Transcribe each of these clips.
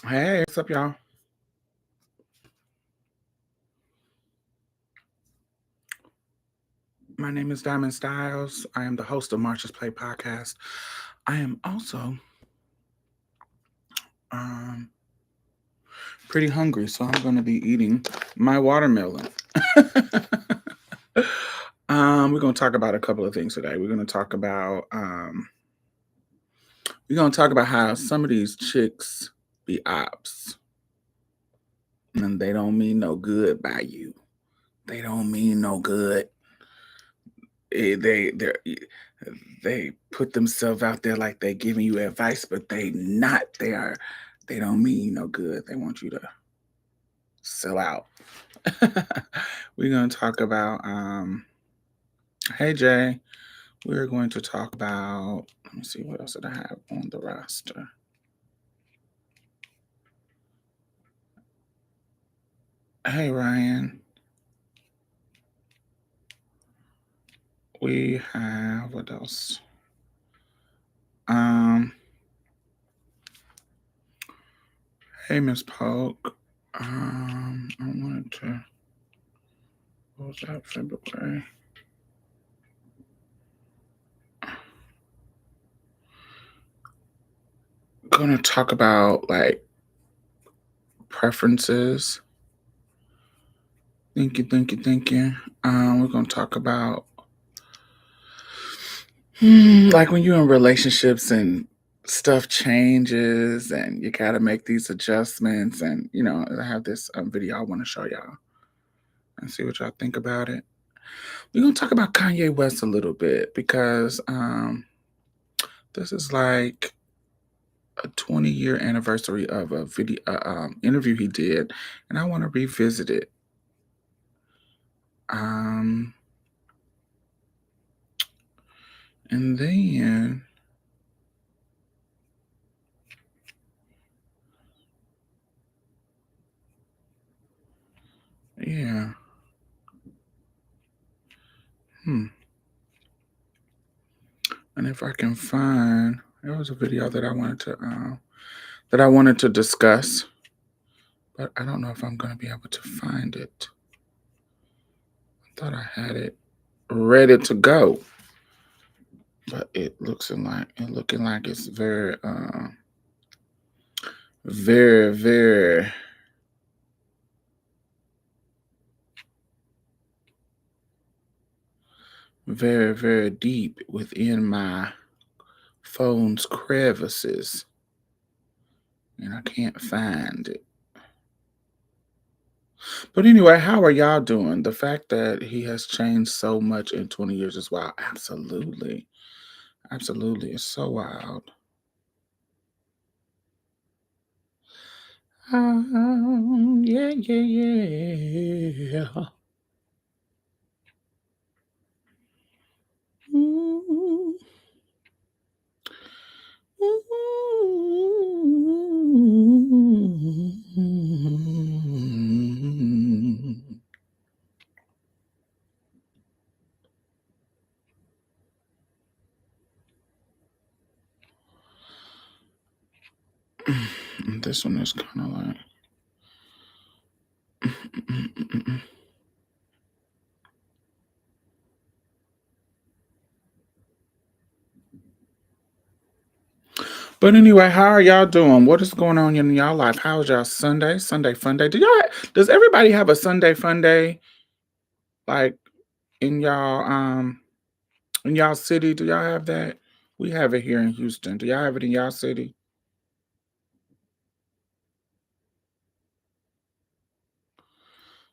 Hey, what's up, y'all? My name is Diamond Styles. I am the host of March's Play Podcast. I am also um, pretty hungry, so I'm going to be eating my watermelon. We're going to talk about a couple of things today. We're going to talk about how some of these chicks be ops, and they don't mean no good by you. They don't mean no good. They put themselves out there like they giving you advice, but they not. They don't mean you no good. They want you to sell out. We're gonna talk about hey Jay. We're going to talk about, let me see what else did I have on the roster. Hey Ryan. We have what else? Um hey Miss Polk. I wanted to, what was that, February? Gonna talk about like preferences. Thank you. We're gonna talk about like when you're in relationships and stuff changes and you gotta make these adjustments. And I have this video I want to show y'all and see what y'all think about it. We're gonna talk about Kanye West a little bit because this is like a 20-year anniversary of a video interview he did, and I want to revisit it. Um, and then yeah, hmm. And if I can find, there was a video that I wanted to discuss, but I don't know if I'm going to be able to find it. I thought I had it ready to go, but looking like it's very, very, very deep within my phone's crevices, and I can't find it. But anyway, how are y'all doing? The fact that he has changed so much in 20 years is wild. Absolutely. Absolutely. It's so wild. Yeah. Mm, this one is kind of like. But anyway, how are y'all doing? What is going on in y'all life? How is y'all Sunday? Sunday fun day? Does everybody have a Sunday fun day? Like in y'all city? Do y'all have that? We have it here in Houston. Do y'all have it in y'all city?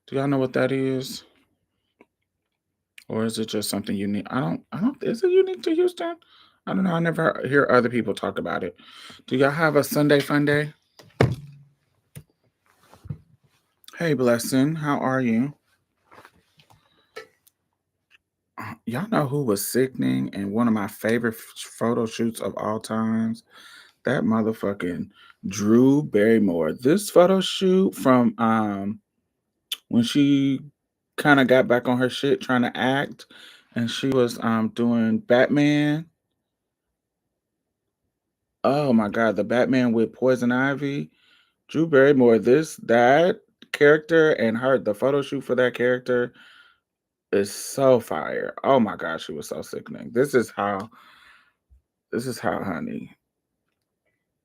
Do y'all know what that is? Or is it just something unique? I don't, is it unique to Houston? I don't know. I never hear other people talk about it. Do y'all have a Sunday fun day? Hey, Blessing, how are you? Y'all know who was sickening and one of my favorite photo shoots of all times? That motherfucking Drew Barrymore. This photo shoot from when she kind of got back on her shit trying to act, and she was doing Batman. Oh my god, the Batman with Poison Ivy. Drew Barrymore, that character and the photo shoot for that character is so fire. Oh my gosh, it was so sickening. This is how, honey,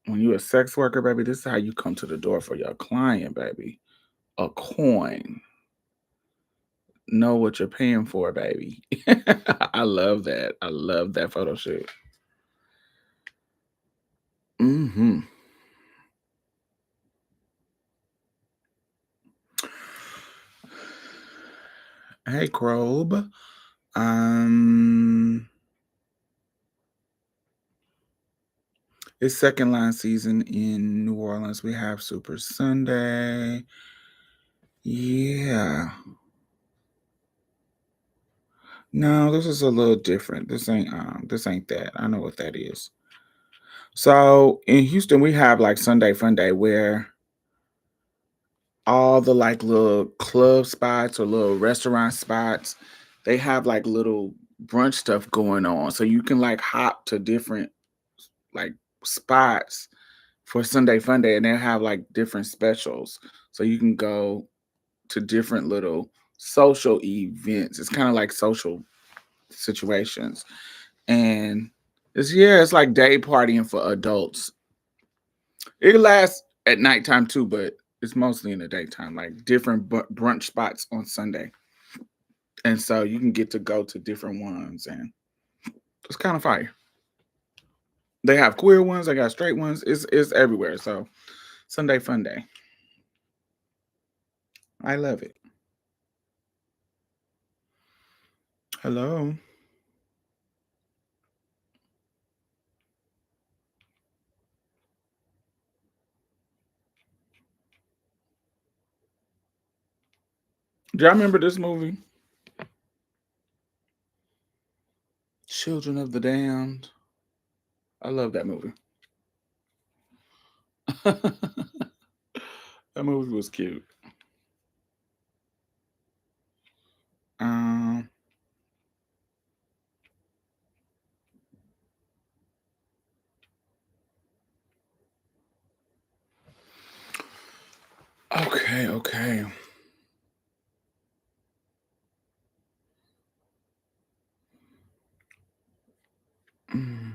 when you a sex worker, baby, this is how you come to the door for your client, baby. A coin. Know what you're paying for, baby. I love that. I love that photo shoot. Hmm. Hey, Crobe. Um, it's second line season in New Orleans. We have Super Sunday. Yeah. No, this is a little different. This ain't that. I know what that is. So in Houston, we have like Sunday Fun Day where all the like little club spots or little restaurant spots, they have like little brunch stuff going on. So you can like hop to different like spots for Sunday Fun Day and they'll have like different specials. So you can go to different little social events. It's kind of like social situations. And it's like day partying for adults. It lasts at nighttime too, but it's mostly in the daytime, like different brunch spots on Sunday. And so you can get to go to different ones, and it's kind of fire. They have queer ones, they got straight ones. It's everywhere. So Sunday Fun Day, I love it. Hello, do y'all remember this movie, Children of the Damned? I love that movie. That movie was cute. Um, okay, okay. Mm.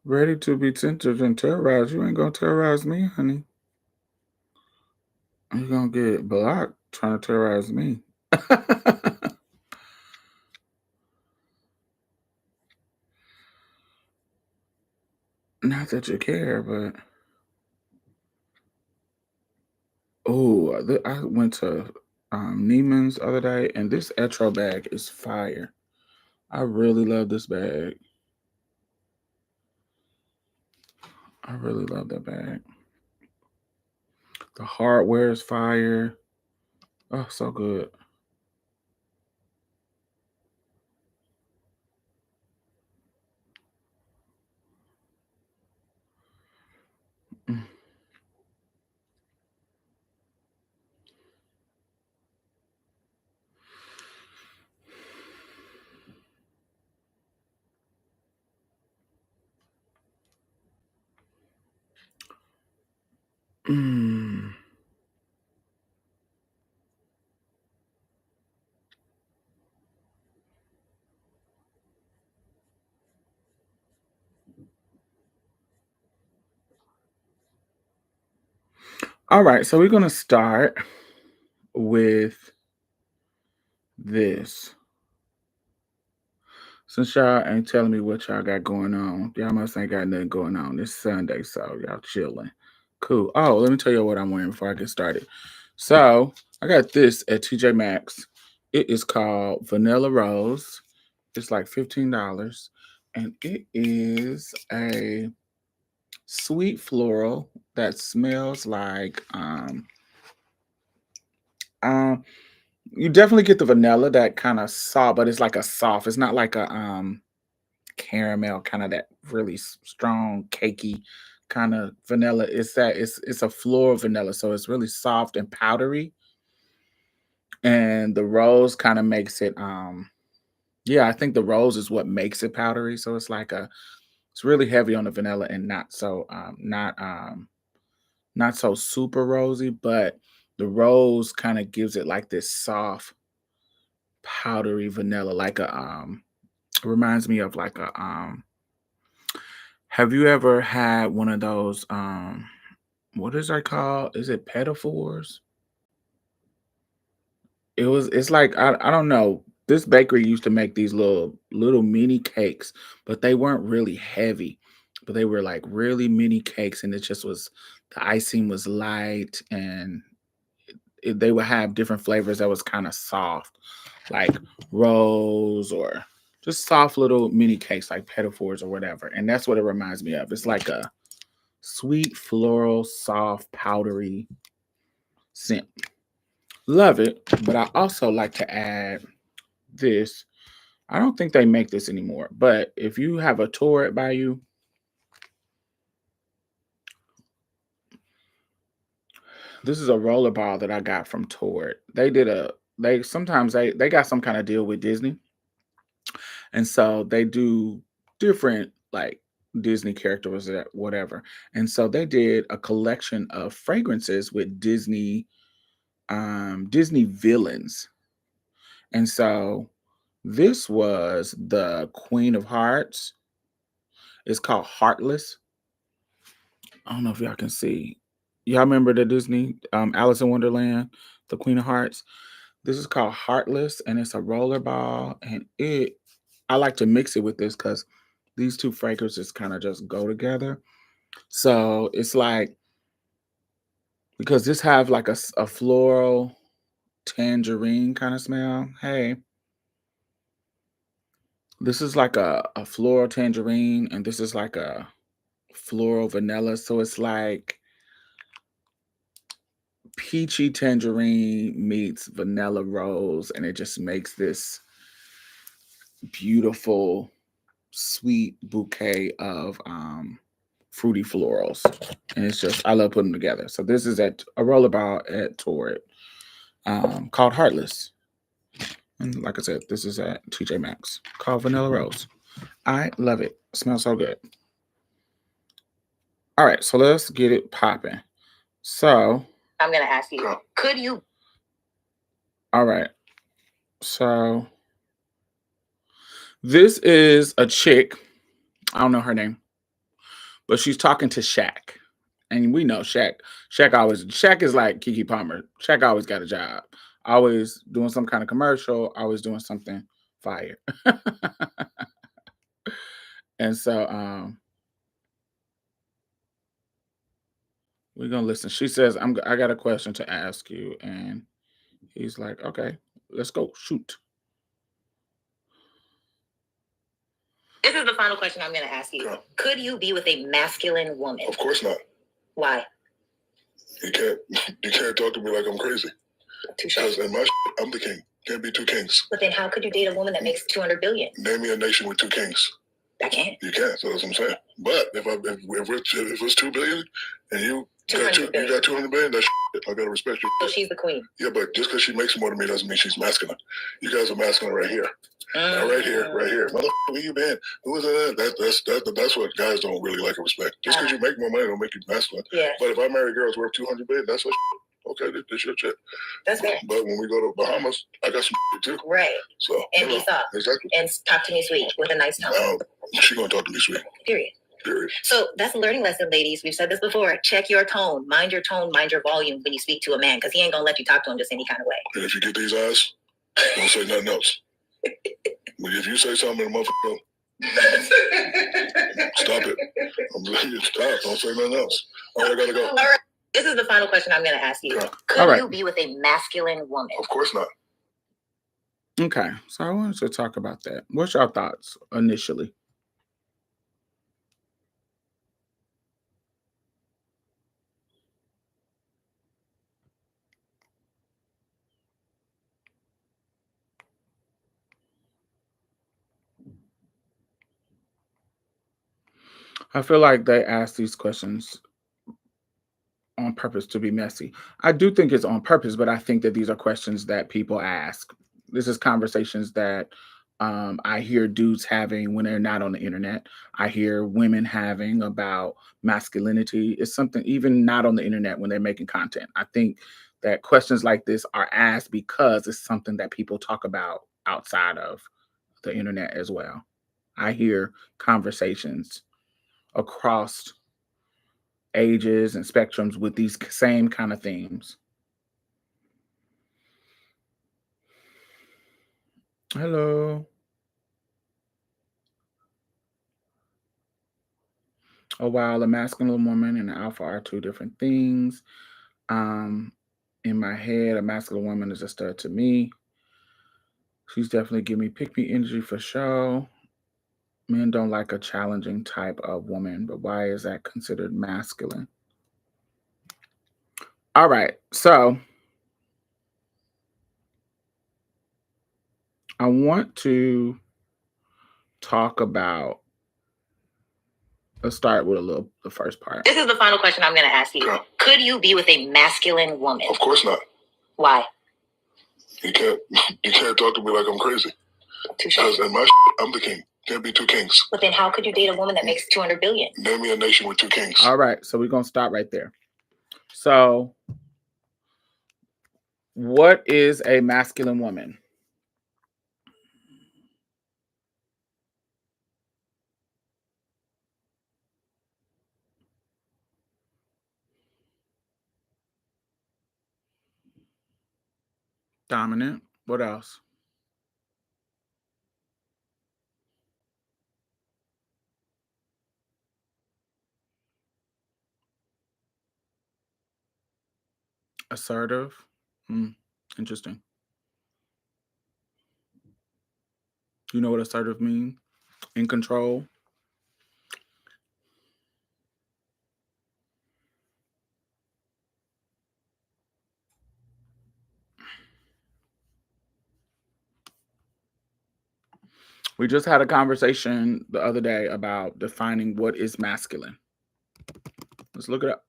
Ready to be tempted and terrorized. You ain't gonna terrorize me, honey. You gonna get blocked trying to terrorize me. Not that you care, but oh, I went to Neiman's the other day, and this Etro bag is fire. I really love this bag. I really love that bag. The hardware is fire. Oh, so good. Mm. All right, so we're gonna start with this. Since y'all ain't telling me what y'all got going on, y'all must ain't got nothing going on. It's Sunday, so y'all chilling. Cool. Oh, let me tell you what I'm wearing before I get started. So I got this at TJ Maxx. It is called Vanilla Rose. It's like $15. And it is a sweet floral that smells like um you definitely get the vanilla that kind of soft, but it's like a soft. It's not like a caramel, kind of that really strong, cakey kind of vanilla. It's a floral vanilla, so it's really soft and powdery. And the rose kind of makes it yeah, I think the rose is what makes it powdery. So it's like It's really heavy on the vanilla and not so super rosy, but the rose kind of gives it like this soft, powdery vanilla, like a it reminds me of like a have you ever had one of those what is that called? Is it pedophores? It's like I don't know. This bakery used to make these little mini cakes, but they weren't really heavy. But they were like really mini cakes, and it just was the icing was light, and they would have different flavors that was kind of soft, like rose or just soft little mini cakes like pedophores or whatever. And that's what it reminds me of. It's like a sweet floral, soft, powdery scent. Love it, but I also like to add this. I don't think they make this anymore, but if you have a Torrid by you, this is a roller ball that I got from Torrid. They sometimes they got some kind of deal with Disney, and so they do different like Disney characters or whatever. And so they did a collection of fragrances with Disney villains. And so this was the Queen of Hearts. It's called Heartless. I don't know if y'all can see. Y'all remember the Disney Alice in Wonderland, the Queen of Hearts? This is called Heartless, and it's a roller ball. And I like to mix it with this because these two fragrances kind of just go together. So it's like because this have like a floral tangerine kind of smell. Hey, this is like a floral tangerine, and this is like a floral vanilla. So it's like peachy tangerine meets vanilla rose, and it just makes this beautiful, sweet bouquet of fruity florals. And it's just I love putting them together. So this is at a rollerball at Torrid called Heartless. And like I said, this is at TJ Maxx called Vanilla Rose. I love it. It smells so good. All right, so let's get it popping. So I'm gonna ask you, could you? All right. So this is a chick. I don't know her name, but she's talking to Shaq. And we know Shaq. Shaq is like Kiki Palmer. Shaq always got a job. Always doing some kind of commercial, always doing something fire. And so we're gonna listen. She says, I got a question to ask you. And he's like, okay, let's go. Shoot. This is the final question I'm going to ask you. Could you be with a masculine woman? Of course not. Why? You can't talk to me like I'm crazy. Because in my I'm the king. Can't be two kings. But then how could you date a woman that makes 200 billion? Name me a nation with two kings. I can't. You can't. So that's what I'm saying. But if it's 2 billion and you got 200 billion, that's I gotta respect you. So she's the queen. Yeah, but just because she makes more than me doesn't mean she's masculine. You guys are masculine right here. Now, right here. Motherfucker, where you been? Who is that? That's what guys don't really like or respect. Just because you make more money don't make you masculine. Yeah. But if I marry girls worth 200 billion, that's what. Okay, this your shit. That's fair. But when we go to Bahamas, I got some too. Right. So and peace out. Exactly. And talk to me sweet with a nice tone. She gonna talk to me sweet. Period. So that's a learning lesson, ladies. We've said this before. Check your tone. Mind your tone. Mind your volume when you speak to a man, because he ain't gonna let you talk to him just any kind of way. And if you get these eyes, don't say nothing else. But if you say something, motherfucker, stop it. I'm letting you stop. Don't say nothing else. All right, I gotta go. All right. This is the final question I'm going to ask you. Yeah. Could you be with a masculine woman? Of course not. Okay, so I wanted to talk about that. What's your thoughts initially? I feel like they ask these questions on purpose to be messy. I do think it's on purpose, but I think that these are questions that people ask. This is conversations that I hear dudes having when they're not on the internet. I hear women having about masculinity. It's something even not on the internet when they're making content. I think that questions like this are asked because it's something that people talk about outside of the internet as well. I hear conversations across ages and spectrums with these same kind of themes. Hello. Oh wow, a masculine woman and an alpha are two different things. Um, in my head, a masculine woman is a stud to me. She's definitely giving me pick me energy for sure. Men don't like a challenging type of woman, but why is that considered masculine? All right, so I want to talk about. Let's start with the first part. This is the final question I'm going to ask you. Yeah. Could you be with a masculine woman? Of course not. Why? You can't talk to me like I'm crazy. Touche. Because in my I'm the king. Can't be two kings. But then how could you date a woman that makes 200 billion? Name me a nation with two kings. All right, so we're gonna stop right there. So, what is a masculine woman? Dominant. What else? Assertive. Interesting. You know what assertive means? In control. We just had a conversation the other day about defining what is masculine. Let's look it up.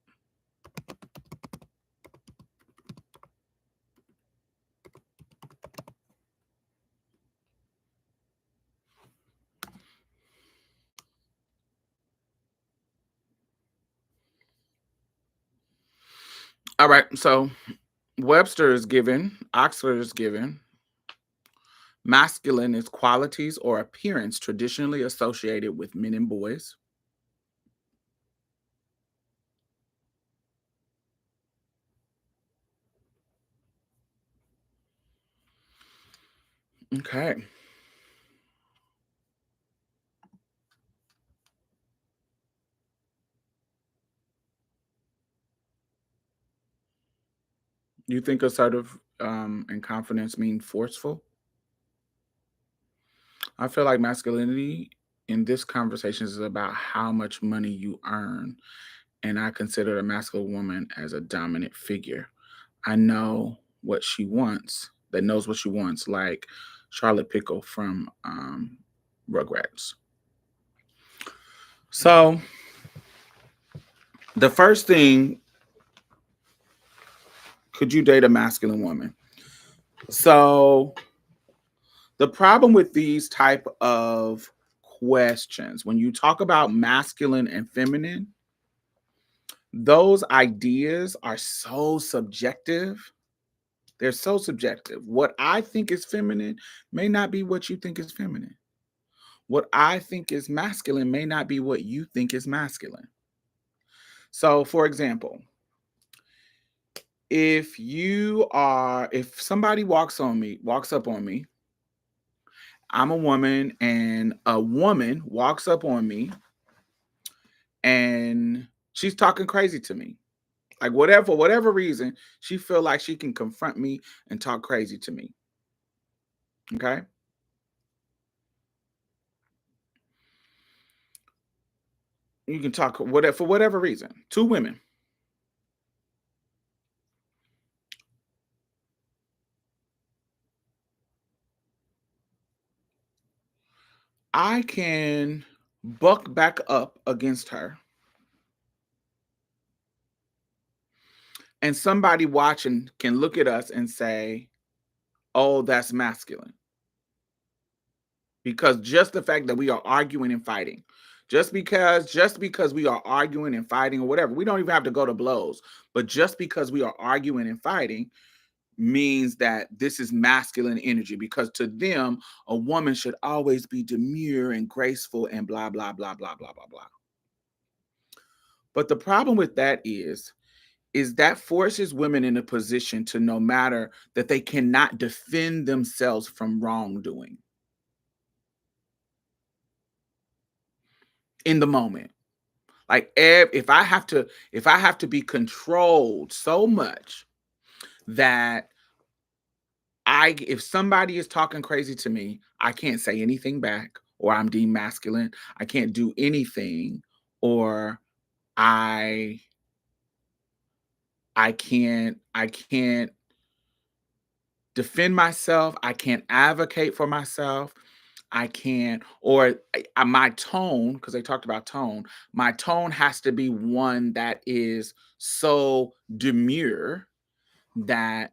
All right, so Webster is given, Oxford is given. Masculine is qualities or appearance traditionally associated with men and boys. Okay. You think assertive and confidence mean forceful? I feel like masculinity in this conversation is about how much money you earn. And I consider a masculine woman as a dominant figure. I know what she wants, that knows what she wants, like Charlotte Pickle from Rugrats. So the first thing, could you date a masculine woman? So the problem with these type of questions, when you talk about masculine and feminine, those ideas are so subjective. They're so subjective. What I think is feminine may not be what you think is feminine. What I think is masculine may not be what you think is masculine. So, for example, if somebody walks up on me, I'm a woman and a woman walks up on me and she's talking crazy to me. Like for whatever reason, she feel like she can confront me and talk crazy to me. Okay? You can talk whatever for whatever reason. Two women. I can buck back up against her. And somebody watching can look at us and say, "Oh, that's masculine." because just the fact that we are arguing and fighting, just because we are arguing and fighting or whatever, we don't even have to go to blows, but just because we are arguing and fighting means that this is masculine energy, because to them a woman should always be demure and graceful and blah blah blah blah blah blah blah. But the problem with that is that forces women in a position to, no matter that, they cannot defend themselves from wrongdoing in the moment. Like if I have to be controlled so much that if somebody is talking crazy to me, I can't say anything back, or I'm deemed masculine. I can't do anything, or I I can't defend myself. I can't advocate for myself. I can't, or my tone, because they talked about tone, my tone has to be one that is so demure that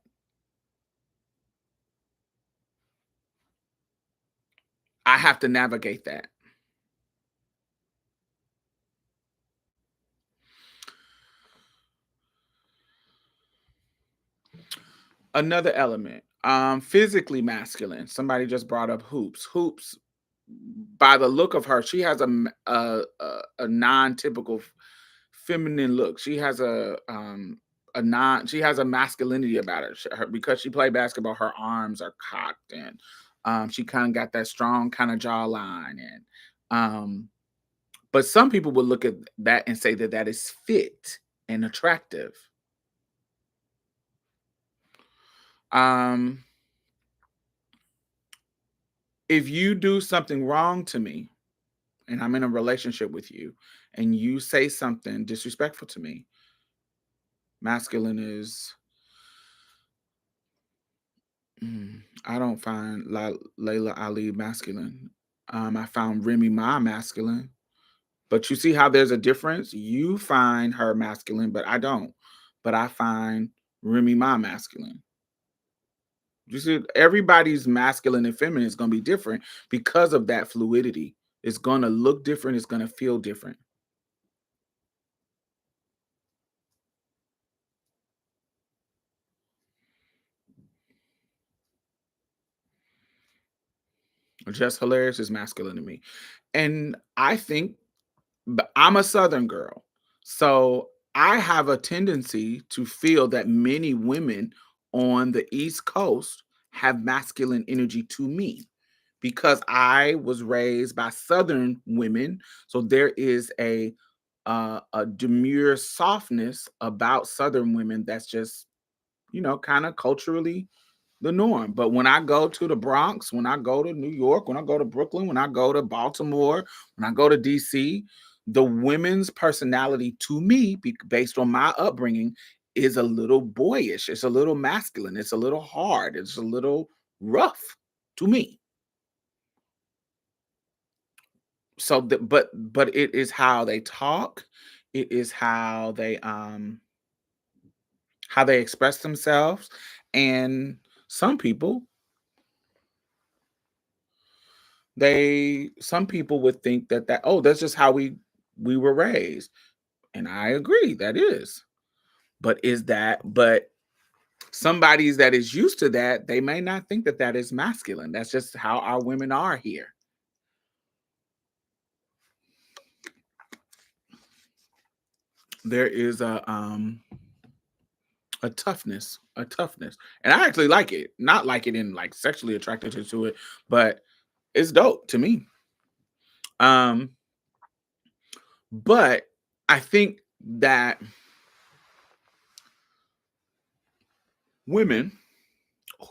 I have to navigate that. Another element, physically masculine. Somebody just brought up Hoops. Hoops, by the look of her, she has a non-typical feminine look. She has she has a masculinity about her. Because she played basketball, her arms are cocked, and she kind of got that strong kind of jawline, and but some people would look at that and say that that is fit and attractive. Um, if you do something wrong to me and I'm in a relationship with you and you say something disrespectful to me, masculine is, I don't find Layla Ali masculine. I found Remy Ma masculine. But you see how there's a difference? You find her masculine, but I don't. But I find Remy Ma masculine. You see, everybody's masculine and feminine is going to be different because of that fluidity. It's going to look different. It's going to feel different. Just Hilarious is masculine to me. And I think, but I'm a Southern girl. So I have a tendency to feel that many women on the East Coast have masculine energy to me, because I was raised by Southern women. So there is a demure softness about Southern women that's just, kind of culturally the norm. But when I go to the Bronx, when I go to New York, when I go to Brooklyn, when I go to Baltimore, when I go to DC, the women's personality to me, based on my upbringing, is a little boyish. It's a little masculine. It's a little hard. It's a little rough to me. So, but it is how they talk. It is how they express themselves, and some people some people would think that, oh, that's just how we were raised, and I agree, that is. But somebody's that is used to that, they may not think that that is masculine. That's just how our women are here. There is a toughness, and I actually like it. Not like it in like sexually attracted to it, but it's dope to me. um but I think that women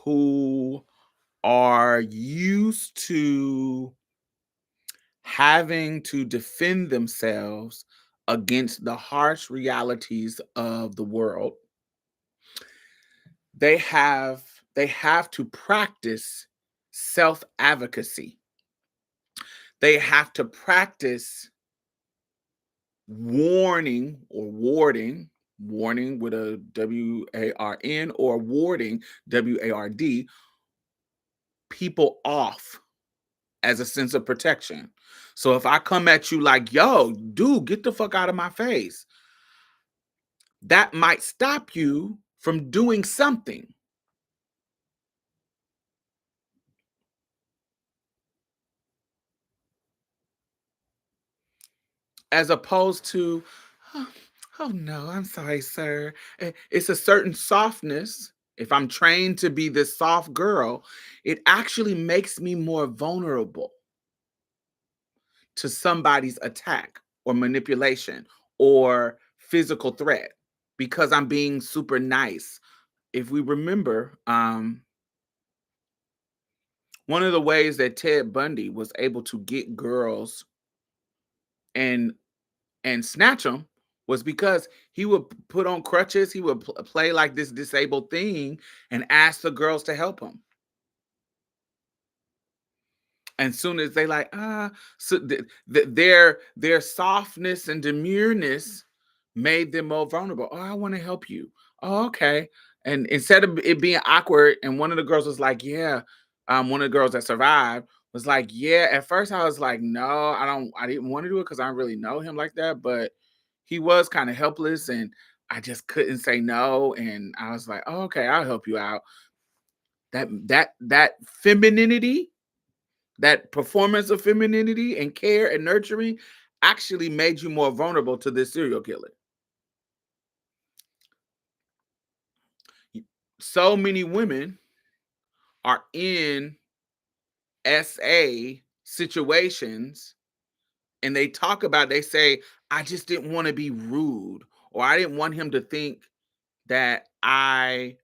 who are used to having to defend themselves against the harsh realities of the world, they have to practice self-advocacy. They have to practice warning with a WARN, or warding, WARD, people off as a sense of protection. So if I come at you like, yo, dude, get the fuck out of my face, that might stop you from doing something. As opposed to, oh, oh no, I'm sorry, sir. It's a certain softness. If I'm trained to be this soft girl, it actually makes me more vulnerable to somebody's attack or manipulation or physical threat because I'm being super nice. If we remember, one of the ways that Ted Bundy was able to get girls and snatch them was because he would put on crutches. He would play like this disabled thing and ask the girls to help him. And soon as they like, so their softness and demureness made them more vulnerable. Oh, I want to help you. Oh, okay. And instead of it being awkward, and one of the girls was like, yeah, one of the girls that survived was like, yeah. At first, I was like, no, I didn't want to do it because I don't really know him like that. But he was kind of helpless, and I just couldn't say no. And I was like, oh, okay, I'll help you out. That femininity, that performance of femininity and care and nurturing actually made you more vulnerable to this serial killer. So many women are in SA situations and they talk about, they say, I just didn't want to be rude, or I didn't want him to think that I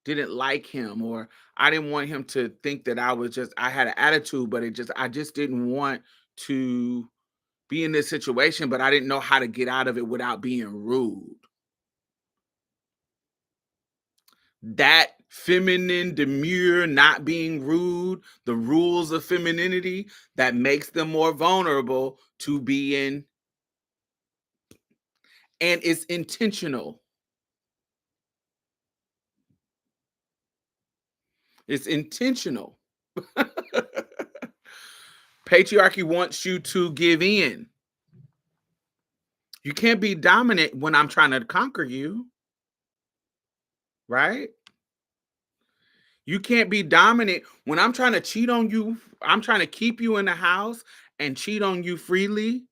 didn't like him, or I didn't want him to think that I had an attitude, but I just didn't want to be in this situation, but I didn't know how to get out of it without being rude. That feminine demure, not being rude, the rules of femininity that makes them more vulnerable to being, and it's intentional. It's intentional. Patriarchy wants you to give in. You can't be dominant when I'm trying to conquer you, right? You can't be dominant when I'm trying to cheat on you. I'm trying to keep you in the house and cheat on you freely.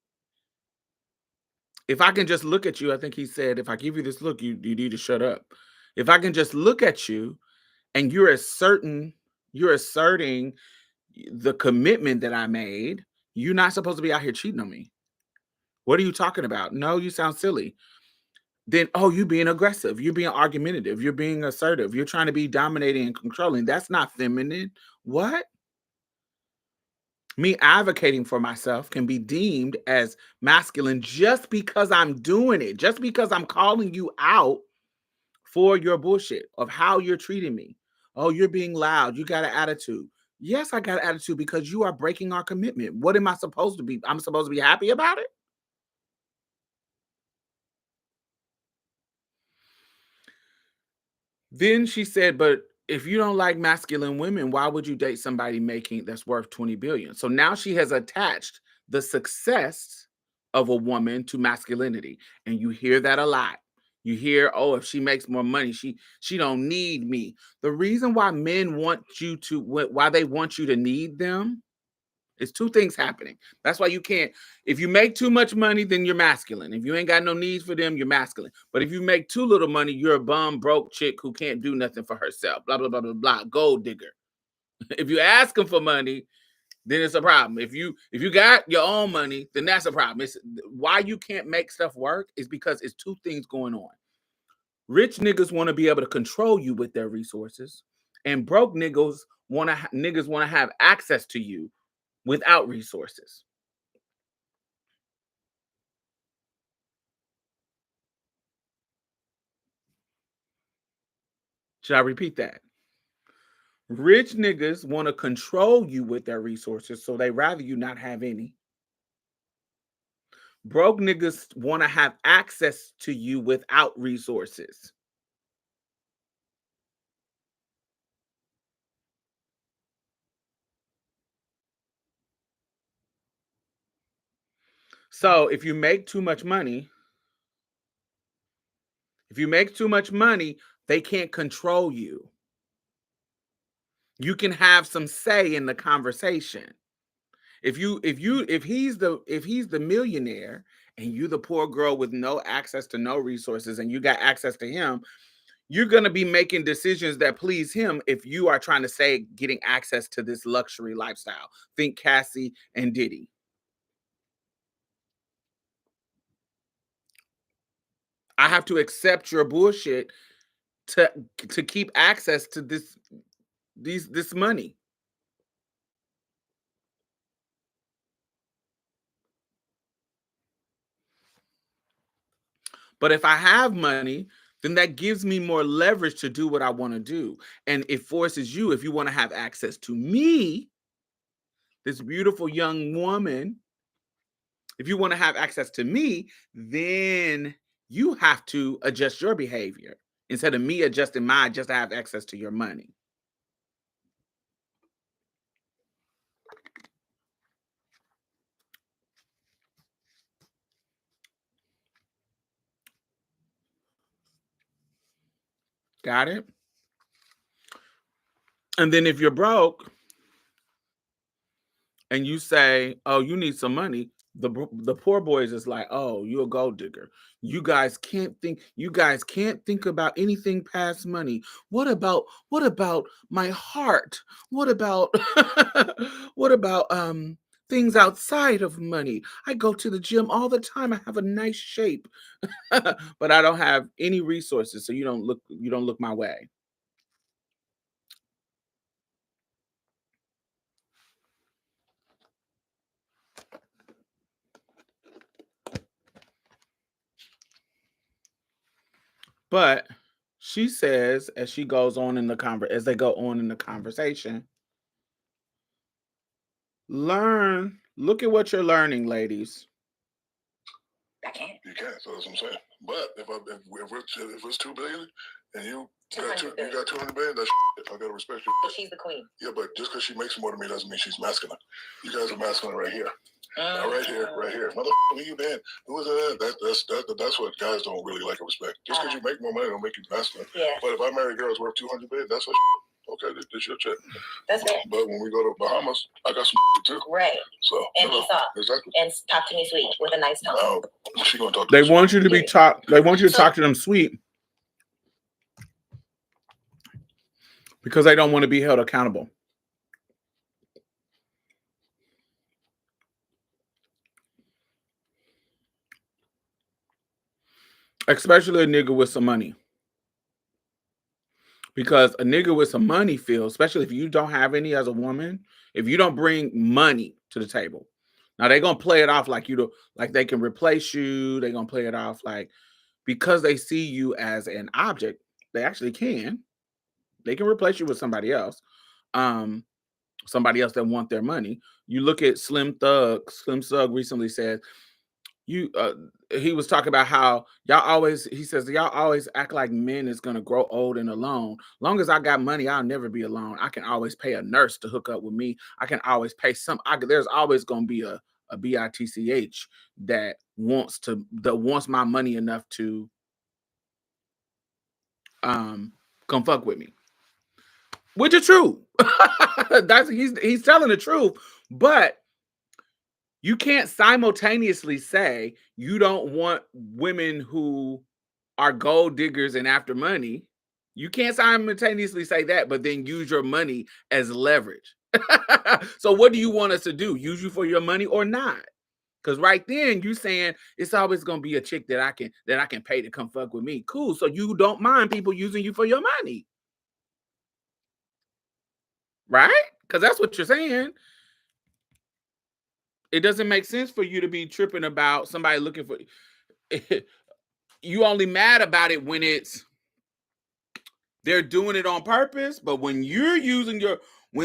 If I can just look at you, I think he said, if I give you this look, you need to shut up. If I can just look at you and you're asserting the commitment that I made, you're not supposed to be out here cheating on me. What are you talking about? No, you sound silly. Then, oh, you're being aggressive. You're being argumentative. You're being assertive. You're trying to be dominating and controlling. That's not feminine. What? Me advocating for myself can be deemed as masculine just because I'm doing it, just because I'm calling you out for your bullshit of how you're treating me. Oh, you're being loud. You got an attitude. Yes, I got an attitude because you are breaking our commitment. What am I supposed to be? I'm supposed to be happy about it? Then she said, but if you don't like masculine women, why would you date somebody making that's worth 20 billion? So now she has attached the success of a woman to masculinity. And you hear that a lot. You hear, oh, if she makes more money, she don't need me. The reason why men want you to, why they want you to need them, it's two things happening. That's why you can't, if you make too much money, then you're masculine. If you ain't got no needs for them, you're masculine. But if you make too little money, you're a bum, broke chick who can't do nothing for herself. Blah, blah, blah, blah, blah. Gold digger. If you ask them for money, then it's a problem. If you got your own money, then that's a problem. It's why you can't make stuff work is because it's two things going on. Rich niggas want to be able to control you with their resources, and broke niggas want to have access to you without resources. Should I repeat that? Rich niggas want to control you with their resources, so they rather you not have any. Broke niggas want to have access to you without resources. So if you make too much money, they can't control you. You can have some say in the conversation. If he's the millionaire and you the poor girl with no access to no resources and you got access to him, you're going to be making decisions that please him if you are trying to say getting access to this luxury lifestyle. Think Cassie and Diddy. I have to accept your bullshit to keep access to this money. But if I have money, then that gives me more leverage to do what I want to do. And it forces you, if you want to have access to me, this beautiful young woman, if you want to have access to me, then you have to adjust your behavior instead of me adjusting mine just to have access to your money. Got it? And then if you're broke and you say, oh, you need some money, the poor boys is like, oh, you're a gold digger. You guys can't think about anything past money. What about my heart? What about what about things outside of money? I go to the gym all the time. I have a nice shape. But I don't have any resources, so you don't look my way. But she says, as they go on in the conversation, look at what you're learning, ladies. I can't. You can't. So that's what I'm saying. But if it's $2 billion and you got 200 million, that's I gotta respect you. Well, she's the queen. Yeah, but just because she makes more than me doesn't mean she's masculine. You guys are masculine right here. Right here. Mother, who you been? Who is that? That's what guys don't really like or respect. Just because you make more money don't make you masculine. Yeah. But if I marry a girl that's worth 200 million, that's what. Okay, this your check. That's it. But when we go to Bahamas, I got some too. Right. So and be soft. Exactly. And talk to me sweet with a nice tone. No, she gonna talk. They want you to be taught. They want you to talk to them sweet because they don't want to be held accountable. Especially a nigga with some money. Because a nigga with some money feels, especially if you don't have any as a woman, if you don't bring money to the table. Now they're gonna play it off like like they can replace you. They're gonna play it off like because they see you as an object, they actually can. They can replace you with somebody else. Somebody else that want their money. You look at Slim Thug. Slim Thug recently said, he was talking about how he says y'all always act like men is gonna grow old and alone. Long as I got money, I'll never be alone. I can always pay a nurse to hook up with me. I can always pay there's always gonna be a bitch that wants my money enough to come fuck with me. Which is true. He's telling the truth, but you can't simultaneously say you don't want women who are gold diggers and after money. You can't simultaneously say that, but then use your money as leverage. So what do you want us to do? Use you for your money or not? Because right then you saying it's always gonna be a chick that I can pay to come fuck with me. Cool. So you don't mind people using you for your money. Right? Because that's what you're saying. It doesn't make sense for you to be tripping about somebody looking for you. Only mad about it when they're doing it on purpose, but when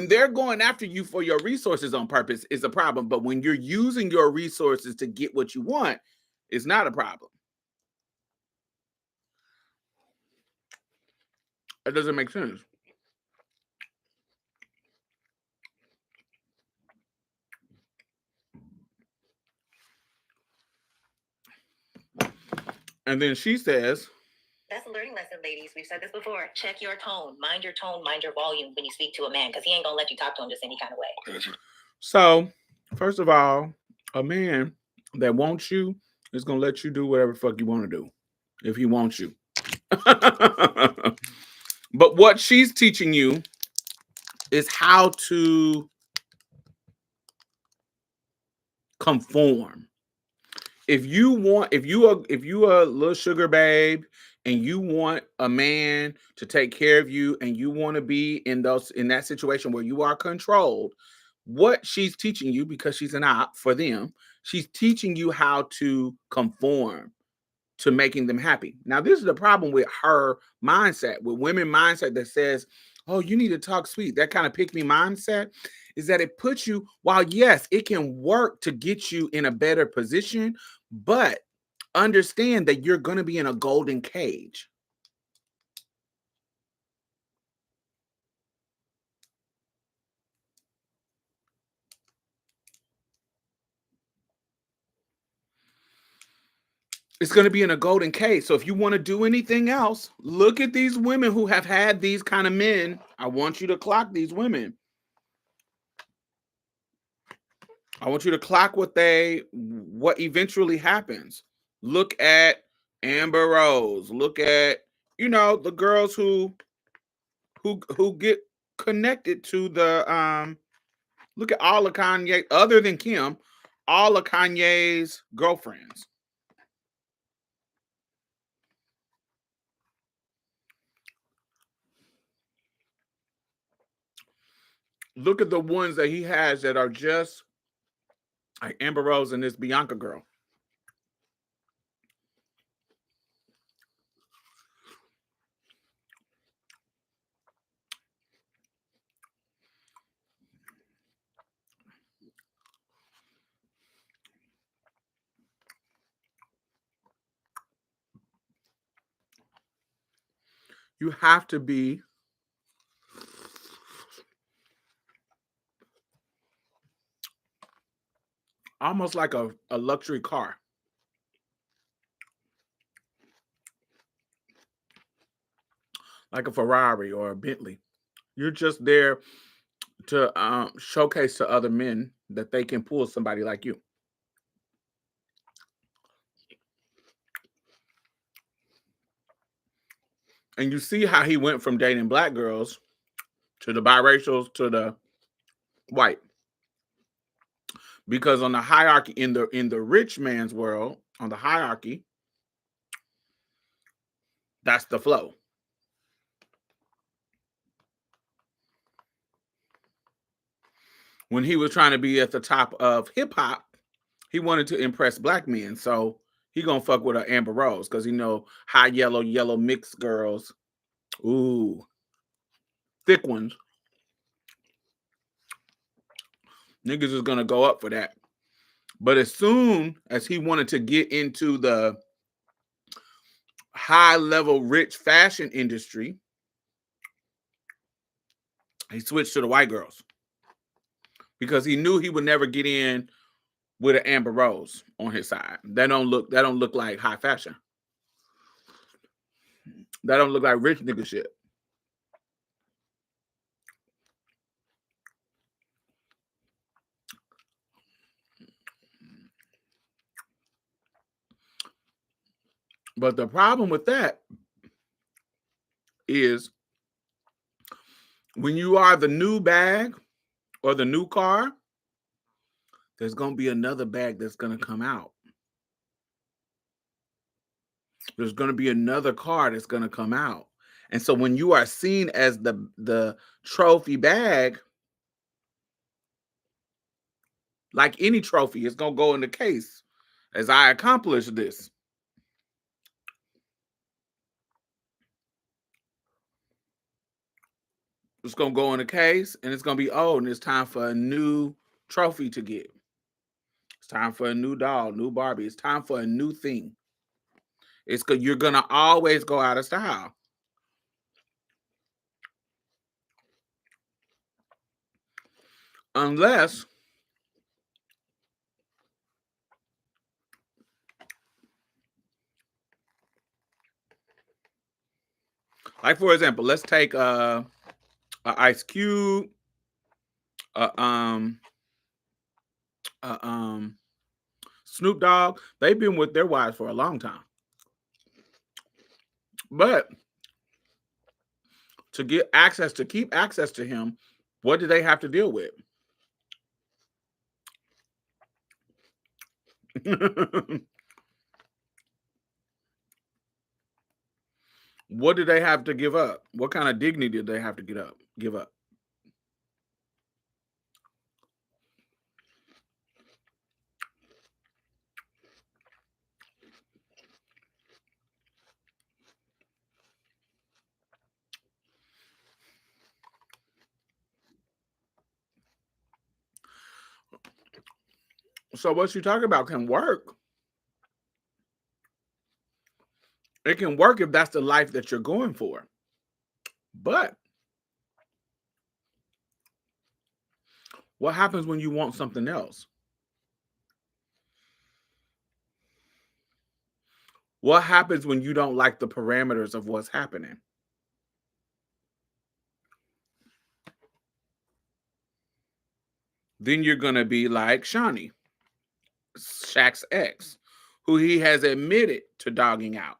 they're going after you for your resources on purpose, it's a problem. But when you're using your resources to get what you want, it's not a problem. It doesn't make sense. And then she says, that's a learning lesson, ladies. We've said this before. Check your tone, mind your volume when you speak to a man, because he ain't gonna let you talk to him just any kind of way. so first of all, a man that wants you is gonna let you do whatever the fuck you want to do if he wants you. But what she's teaching you is how to conform. If you a little sugar babe and you want a man to take care of you and you want to be in that situation where you are controlled, what she's teaching you, because she's an op for them, she's teaching you how to conform to making them happy. Now, this is the problem with her mindset, with women mindset that says, oh, you need to talk sweet. That kind of pick me mindset is that it puts you, while yes, it can work to get you in a better position, but understand that you're going to be in a golden cage. It's going to be in a golden cage. So if you want to do anything else, look at these women who have had these kind of men. I want you to clock these women. I want you to clock what eventually happens. Look at Amber Rose. Look at, the girls who get connected to the look at all of Kanye, other than Kim, all of Kanye's girlfriends. Look at the ones that he has that are just like Amber Rose and this Bianca girl. You have to be almost like a luxury car. Like a Ferrari or a Bentley. You're just there to showcase to other men that they can pull somebody like you. And you see how he went from dating black girls to the biracials to the white. Because on the hierarchy, in the rich man's world, on the hierarchy, that's the flow. When he was trying to be at the top of hip hop, he wanted to impress black men. So he gonna fuck with an Amber Rose because high yellow mixed girls. Ooh, thick ones. Niggas is gonna go up for that. But as soon as he wanted to get into the high level rich fashion industry, he switched to the white girls because he knew he would never get in with an Amber Rose on his side. That don't look like high fashion. That don't look like rich nigga shit. But the problem with that is when you are the new bag or the new car, there's going to be another bag that's going to come out. There's going to be another car that's going to come out. And so when you are seen as the trophy bag, like any trophy, it's going to go in the case as I accomplished this. It's going to go in the case and it's going to be old and it's time for a new trophy to get. It's time for a new doll, new Barbie. It's time for a new thing. You're going to always go out of style. Unless Like, for example, let's take a Ice Cube, uh, Snoop Dogg. They've been with their wives for a long time, but to get access, to keep access to him, what do they have to deal with? What do they have to give up? What kind of dignity did they have to give up? So what you talking about can work. It can work if that's the life that you're going for. But what happens when you want something else? What happens when you don't like the parameters of what's happening? Then you're going to be like Shawnee, Shaq's ex, who he has admitted to dogging out.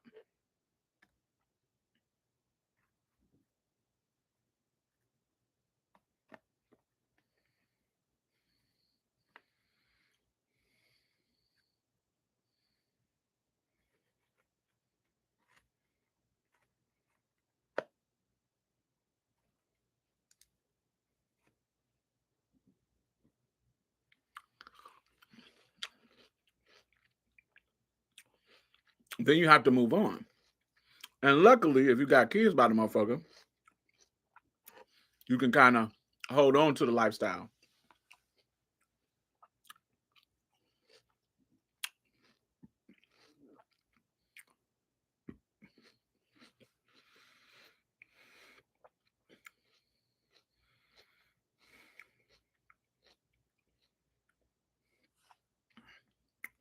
Then you have to move on. And luckily, if you got kids by the motherfucker, you can kind of hold on to the lifestyle.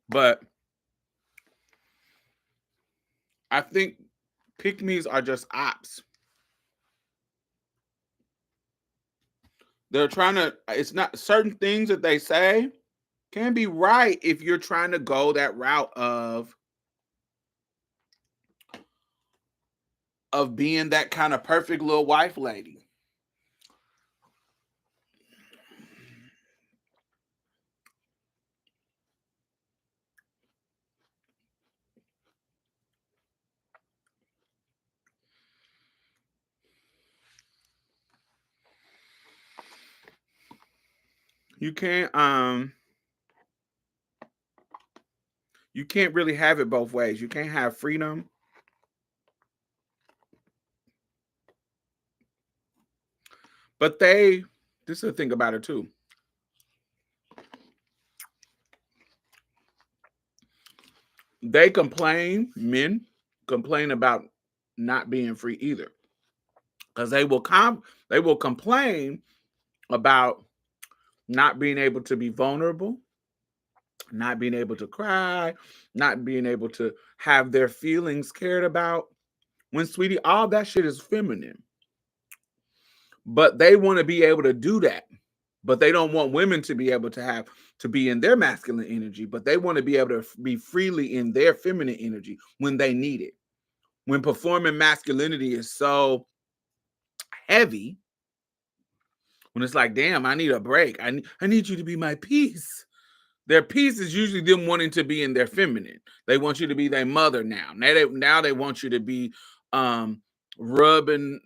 But I think pick-me's are just ops. They're trying to, it's not, certain things that they say can be right if you're trying to go that route of being that kind of perfect little wife lady. You can't really have it both ways. You can't have freedom, but this is the thing about it too. Men complain about not being free either, because they will complain about not being able to be vulnerable, not being able to cry, not being able to have their feelings cared about. When, sweetie, all that shit is feminine. But they want to be able to do that. But they don't want women to be able to be in their masculine energy, but they want to be able to be freely in their feminine energy when they need it. When performing masculinity is so heavy, when it's like, damn, I need a break. I need you to be my peace. Their peace is usually them wanting to be in their feminine. They want you to be their mother now. Now they want you to be rubbing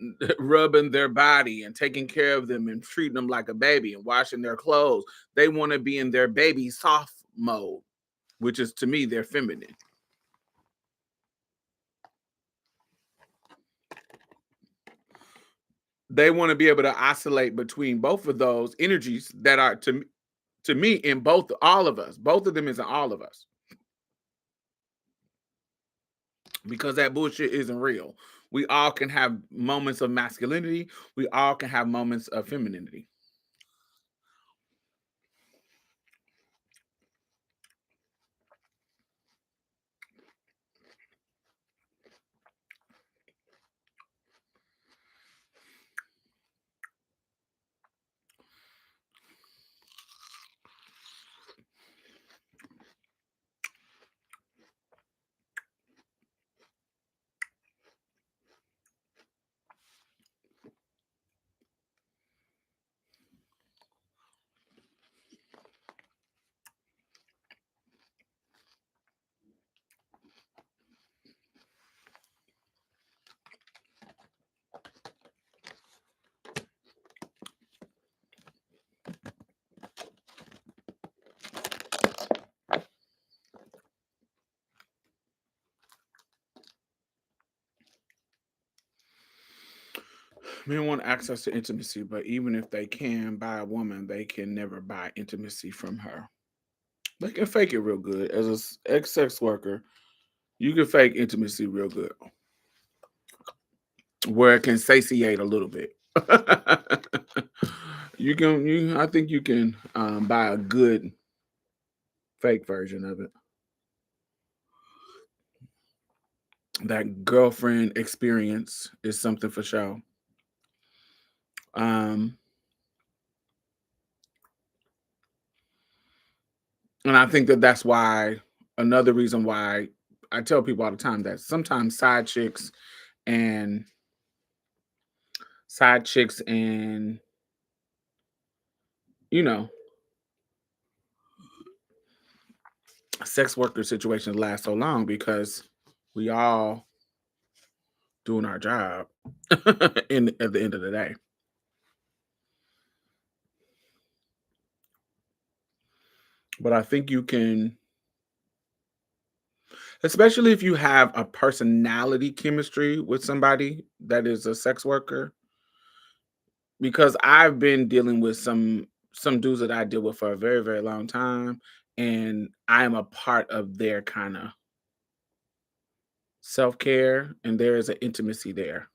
their body and taking care of them and treating them like a baby and washing their clothes. They want to be in their baby soft mode, which is, to me, their feminine. They want to be able to oscillate between both of those energies that are, to me, in all of us. Both of them is in all of us. Because that bullshit isn't real. We all can have moments of masculinity. We all can have moments of femininity. Men want access to intimacy, but even if they can buy a woman, they can never buy intimacy from her. They can fake it real good. As an ex-sex worker, you can fake intimacy real good, where it can satiate a little bit. I think you can buy a good fake version of it. That girlfriend experience is something for sure. And I think that that's why, another reason why I tell people all the time that sometimes and side chicks and you know sex worker situations last so long because we all doing our job at the end of the day. But I think you can, especially if you have a personality chemistry with somebody that is a sex worker, because I've been dealing with some dudes that I deal with for a very, very long time, and I am a part of their kind of self-care, and there is an intimacy there.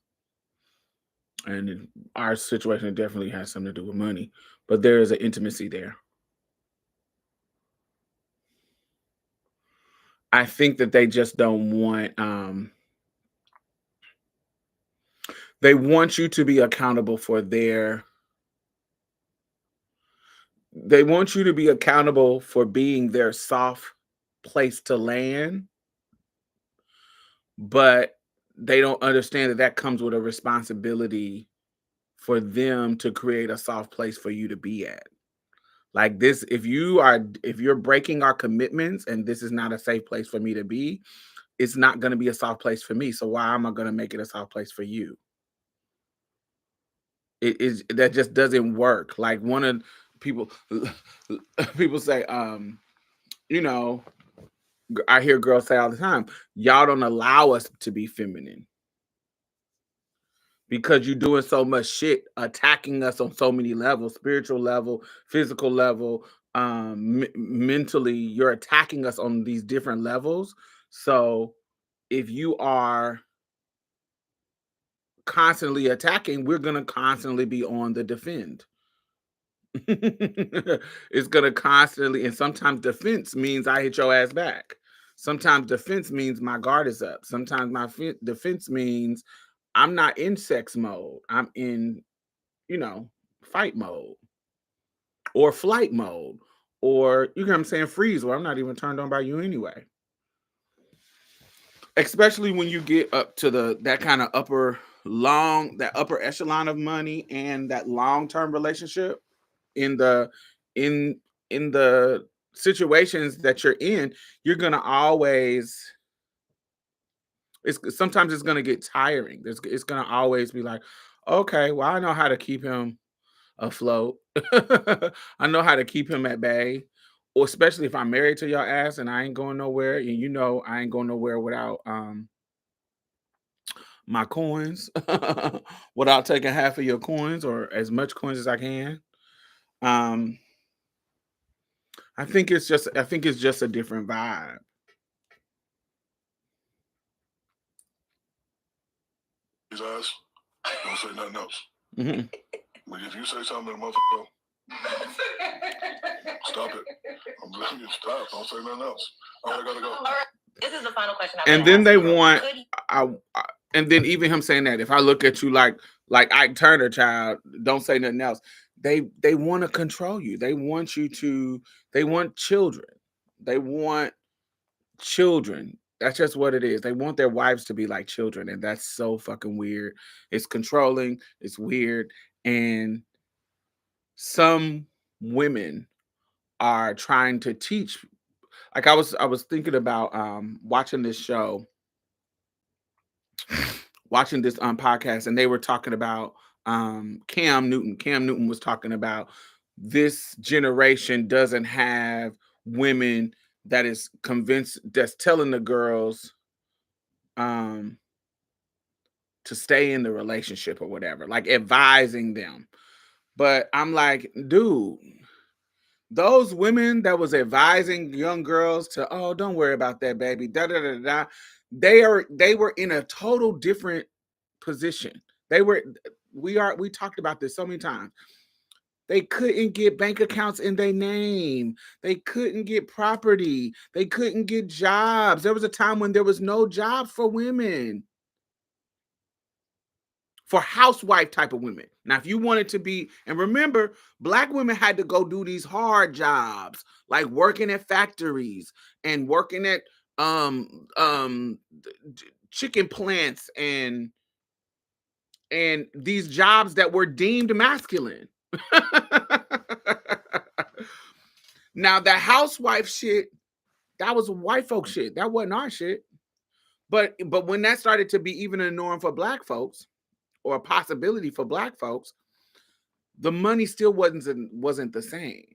And our situation definitely has something to do with money, but there is an intimacy there. I think that they just don't want they want you to be accountable for they want you to be accountable for being their soft place to land, but they don't understand that that comes with a responsibility for them to create a soft place for you to be at. Like this, if you're breaking our commitments and this is not a safe place for me to be, it's not going to be a soft place for me. So why am I going to make it a soft place for you? It is that just doesn't work. Like one of people people say, you know, I hear girls say all the time, y'all don't allow us to be feminine because you're doing so much shit attacking us on so many levels, spiritual level, physical level, mentally, you're attacking us on these different levels. So if you are constantly attacking, we're going to constantly be on the defend. It's going to constantly, and sometimes defense means I hit your ass back. Sometimes defense means my guard is up. Sometimes my defense means I'm not in sex mode. I'm in, fight mode or flight mode, or you know what I'm saying, freeze, where I'm not even turned on by you anyway. Especially when you get up to that kind of upper echelon of money and that long-term relationship in the in in the situations that you're in, you're gonna always sometimes it's gonna get tiring. It's gonna always be like, okay, well, I know how to keep him afloat. I know how to keep him at bay. Or especially if I'm married to your ass and I ain't going nowhere, and I ain't going nowhere without my coins, without taking half of your coins or as much coins as I can. Um, I think it's just a different vibe. His ass, don't say nothing else. Mhm. But if you say something to the motherfucker, stop it. I'm letting you stop. Don't say nothing else. All right, I gotta go. All right. This is the final question. And then they want, and then even him saying that, if I look at you like Ike Turner, child, don't say nothing else. They want to control you. They want children. They want children. That's just what it is. They want their wives to be like children, and that's so fucking weird. It's controlling. It's weird, and some women are trying to teach. Like I was thinking about watching this show, watching this podcast, and they were talking about Cam Newton. Cam Newton was talking about this generation doesn't have women that is convinced, that's telling the girls to stay in the relationship or whatever, like advising them. But I'm like, dude, those women that was advising young girls to, oh, don't worry about that, baby, da da da da, they were in a total different position. We talked about this so many times. They couldn't get bank accounts in their name. They couldn't get property. They couldn't get jobs. There was a time when there was no job for women, for housewife type of women. Now, if you wanted to be, and remember, Black women had to go do these hard jobs, like working at factories and working at chicken plants and these jobs that were deemed masculine. Now, the housewife shit, that was white folk shit. That wasn't our shit. But when that started to be even a norm for Black folks, or a possibility for Black folks, the money still wasn't the same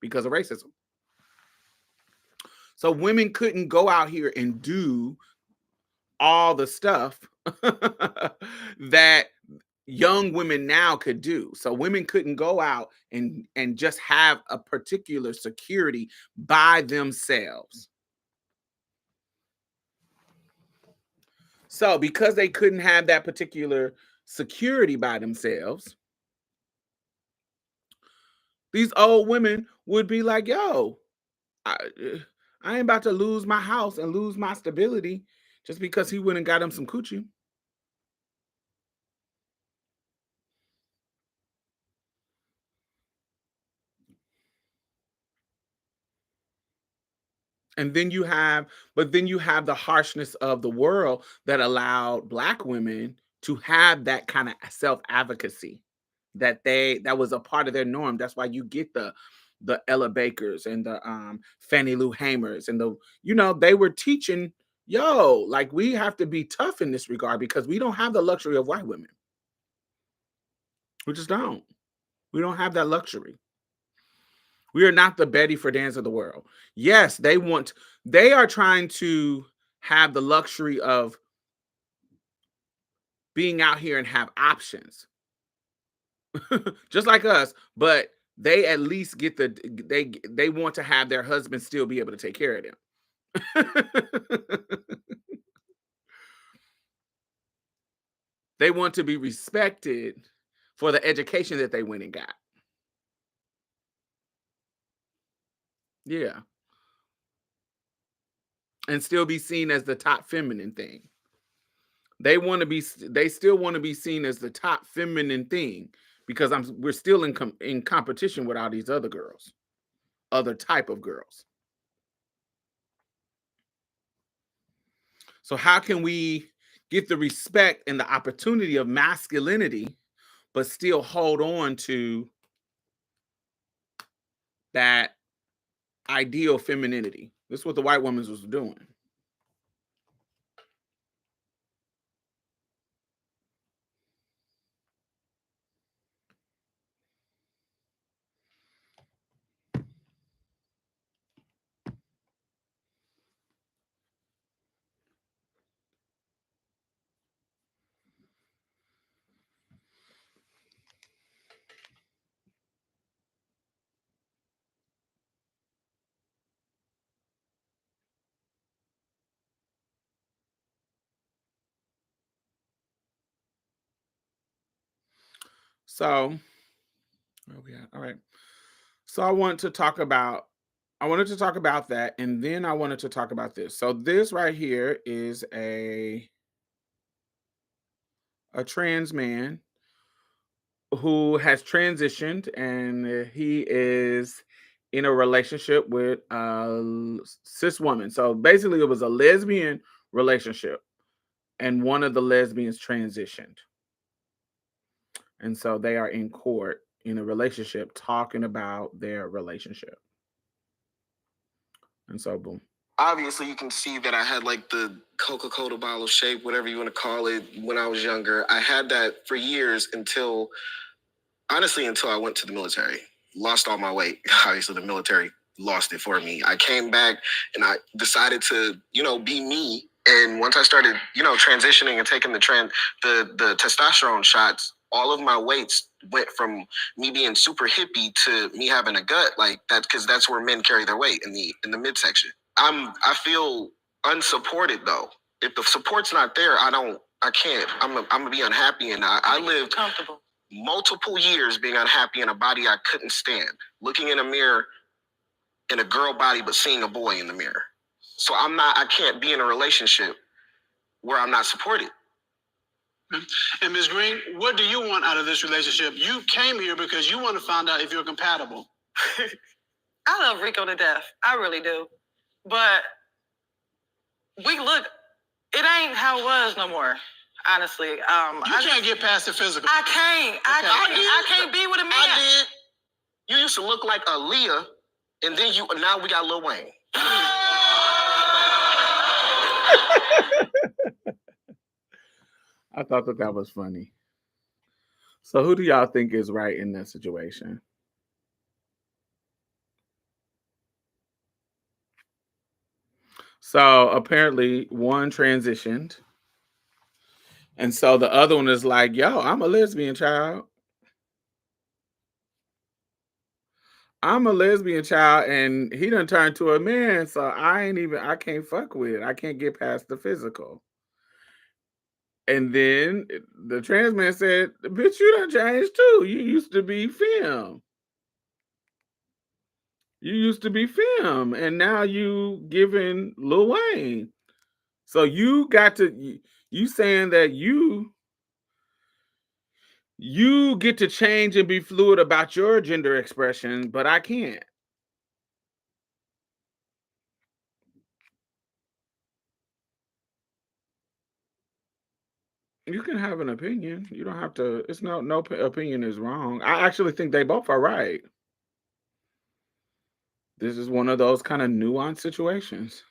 because of racism. So women couldn't go out here and do all the stuff that young women now could do. So women couldn't go out and just have a particular security by themselves. So because they couldn't have that particular security by themselves, these old women would be like, yo, I ain't about to lose my house and lose my stability just because he went and got him some coochie. And then you have the harshness of the world that allowed Black women to have that kind of self-advocacy, that was a part of their norm. That's why you get the Ella Bakers and the Fannie Lou Hamers and they were teaching, yo, like, we have to be tough in this regard because we don't have the luxury of white women. We just don't. We don't have that luxury. We are not the Betty Friedan's of the world. Yes, they are trying to have the luxury of being out here and have options. Just like us, but they at least get they want to have their husbands still be able to take care of them. They want to be respected for the education that they went and got. Yeah. And still be seen as the top feminine thing. They still want to be seen as the top feminine thing because we're still in competition with all these other girls, other type of girls. So how can we get the respect and the opportunity of masculinity, but still hold on to that ideal femininity? This is what the white woman was doing. So, where we at? All right. So I wanted to talk about that, and then I wanted to talk about this. So this right here is a trans man who has transitioned, and he is in a relationship with a cis woman. So basically, it was a lesbian relationship, and one of the lesbians transitioned. And so they are in court in a relationship talking about their relationship. And so, boom. Obviously, you can see that I had like the Coca-Cola bottle shape, whatever you want to call it, when I was younger. I had that for years until I went to the military. Lost all my weight. Obviously, the military lost it for me. I came back and I decided to, be me And once I started, transitioning and taking the testosterone shots, all of my weights went from me being super hippie to me having a gut like that, because that's where men carry their weight, in the midsection. I feel unsupported though. If the support's not there, I can't. I'm gonna be unhappy, and I lived comfortable multiple years being unhappy in a body I couldn't stand, looking in a mirror in a girl body but seeing a boy in the mirror. So I can't be in a relationship where I'm not supported. And Ms. Green, what do you want out of this relationship? You came here because you want to find out if you're compatible. I love Rico to death. I really do. But it ain't how it was no more. Honestly, you can't get past the physical. I can't. Okay. I can't be with a man. I did. You used to look like Aaliyah, and then now we got Lil Wayne. I thought that was funny. So who do y'all think is right in that situation? So apparently one transitioned. And so the other one is like, yo, I'm a lesbian child. I'm a lesbian child, and he done turned to a man, so I can't fuck with it. I can't get past the physical. And then the trans man said, bitch, you done changed too. You used to be femme. You used to be femme, and now you giving Lil Wayne. So you got to, you saying that you get to change and be fluid about your gender expression, but I can't. You can have an opinion. You don't have to. It's no opinion is wrong. I actually think they both are right. This is one of those kind of nuanced situations.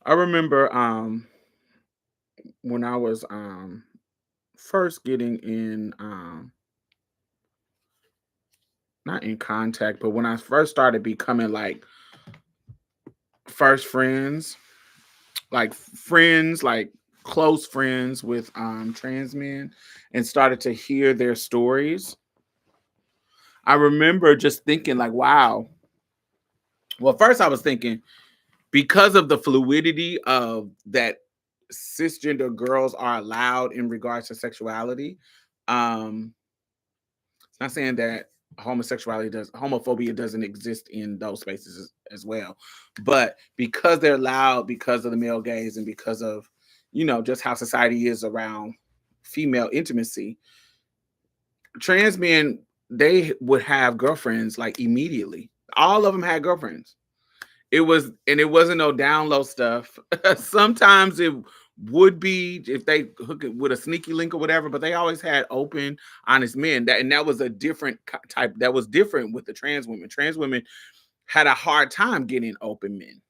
I remember when I was first getting in not in contact, but when I first started becoming like first friends, like close friends with trans men, and started to hear their stories. I remember just thinking like, wow. Well, first I was thinking, because of the fluidity of that cisgender girls are allowed in regards to sexuality. It's not saying that homophobia doesn't exist in those spaces as well, but because they're allowed, because of the male gaze, and because of just how society is around female intimacy, trans men, they would have girlfriends like immediately. All of them had girlfriends. It wasn't no down low stuff. Sometimes it would be if they hook it with a sneaky link or whatever, but they always had open, honest men. That was a different type. That was different with the trans women. Trans women had a hard time getting open men.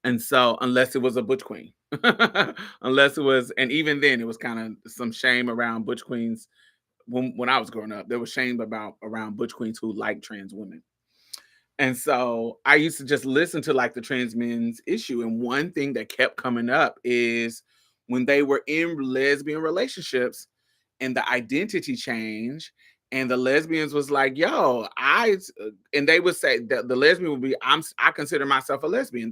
And so, unless it was a butch queen, unless it was, and even then, it was kind of some shame around butch queens. When I was growing up, there was shame around butch queens who liked trans women. And so I used to just listen to like the trans men's issue. And one thing that kept coming up is when they were in lesbian relationships and the identity change, and the lesbians was like, yo, and they would say that the lesbian would be, I consider myself a lesbian.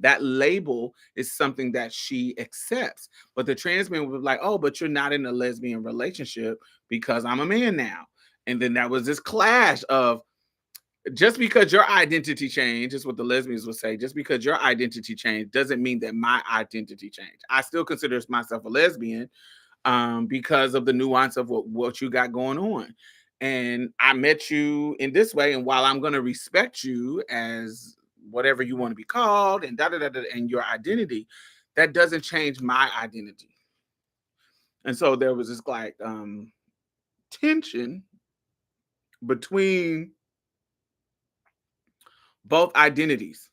That label is something that she accepts. But the trans man was like, oh, but you're not in a lesbian relationship because I'm a man now. And then that was this clash of, just because your identity changed, is what the lesbians would say, just because your identity changed doesn't mean that my identity changed. I still consider myself a lesbian because of the nuance of what you got going on. And I met you in this way, and while I'm going to respect you as whatever you want to be called and and your identity, that doesn't change my identity. And so there was this like tension between both identities.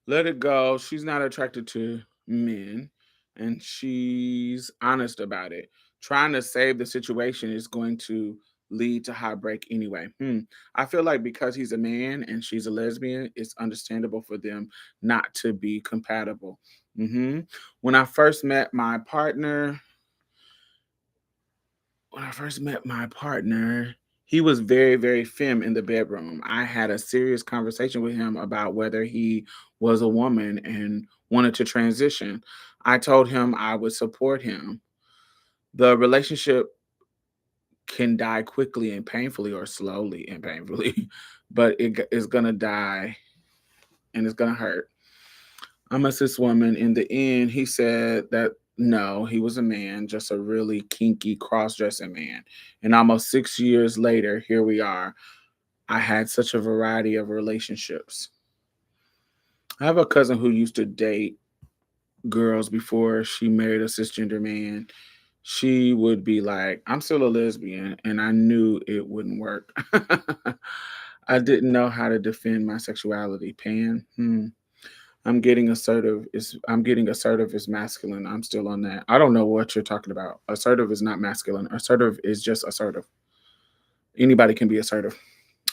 Let it go. She's not attracted to men, and she's honest about it. Trying to save the situation is going to lead to heartbreak anyway. I feel like because he's a man and she's a lesbian, it's understandable for them not to be compatible. hmm When I first met my partner, when I first met my partner, he was very, very femme in the bedroom. I had a serious conversation with him about whether he was a woman and wanted to transition. I told him I would support him. The relationship can die quickly and painfully, or slowly and painfully, but is going to die and it's going to hurt. I'm a cis woman. In the end, he said that no, he was a man, just a really kinky cross dressing man. And almost 6 years later, here we are. I had such a variety of relationships. I have a cousin who used to date girls before she married a cisgender man. She would be like, I'm still a lesbian, and I knew it wouldn't work. I didn't know how to defend my sexuality. Pan. I'm getting assertive is masculine. I'm still on that. I don't know what you're talking about. Assertive is not masculine. Assertive is just assertive. Anybody can be assertive.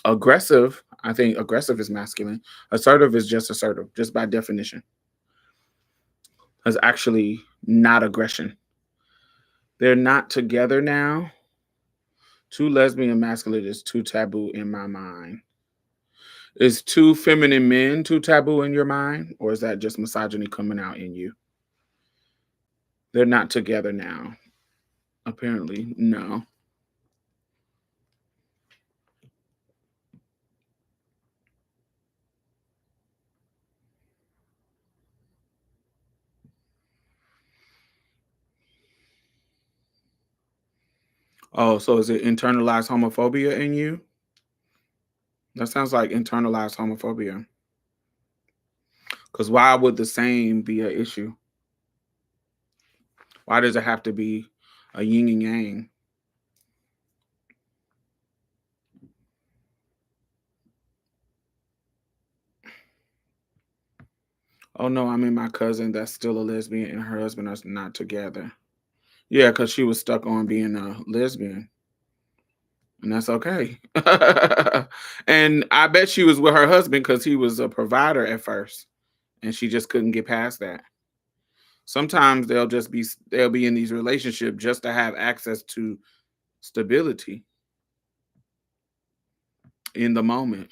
Aggressive, I think aggressive is masculine. Assertive is just assertive, just by definition. It's actually not aggression. They're not together now. Too lesbian and masculine is too taboo in my mind. Is two feminine men too taboo in your mind? Or is that just misogyny coming out in you? They're not together now. Apparently, no. Oh, so is it internalized homophobia in you? That sounds like internalized homophobia. Because why would the same be an issue? Why does it have to be a yin and yang? Oh no, I mean my cousin that's still a lesbian and her husband are not together. Yeah, because she was stuck on being a lesbian. And that's okay. And I bet she was with her husband because he was a provider at first. And she just couldn't get past that. Sometimes they'll be in these relationships just to have access to stability in the moment.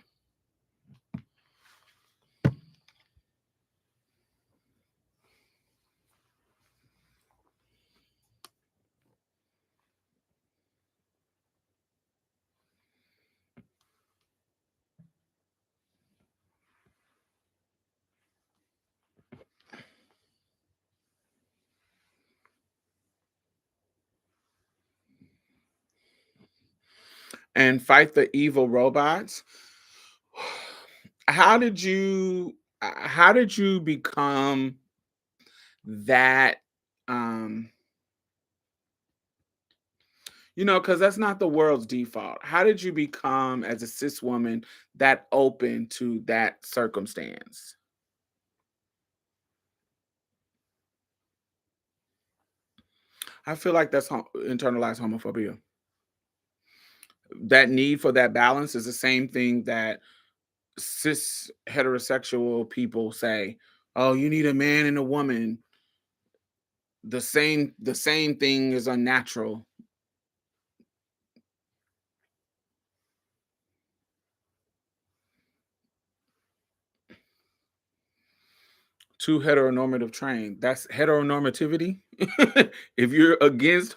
And fight the evil robots. How did you become that um because that's not the world's default. How did you become, as a cis woman, that open to that circumstance? I feel like that's internalized homophobia. That need for that balance is the same thing that cis heterosexual people say, "Oh, you need a man and a woman." The same thing is unnatural. Too heteronormative trained. That's heteronormativity. If you're against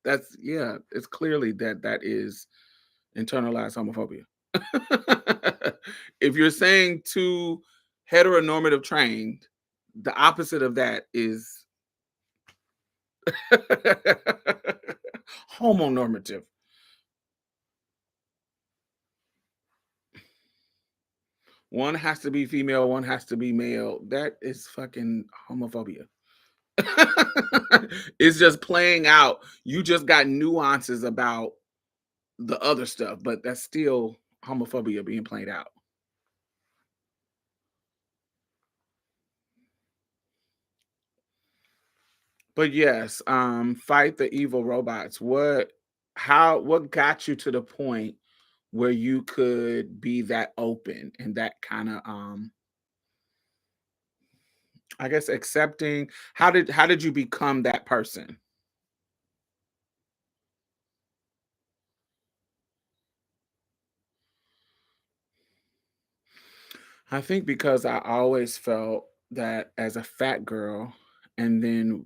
that's yeah, it's clearly that is internalized homophobia. If you're saying too heteronormative trained, the opposite of that is homonormative. One has to be female, one has to be male. That is fucking homophobia. It's just playing out. You just got nuances about the other stuff, but that's still homophobia being played out. But yes, fight the evil robots. What got you to the point where you could be that open and that kind of I guess accepting? How did you become that person? I think because I always felt that as a fat girl, and then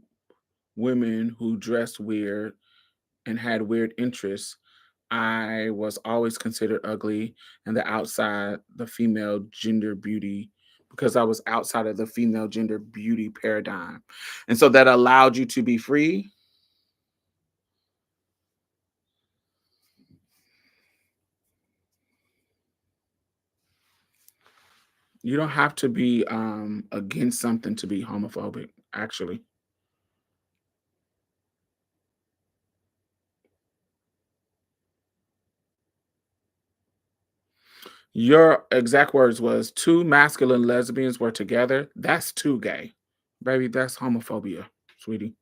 women who dressed weird and had weird interests, I was always considered ugly and the outside the female gender beauty because I was outside of the female gender beauty paradigm. And so that allowed you to be free. You don't have to be against something to be homophobic, actually. Your exact words was two masculine lesbians were together. That's too gay. Baby, that's homophobia, sweetie.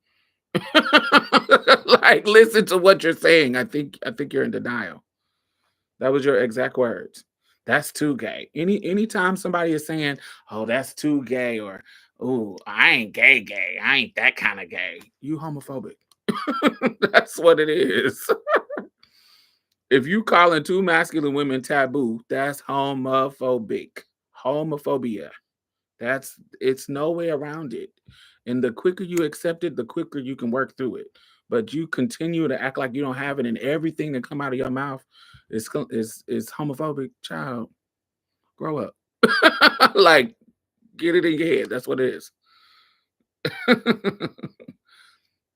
Like, listen to what you're saying. I think you're in denial. That was your exact words. That's too gay. Anytime somebody is saying, "Oh, that's too gay," or "Oh, I ain't gay. I ain't that kind of gay," you homophobic. That's what it is. If you calling two masculine women taboo, that's homophobic. Homophobia. It's no way around it. And the quicker you accept it, the quicker you can work through it. But you continue to act like you don't have it, and everything that come out of your mouth is homophobic. Child, grow up. Like, get it in your head. That's what it is.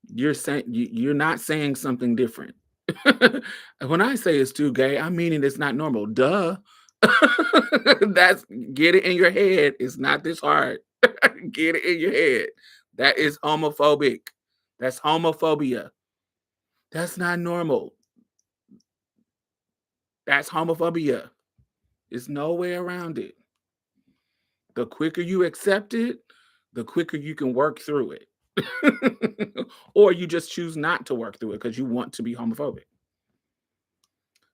You're not saying something different. When I say it's too gay, I mean it's not normal. Duh. That's get it in your head. It's not this hard. Get it in your head. That is homophobic. That's homophobia. That's not normal. That's homophobia. There's no way around it. The quicker you accept it, the quicker you can work through it. Or you just choose not to work through it because you want to be homophobic.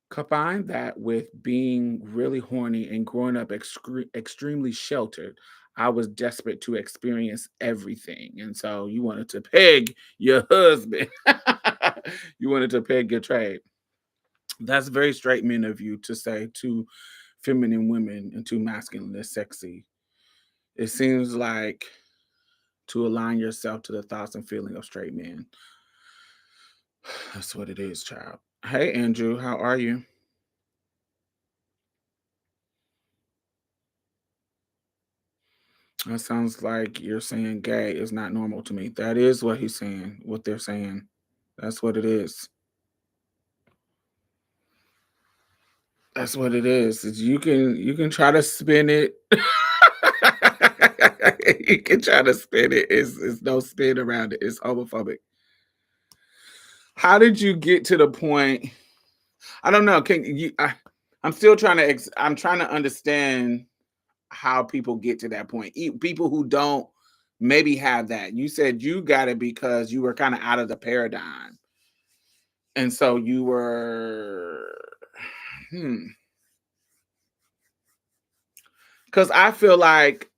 Combine that with being really horny and growing up extremely sheltered. I was desperate to experience everything. And so you wanted to peg your husband. You wanted to peg your trade. That's very straight men of you to say two feminine women and two masculine is sexy. It seems like to align yourself to the thoughts and feeling of straight men. That's what it is, child. Hey, Andrew, how are you? That sounds like you're saying gay is not normal to me. That is what he's saying, what they're saying. That's what it is. That's what it is. You can try to spin it. You can try to spin it. It's no spin around it. It's homophobic. How did you get to the point? I don't know. Can you? I'm still trying to. I'm trying to understand how people get to that point. People who don't maybe have that. You said you got it because you were kind of out of the paradigm. And so you were because I feel like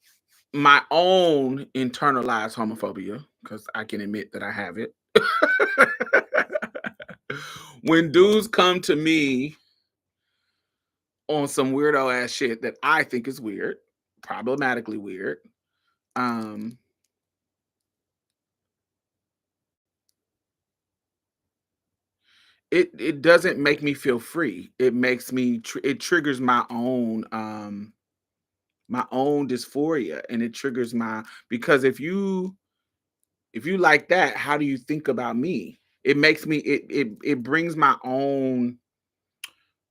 my own internalized homophobia, because I can admit that I have it. When dudes come to me on some weirdo ass shit that I think is weird, problematically weird, um, it doesn't make me feel free. It makes me it triggers my own dysphoria, and it triggers my because if you like that, how do you think about me? It makes me it brings my own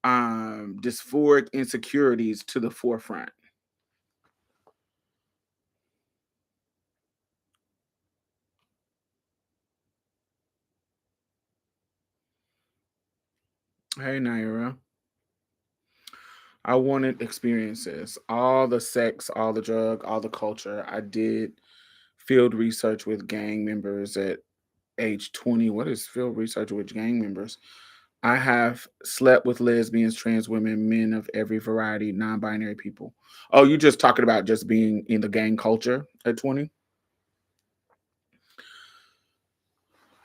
dysphoric insecurities to the forefront. Hey, Naira. I wanted experiences, all the sex, all the drug, all the culture. I did field research with gang members at age 20. What is field research with gang members? I have slept with lesbians, trans women, men of every variety, non-binary people. Oh, you just talking about just being in the gang culture at 20?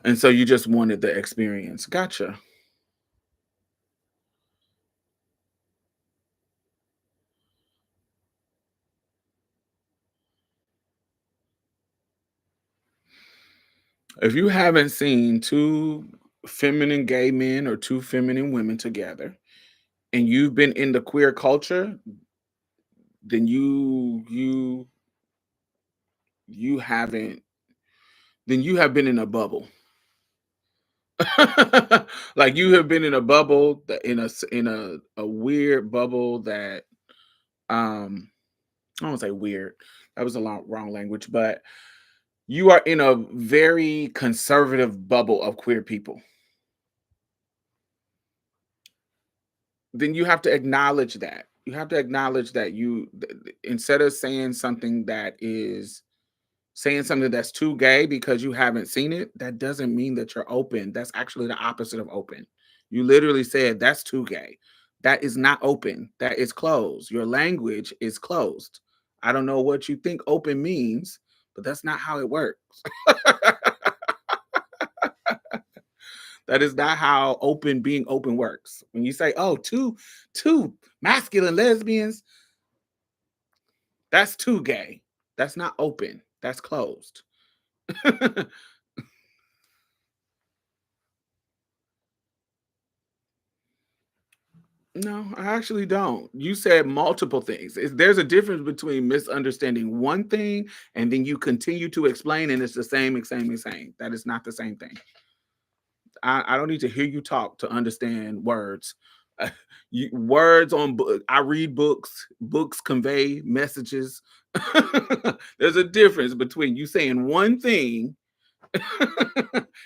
And so you just wanted the experience. Gotcha. If you haven't seen two feminine gay men or two feminine women together and you've been in the queer culture, then you haven't then you have been in a bubble. Like you have been in a bubble in a weird bubble that I don't say weird. That was a wrong language, but you are in a very conservative bubble of queer people. Then you have to acknowledge that. You have to acknowledge that instead of saying something that's too gay because you haven't seen it, that doesn't mean that you're open. That's actually the opposite of open. You literally said that's too gay. That is not open. That is closed. Your language is closed. I don't know what you think open means, but that's not how it works. That is not how being open works. When you say, "Oh, two masculine lesbians," that's too gay. That's not open. That's closed. No, I actually don't. You said multiple things. There's a difference between misunderstanding one thing and then you continue to explain and it's the same. That is not the same thing. I don't need to hear you talk to understand words. Words on book. I read books. Books convey messages. There's a difference between you saying one thing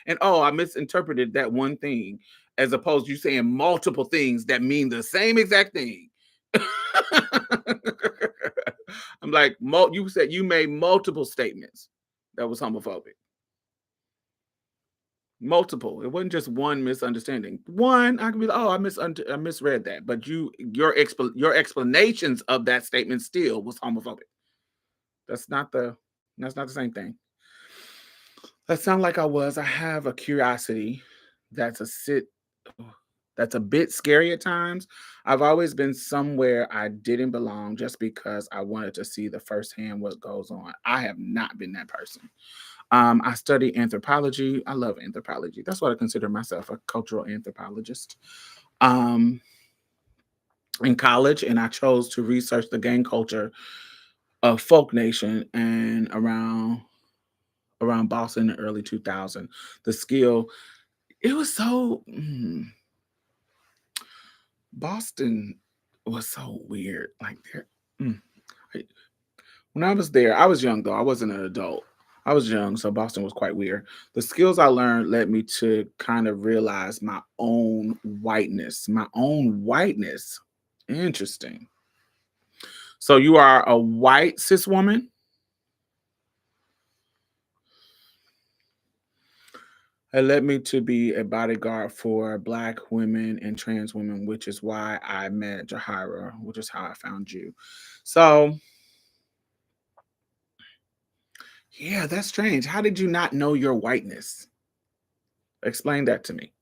and I misinterpreted that one thing, as opposed to you saying multiple things that mean the same exact thing. I'm like, you said you made multiple statements that was homophobic. Multiple. It wasn't just one misunderstanding. One, I can be like, I misread that. But your explanations of that statement still was homophobic. That's not the same thing. That sound like I have a curiosity that's a bit scary at times. I've always been somewhere I didn't belong just because I wanted to see the firsthand what goes on. I have not been that person. I study anthropology. I love anthropology. That's what I consider myself, a cultural anthropologist. Um, in college, and I chose to research the gang culture of folk nation and around Boston in the early 2000s. The skill, it was so Boston was so weird. Like there, when I was there, I was young though. I wasn't an adult. I was young, so Boston was quite weird. The skills I learned led me to kind of realize my own whiteness. My own whiteness. Interesting. So you are a white cis woman? It led me to be a bodyguard for Black women and trans women, which is why I met Jahira, which is how I found you. So, yeah, that's strange. How did you not know your whiteness? Explain that to me.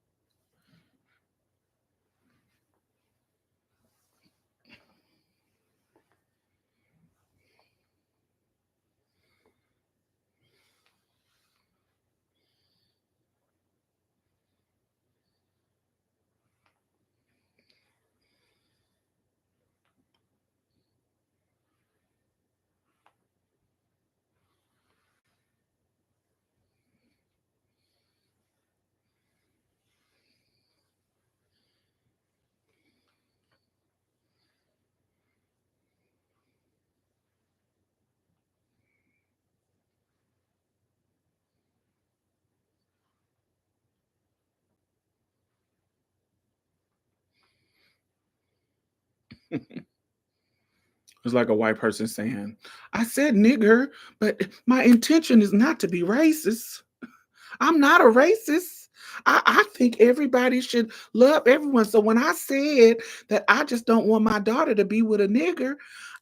It's like a white person saying, I said nigger, but my intention is not to be racist. I'm not a racist. I think everybody should love everyone. So when I said that I just don't want my daughter to be with a nigger,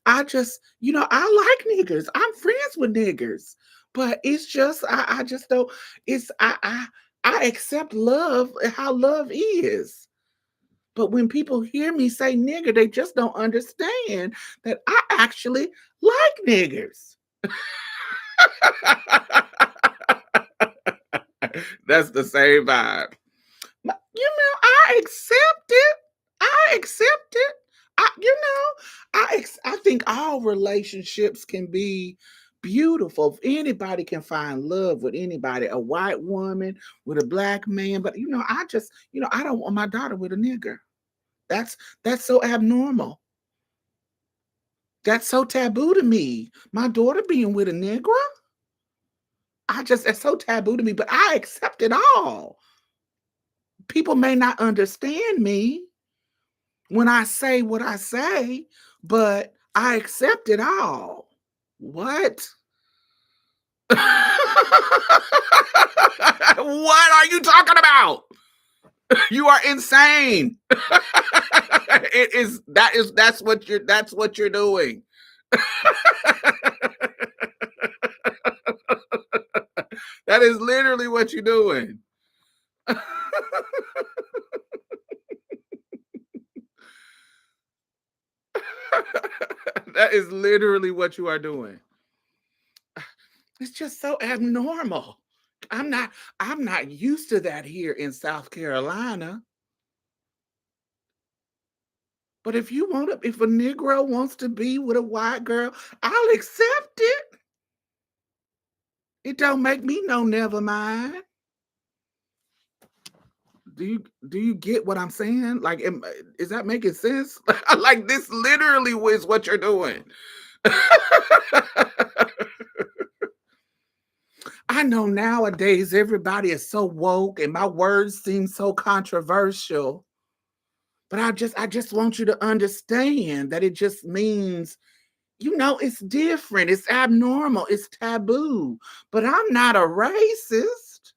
I just, I like niggers. I'm friends with niggers. But it's just I just don't, it's I accept love, how love is. But when people hear me say nigger, they just don't understand that I actually like niggers. That's the same vibe. I accept it. I accept it. I think all relationships can be beautiful. If anybody can find love with anybody, a white woman with a black man, but I don't want my daughter with a nigger. That's so abnormal. That's so taboo to me. My daughter being with a nigger, it's so taboo to me, but I accept it all. People may not understand me when I say what I say, but I accept it all. What? What are you talking about? You are insane. That's what you're doing. That is literally what you're doing. That is literally what you are doing. It's just so abnormal. I'm not used to that here in South Carolina. But if a Negro wants to be with a white girl, I'll accept it. It don't make me no never mind. Do you get what I'm saying? Like, is that making sense? Like, this literally is what you're doing. I know nowadays everybody is so woke and my words seem so controversial. But I just want you to understand that it just means, it's different, it's abnormal, it's taboo. But I'm not a racist.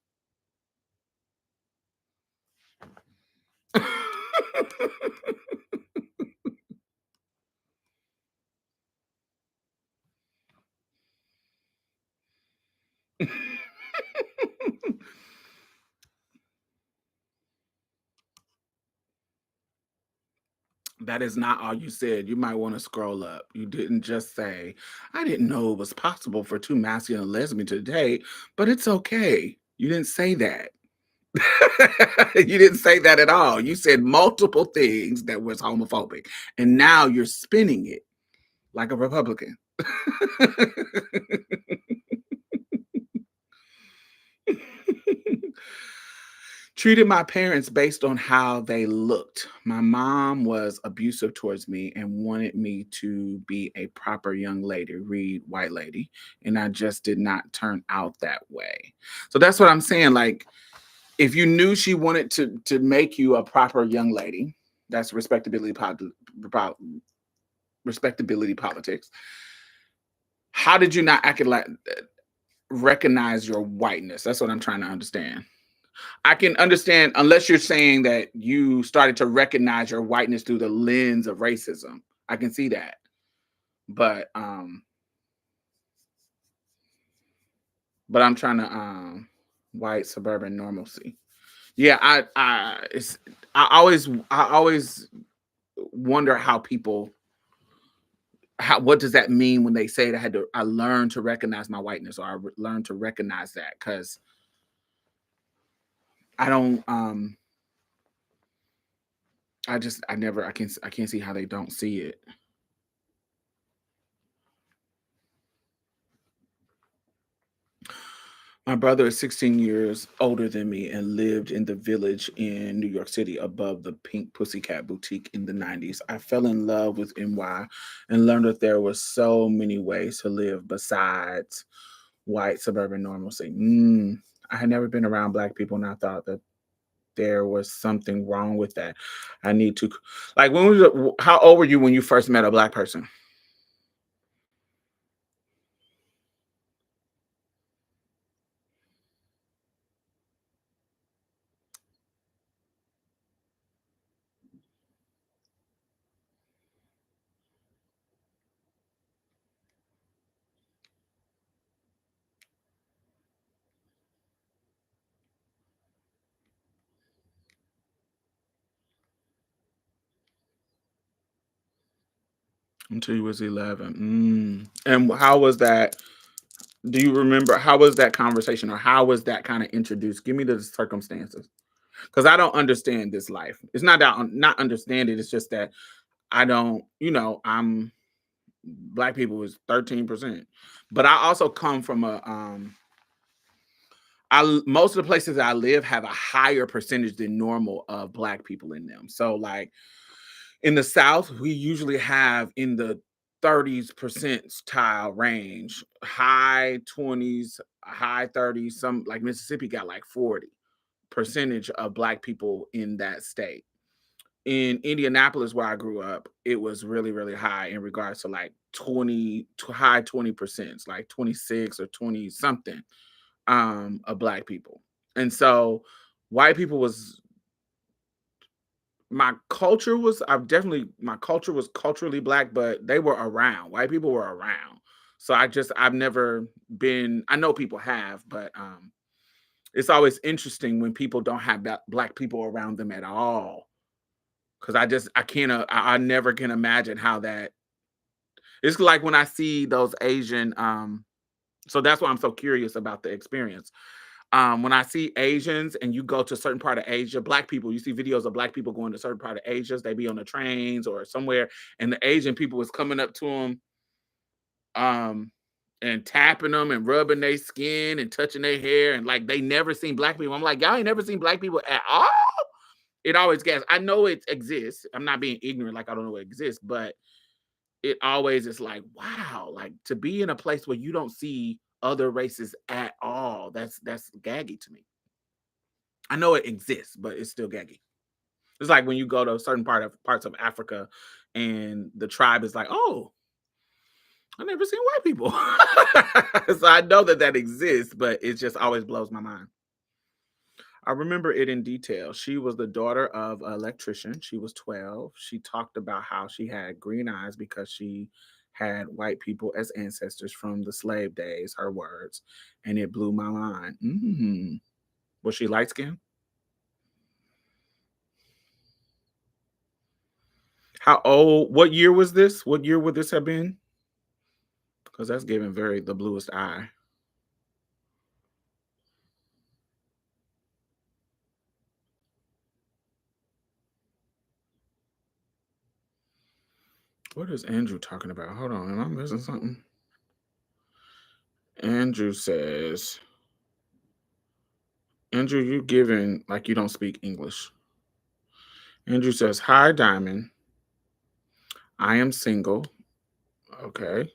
That is not all you said. You might want to scroll up. You didn't just say, I didn't know it was possible for two masculine and lesbian to date, but it's okay. You didn't say that. You didn't say that at all. You said multiple things that was homophobic, and now you're spinning it like a Republican. Treated my parents based on how they looked. My mom was abusive towards me and wanted me to be a proper young lady, read white lady, and I just did not turn out that way. So that's what I'm saying. Like, if you knew she wanted to make you a proper young lady, that's respectability politics. How did you not recognize your whiteness? That's what I'm trying to understand. I can understand, unless you're saying that you started to recognize your whiteness through the lens of racism. I can see that. But I'm trying to white suburban normalcy. Yeah, I always wonder how people, what does that mean when they say that I learned to recognize my whiteness, or I learned to recognize that, because I don't I can't see how they don't see it. My brother is 16 years older than me and lived in the Village in New York City above the Pink Pussycat Boutique in the 90s. I fell in love with NY and learned that there were so many ways to live besides white suburban normalcy. I had never been around Black people, and I thought that there was something wrong with that. I need to, like, how old were you when you first met a Black person? Until you was 11. And how was that? Do you remember how was that conversation, or how was that kind of introduced? Give me the circumstances, because I don't understand this life. It's not that I'm not understand it. It's just that I don't. I'm black people is 13%, but I also come from a most of the places I live have a higher percentage than normal of black people in them. So like in the South, we usually have in the 30s percentile range, high 20s, high 30s. Some like Mississippi got like 40% of black people in that state. In Indianapolis, where I grew up, it was really, really high in regards to like 20 to high 20%, like 26 or 20 something of black people. And so white people was my culture was I've definitely my culture was culturally black, but they were around. White people were around. So I've never been, I know people have, but it's always interesting when people don't have black people around them at all. Cause I can't I never can imagine how that it's like when I see those Asian so that's why I'm so curious about the experience. When I see Asians and you go to a certain part of Asia, black people, you see videos of black people going to certain part of Asia, they be on the trains or somewhere, and the Asian people was coming up to them and tapping them and rubbing their skin and touching their hair, and like they never seen black people. I'm like, y'all ain't never seen black people at all? It always gets, I know it exists. I'm not being ignorant, like I don't know it exists, but it always is like, wow, like to be in a place where you don't see other races at all. That's gaggy to me. I know it exists, but it's still gaggy. It's like when you go to a certain parts of Africa and the tribe is like, oh, I've never seen white people. So I know that exists, but it just always blows my mind. I remember it in detail. She was the daughter of an electrician. She was 12. She talked about how she had green eyes because she had white people as ancestors from the slave days, her words, and it blew my mind. Was she light skinned? How old? What year was this? What year would this have been? Because that's giving very the bluest eye. What is Andrew talking about? Hold on, am I missing something? Andrew says, Andrew, you giving like you don't speak English. Andrew says, hi, Diamond. I am single. Okay.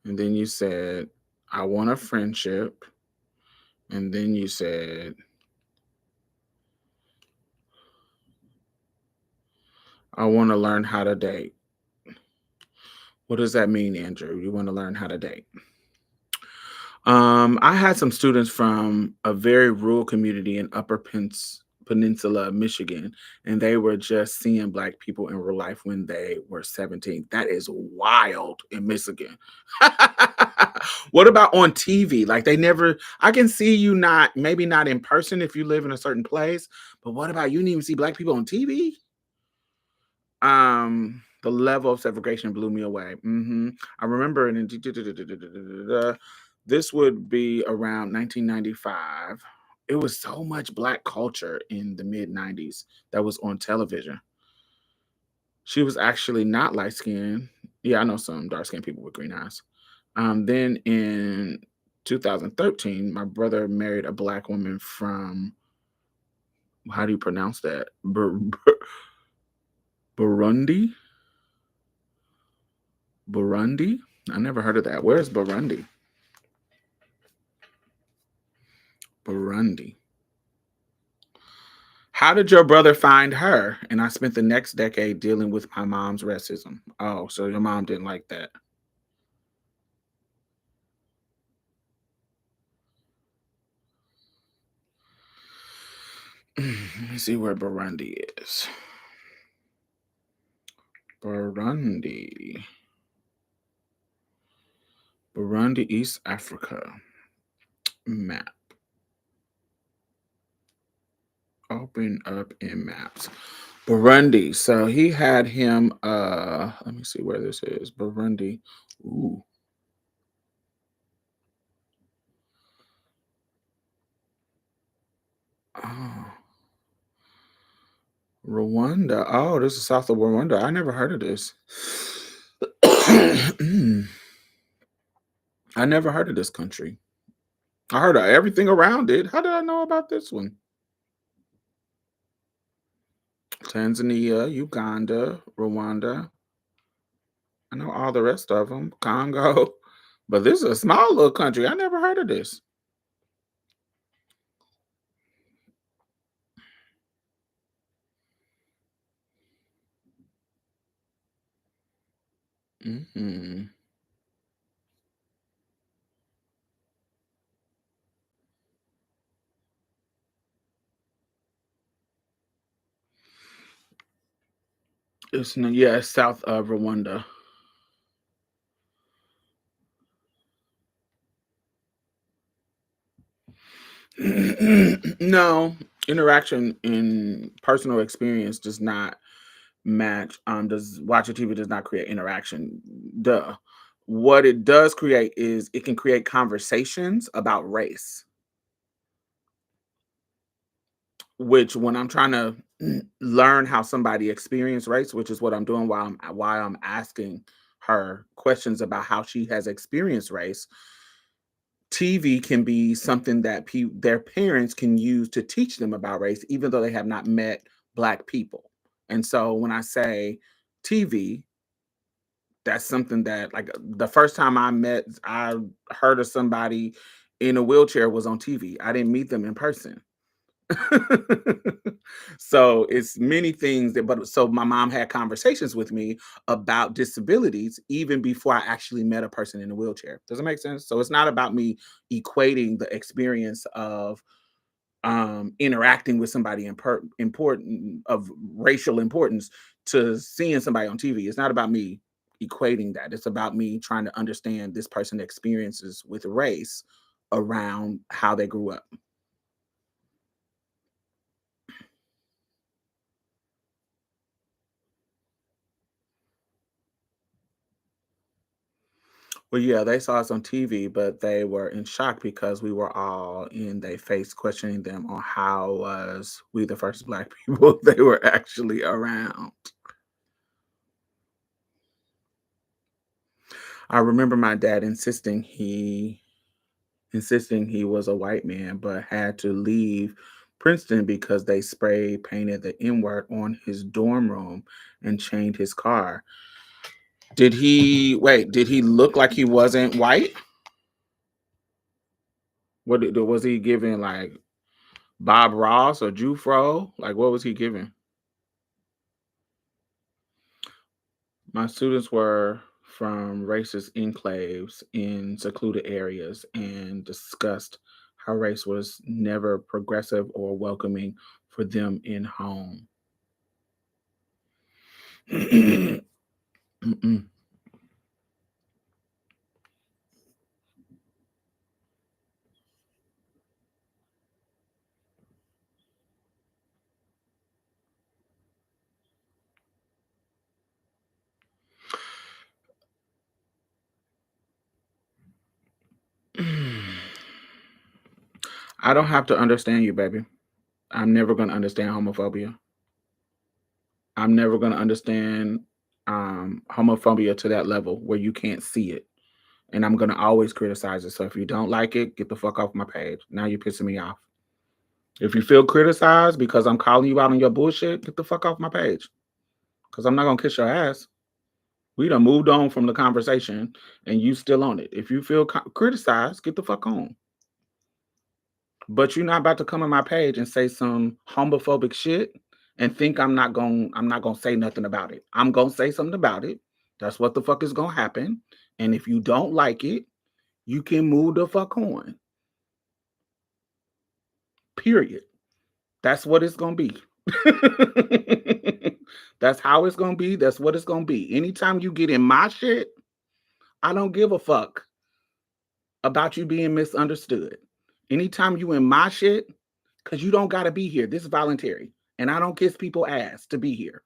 And then you said, I want a friendship. And then you said, I want to learn how to date. What does that mean, Andrew? You want to learn how to date? I had some students from a very rural community in Peninsula, Michigan, and they were just seeing black people in real life when they were 17. That is wild in Michigan. What about on TV? Like they never, I can see you not, maybe not in person if you live in a certain place, but what about you didn't even see black people on TV? The level of segregation blew me away. I remember this would be around 1995. It was so much black culture in the mid 90s that was on television. She was actually not light skinned. Yeah, I know some dark skinned people with green eyes. Then in 2013, my brother married a black woman from, how do you pronounce that? Burundi? Burundi? I never heard of that. Where's Burundi? Burundi. How did your brother find her? And I spent the next decade dealing with my mom's racism. Oh, so your mom didn't like that. Let me see where Burundi is. Burundi, East Africa. Map. Open up in maps. Burundi. So he had him. Let me see where this is. Burundi. Ooh. Oh. Rwanda. Oh, this is south of Rwanda. I never heard of this. I never heard of this country. I heard of everything around it. How did I know about this one? Tanzania, Uganda, Rwanda. I know all the rest of them. Congo. But this is a small little country. I never heard of this. Mm-hmm. It's south of Rwanda. No, interaction in personal experience does not match. Does watching TV does not create interaction. Duh. What it does create is it can create conversations about race. Which when I'm trying to learn how somebody experienced race, which is what I'm doing while I'm asking her questions about how she has experienced race, TV can be something that their parents can use to teach them about race, even though they have not met Black people. And so when I say TV, that's something that, like, the first time I heard of somebody in a wheelchair was on TV. I didn't meet them in person. So it's many things but so my mom had conversations with me about disabilities even before I actually met a person in a wheelchair. Does it make sense? So it's not about me equating the experience of interacting with somebody important of racial importance to seeing somebody on TV. It's not about me equating that. It's about me trying to understand this person's experiences with race around how they grew up. Well, yeah, they saw us on TV, but they were in shock because we were all in their face questioning them on how was we the first Black people they were actually around. I remember my dad insisting he was a white man, but had to leave Princeton because they spray painted the N word on his dorm room and chained his car. Did he wait? Did he look like he wasn't white? Was he giving like Bob Ross or Jufro? Like, what was he giving? My students were from racist enclaves in secluded areas and discussed how race was never progressive or welcoming for them in home. Mm-mm. I don't have to understand you, baby. I'm never going to understand homophobia. I'm never going to understand homophobia to that level where you can't see it. And I'm going to always criticize it. So if you don't like it, get the fuck off my page. Now you're pissing me off. If you feel criticized because I'm calling you out on your bullshit, get the fuck off my page. Because I'm not going to kiss your ass. We done moved on from the conversation and you still on it. If you feel criticized, get the fuck on. But you're not about to come on my page and say some homophobic shit and think I'm not gonna say nothing about it. I'm gonna say something about it. That's what the fuck is gonna happen. And if you don't like it, you can move the fuck on. Period. That's what it's gonna be. That's how it's gonna be. That's what it's gonna be. Anytime you get in my shit, I don't give a fuck about you being misunderstood. Anytime you in my shit, because you don't gotta be here. This is voluntary. And I don't kiss people's ass to be here.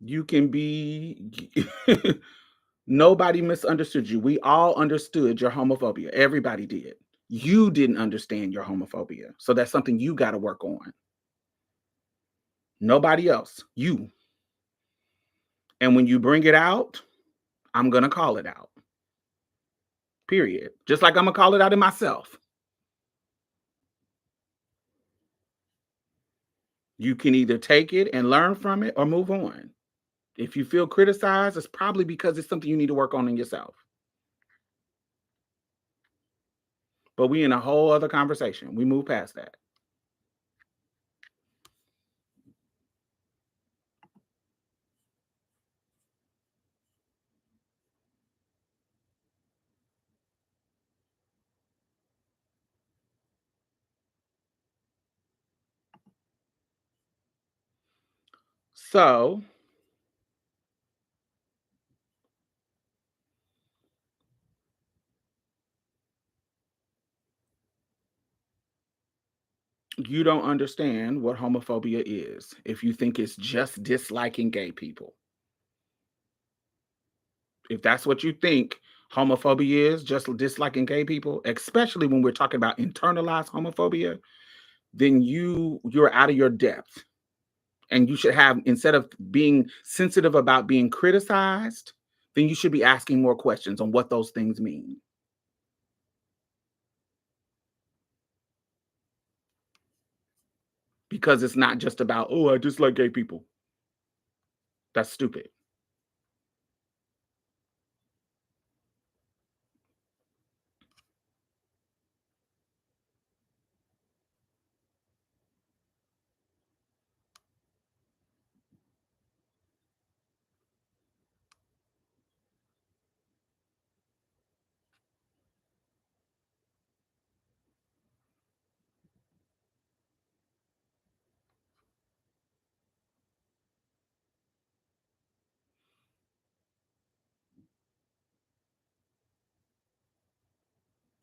You can be... Nobody misunderstood you. We all understood your homophobia. Everybody did. You didn't understand your homophobia. So that's something you got to work on. Nobody else. You. And when you bring it out, I'm going to call it out. Period. Just like I'm going to call it out in myself. You can either take it and learn from it or move on. If you feel criticized, it's probably because it's something you need to work on in yourself. But we in a whole other conversation. We move past that. So you don't understand what homophobia is if you think it's just disliking gay people. If that's what you think homophobia is, just disliking gay people, especially when we're talking about internalized homophobia, then you're out of your depth. And you should have, instead of being sensitive about being criticized, then you should be asking more questions on what those things mean. Because it's not just about, oh, I dislike gay people. That's stupid.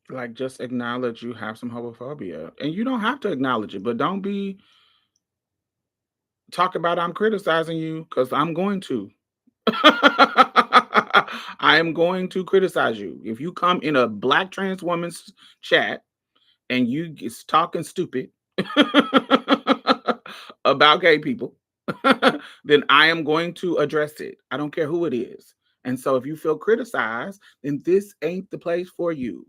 Like, just acknowledge you have some homophobia. And you don't have to acknowledge it, but don't be talk about I'm criticizing you, because I'm going to. I am going to criticize you. If you come in a black trans woman's chat and you is talking stupid about gay people, then I am going to address it. I don't care who it is. And so if you feel criticized, then this ain't the place for you.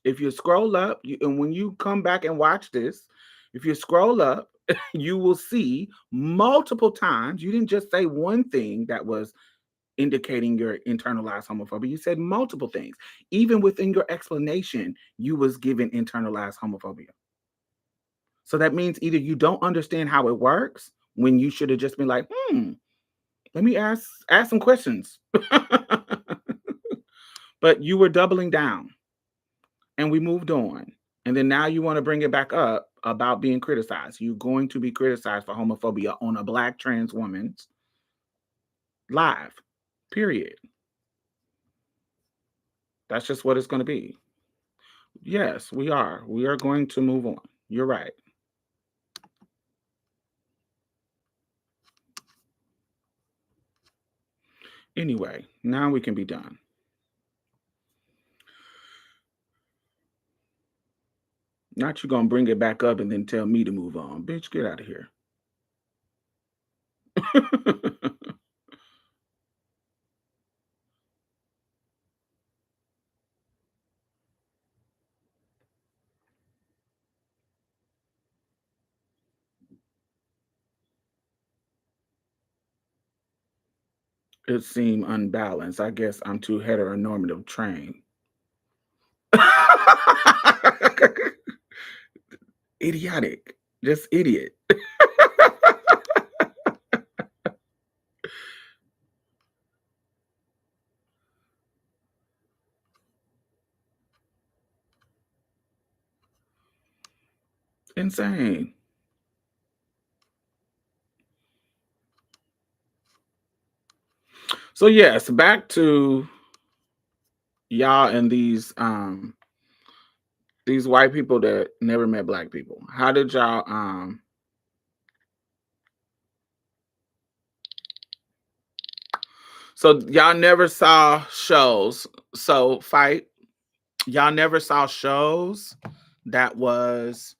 If you scroll up, and when you come back and watch this, if you scroll up, you will see multiple times, you didn't just say one thing that was indicating your internalized homophobia. You said multiple things. Even within your explanation, you was given internalized homophobia. So that means either you don't understand how it works, when you should have just been like, let me ask some questions. But you were doubling down. And we moved on. And then now you want to bring it back up about being criticized. You're going to be criticized for homophobia on a black trans woman's live. Period. That's just what it's going to be. Yes, we are. We are going to move on. You're right. Anyway, now we can be done. Not you gonna bring it back up and then tell me to move on. Bitch, get out of here. It seemed unbalanced. I guess I'm too heteronormative trained. Idiotic. Just idiot. Insane. So yes, back to y'all and these white people that never met black people. How did y'all so y'all never saw shows. So fight. Y'all never saw shows that was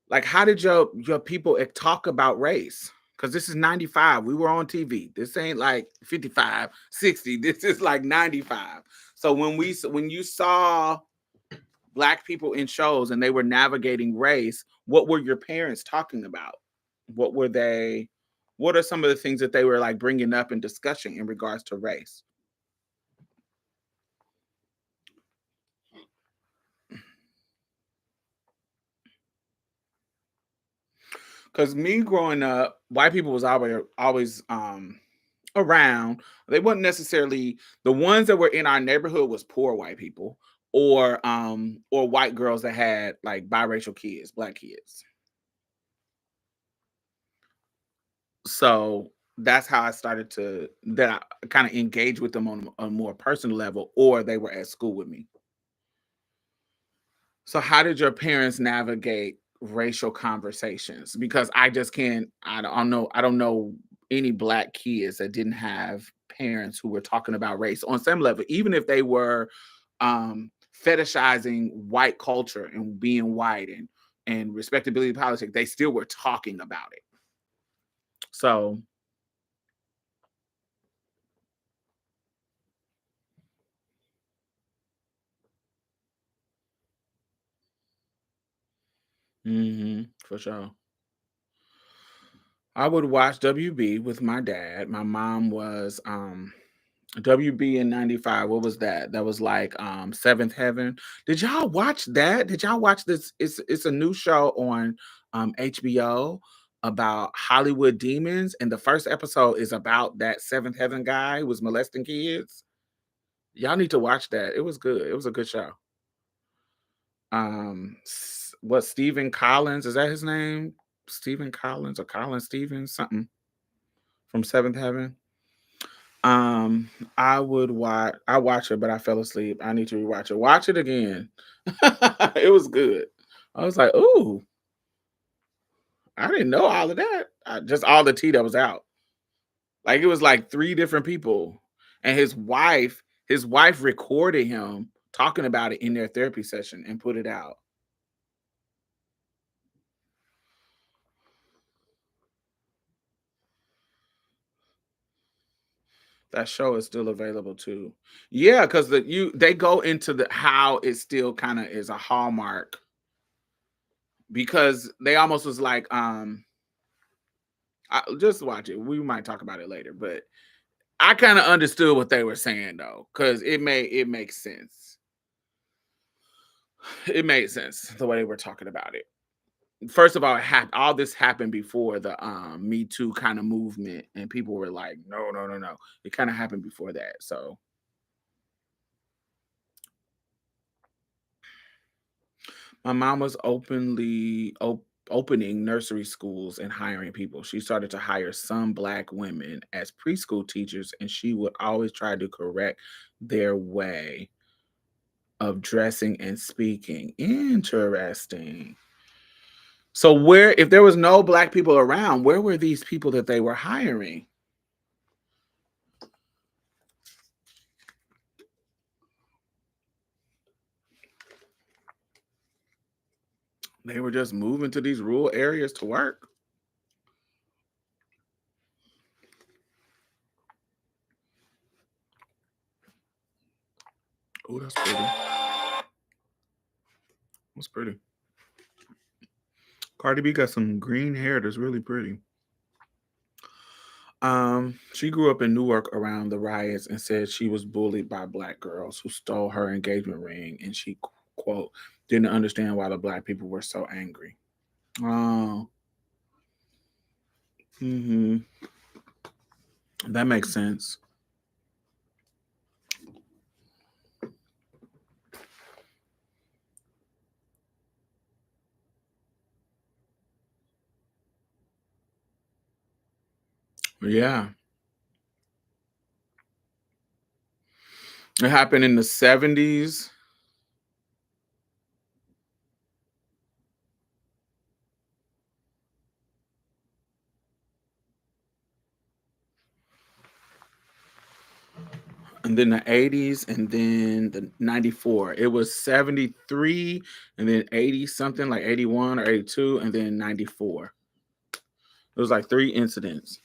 like, how did your people talk about race? Because this is 95. We were on TV. This ain't like 55, 60. This is like 95. So when you saw black people in shows and they were navigating race, what were your parents talking about? What were they? What are some of the things that they were like bringing up in discussion in regards to race? Because me growing up, white people was always around. They weren't necessarily the ones that were in our neighborhood was poor white people or white girls that had like biracial kids, black kids. So that's how I started to that I kind of engage with them on a more personal level, or they were at school with me. So how did your parents navigate racial conversations? Because I just can't. I don't know any black kids that didn't have parents who were talking about race on some level, even if they were fetishizing white culture and being white and respectability politics. They still were talking about it. So. For sure. I would watch WB with my dad. My mom was WB in 95. What was that? That was like Seventh Heaven. Did y'all watch that? Did y'all watch this? It's a new show on HBO about Hollywood demons. And the first episode is about that Seventh Heaven guy who was molesting kids. Y'all need to watch that. It was good. It was a good show. What Stephen Collins, is that his name? Stephen Collins or Colin Stevens, something from Seventh Heaven. I watch it, but I fell asleep. I need to rewatch it. Watch it again. It was good. I was like, ooh, I didn't know all of that. Just all the tea that was out. Like it was like three different people. And his wife recorded him talking about it in their therapy session and put it out. That show is still available too. Yeah, because they go into the how it still kind of is a hallmark because they almost was like just watch it. We might talk about it later, but I kind of understood what they were saying though, because it makes sense. It made sense the way they were talking about it. First of all, all this happened before the Me Too kind of movement, and people were like, no, no, no, no. It kind of happened before that. So my mom was opening nursery schools and hiring people. She started to hire some black women as preschool teachers, and she would always try to correct their way of dressing and speaking. Interesting. So if there was no black people around, where were these people that they were hiring? They were just moving to these rural areas to work. Oh, that's pretty. That's pretty. Cardi B got some green hair that's really pretty. She grew up in Newark around the riots and said she was bullied by black girls who stole her engagement ring, and she quote didn't understand why the black people were so angry. Oh, that makes sense. Yeah. It happened in the 70s. And then the 80s, and then the 94. It was 73, and then 80 something, like 81 or 82, and then 94. It was like 3 incidents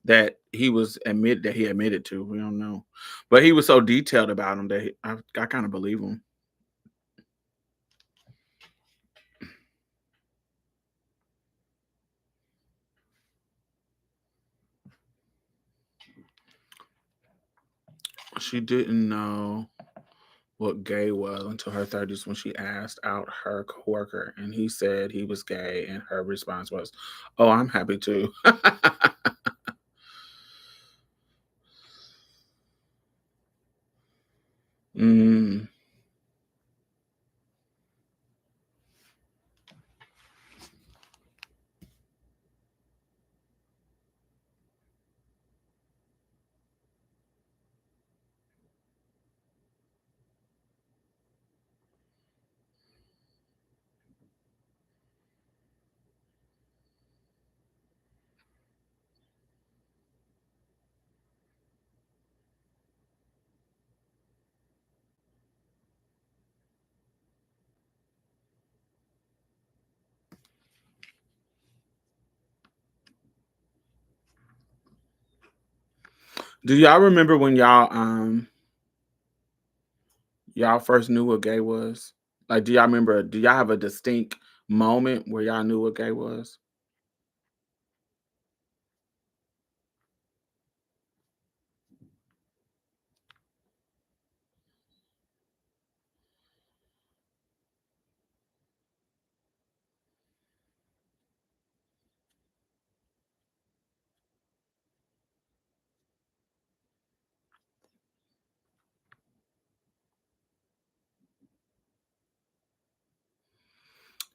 that he admitted to. We don't know. But he was so detailed about them that I kind of believe him. She didn't know what gay was until her 30s when she asked out her coworker and he said he was gay, and her response was, "Oh, I'm happy too." mm. Do y'all remember when y'all first knew what gay was? Like, do y'all remember? Do y'all have a distinct moment where y'all knew what gay was?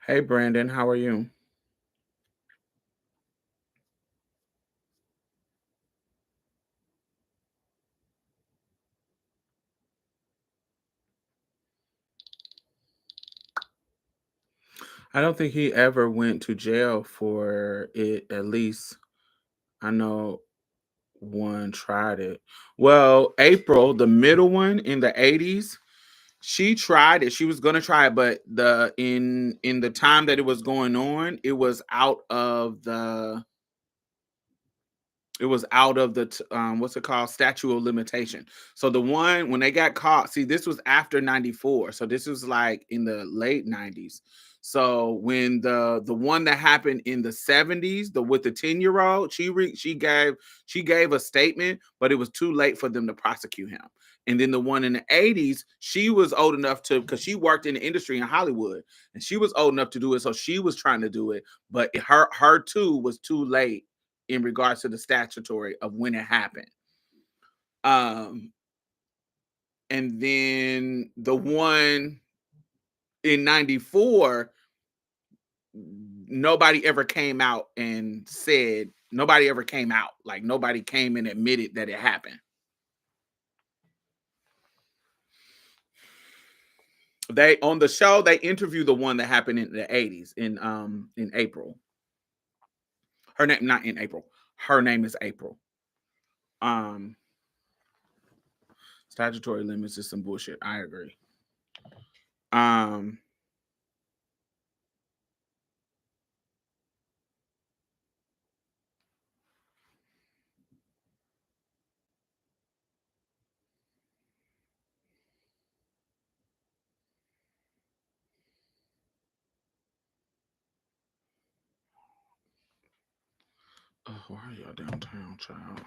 Hey, Brandon, how are you? I don't think he ever went to jail for it. At least I know one tried it. Well, April, the middle one in the 80s, she tried it. She was gonna try it, but in the time that it was going on, it was out of the what's it called, statute of limitation. So the one when they got caught, see, this was after 94, so this was like in the late 90s. So when the one that happened in the 70s, the with the 10-year-old, she gave a statement, but it was too late for them to prosecute him. And then the one in the 80s, she was old enough to, because she worked in the industry in Hollywood, and she was old enough to do it, so she was trying to do it, but her too was too late in regards to the statutory of when it happened. Um, and then the one in 94, nobody ever came out and said, nobody ever came out. Like, nobody came and admitted that it happened. They on the show, they interviewed the one that happened in the 80s in April. Her name, not in April. Her name is April. Um Statutory limits is some bullshit. I agree. Um oh, why are y'all downtown, child?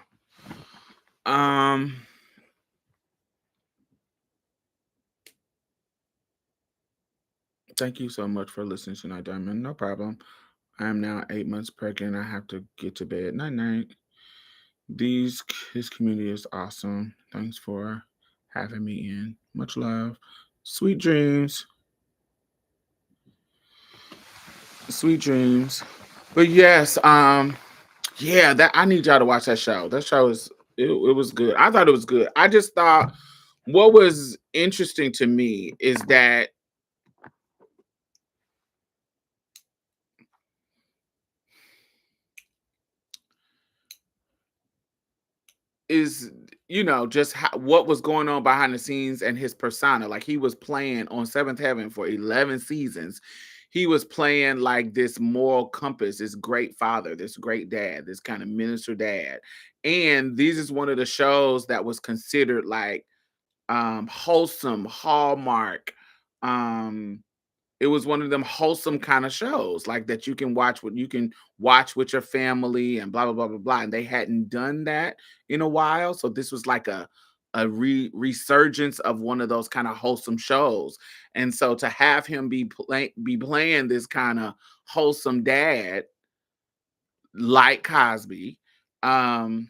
Um Thank you so much for listening tonight, Diamond. No problem. I am now 8 months pregnant. I have to get to bed. Night night. This community is awesome. Thanks for having me in. Much love. Sweet dreams. Sweet dreams. But yes, that I need y'all to watch that show. That show it was good. I thought it was good. I just thought what was interesting to me is that is just what was going on behind the scenes and his persona. Like, he was playing on Seventh Heaven for 11 seasons. He was playing like this moral compass, this great father, this great dad, this kind of minister dad. And this is one of the shows that was considered like wholesome, Hallmark. um it was one of them wholesome kind of shows, like that you can watch with your family and blah blah blah blah blah. And they hadn't done that in a while, so this was like a resurgence of one of those kind of wholesome shows. And so to have him be playing this kind of wholesome dad like Cosby, um,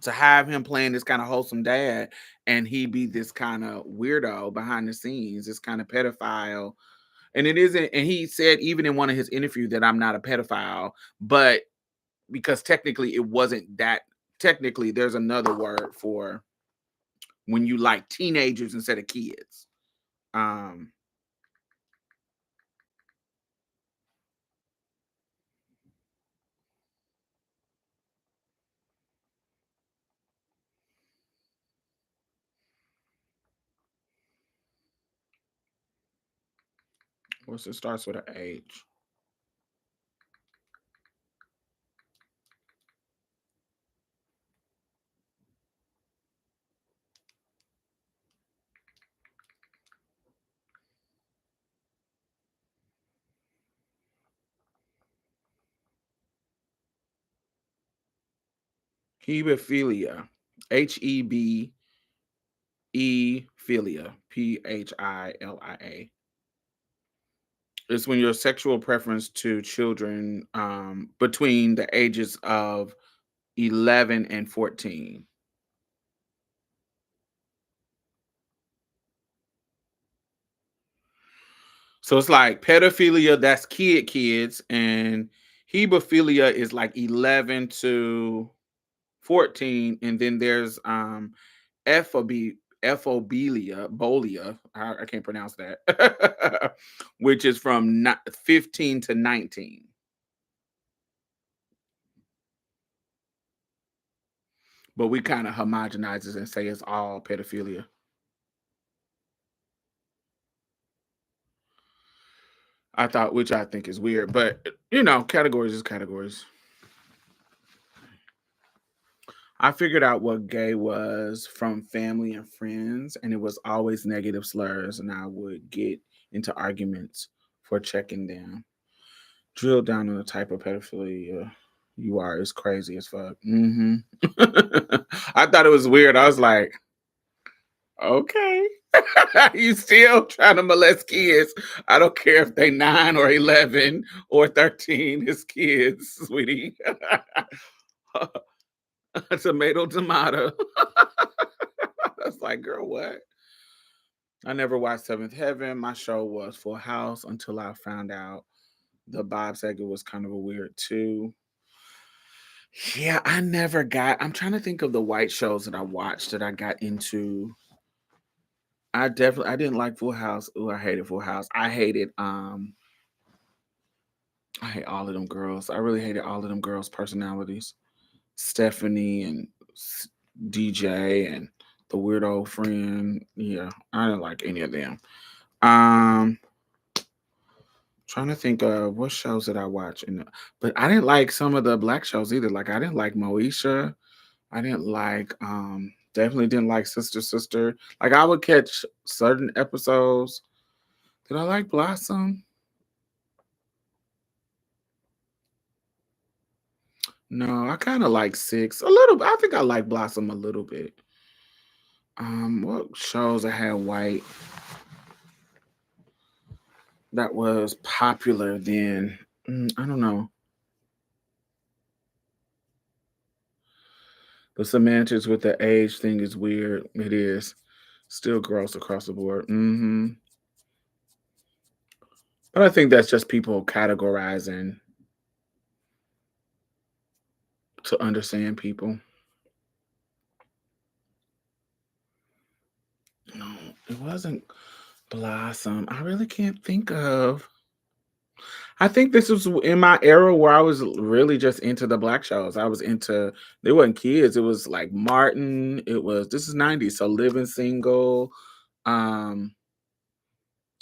to have him playing this kind of wholesome dad, and he be this kind of weirdo behind the scenes, this kind of pedophile. And it isn't, and he said even in one of his interviews that I'm not a pedophile, but because technically it wasn't that. Technically, there's another word for when you like teenagers instead of kids. Um, what's it starts with an H? Hebephilia. Hebephilia. Philia. It's when your sexual preference to children between the ages of 11 and 14. So it's like pedophilia, that's kids, and hebephilia is like 11 to 14. And then there's ephobe ephobelia, I can't pronounce that, which is from 15 to 19. But we kind of homogenize it and say it's all pedophilia. Which I think is weird, but categories is categories. I figured out what gay was from family and friends, and it was always negative slurs, and I would get into arguments for checking them. Drill down on the type of pedophilia you are is crazy as fuck. I thought it was weird. I was like, okay. You still trying to molest kids. I don't care if they 9 or 11 or 13. It's kids, sweetie. Tomato. I was like, girl, what? I never watched Seventh Heaven. My show was Full House until I found out the Bob Saget was kind of a weird too. Yeah, I'm trying to think of the white shows that I watched that I got into. I didn't like Full House. Oh, I hated Full House. I hate all of them girls. I really hated all of them girls' personalities. Stephanie and DJ and the weirdo friend. Yeah, I didn't like any of them. Um, Trying to think of what shows did I watch, but I didn't like some of the black shows either. Like, I didn't like Moesha. I didn't like definitely didn't like Sister Sister. Like, I would catch certain episodes. Did I like Blossom? No, I kind of like Six a little bit. I think I like Blossom a little bit. What shows I had white that was popular then? I don't know. The semantics with the age thing is weird. It is still gross across the board. But I think that's just people categorizing to understand people. No, it wasn't Blossom. I really can't think of. I think this was in my era where I was really just into the black shows. I was into they weren't kids. It was like Martin. It was this is 90s, so Living Single. Um,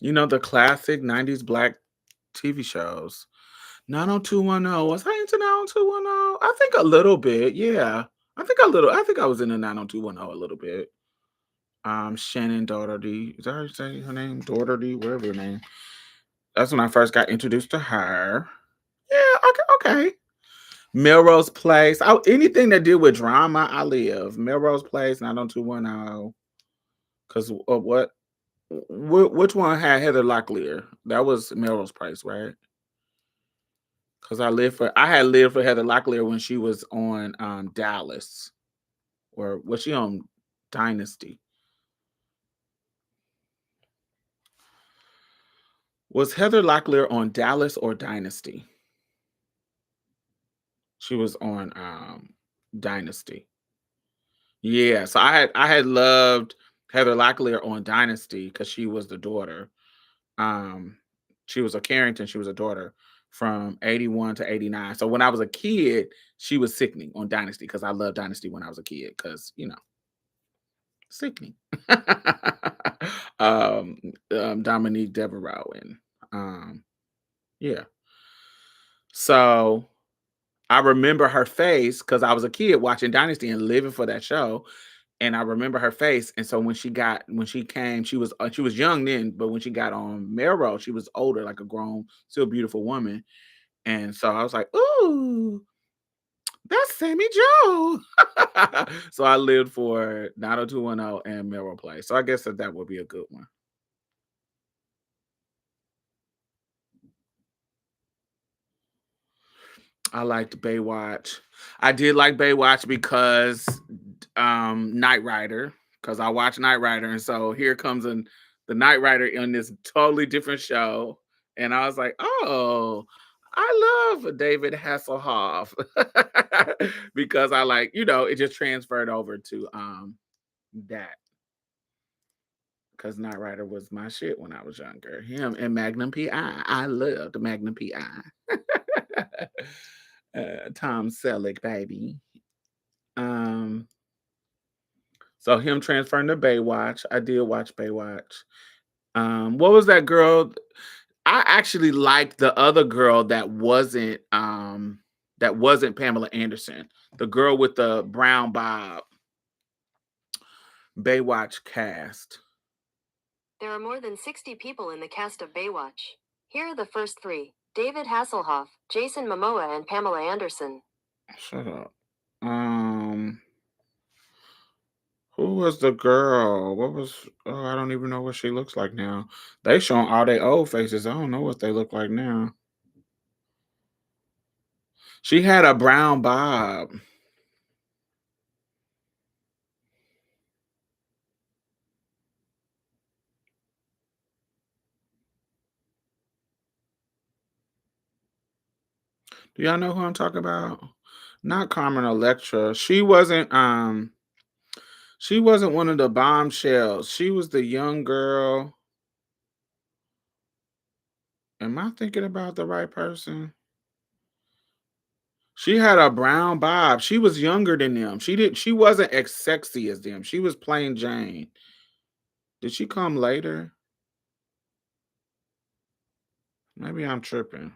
the classic 90s black TV shows. 90210. Was I into 90210? I think a little bit, yeah. I think I was into 90210 a little bit. Shannon Doherty. Is that how you say her name? Doherty, whatever her name. That's when I first got introduced to her. Yeah, okay. Melrose Place. Anything that deal with drama, I live. Melrose Place, 90210. Because which one had Heather Locklear? That was Melrose Place, right? Because I had lived for Heather Locklear when she was on Dallas. Or was she on Dynasty? Was Heather Locklear on Dallas or Dynasty? She was on Dynasty. Yeah, so I had loved Heather Locklear on Dynasty because she was the daughter. Um, she was a Carrington. She was a daughter from 81 to 89. So when I was a kid, she was sickening on Dynasty because I loved Dynasty when I was a kid because sickening. um, Dominique Devereaux and yeah. So I remember her face because I was a kid watching Dynasty and living for that show. And I remember her face. And so when she came, she was young then, but when she got on Melrose, she was older, like a grown, still beautiful woman. And so I was like, ooh, that's Sammy Joe. So I lived for 90210 and Melrose Place. So I guess that would be a good one. I liked Baywatch. I did like Baywatch because Knight Rider, because I watched Knight Rider, and so here comes the Knight Rider in this totally different show, and I was like, oh, I love David Hasselhoff because I like it just transferred over to that because Knight Rider was my shit when I was younger. Him and Magnum PI, I loved Magnum PI. Tom Selleck, baby. Um, so him transferring to Baywatch. I did watch Baywatch. What was that girl? I actually liked the other girl that wasn't Pamela Anderson. The girl with the brown bob. Baywatch cast. There are more than 60 people in the cast of Baywatch. Here are the first three: David Hasselhoff, Jason Momoa, and Pamela Anderson. Shut up. Who was the girl? What was? Oh, I don't even know what she looks like now. They showing all their old faces. I don't know what they look like now. She had a brown bob. Do y'all know who I'm talking about? Not Carmen Electra. She wasn't one of the bombshells. She was the young girl. Am I thinking about the right person? She had a brown bob. She was younger than them. She wasn't as sexy as them. She was plain Jane. Did she come later? Maybe I'm tripping.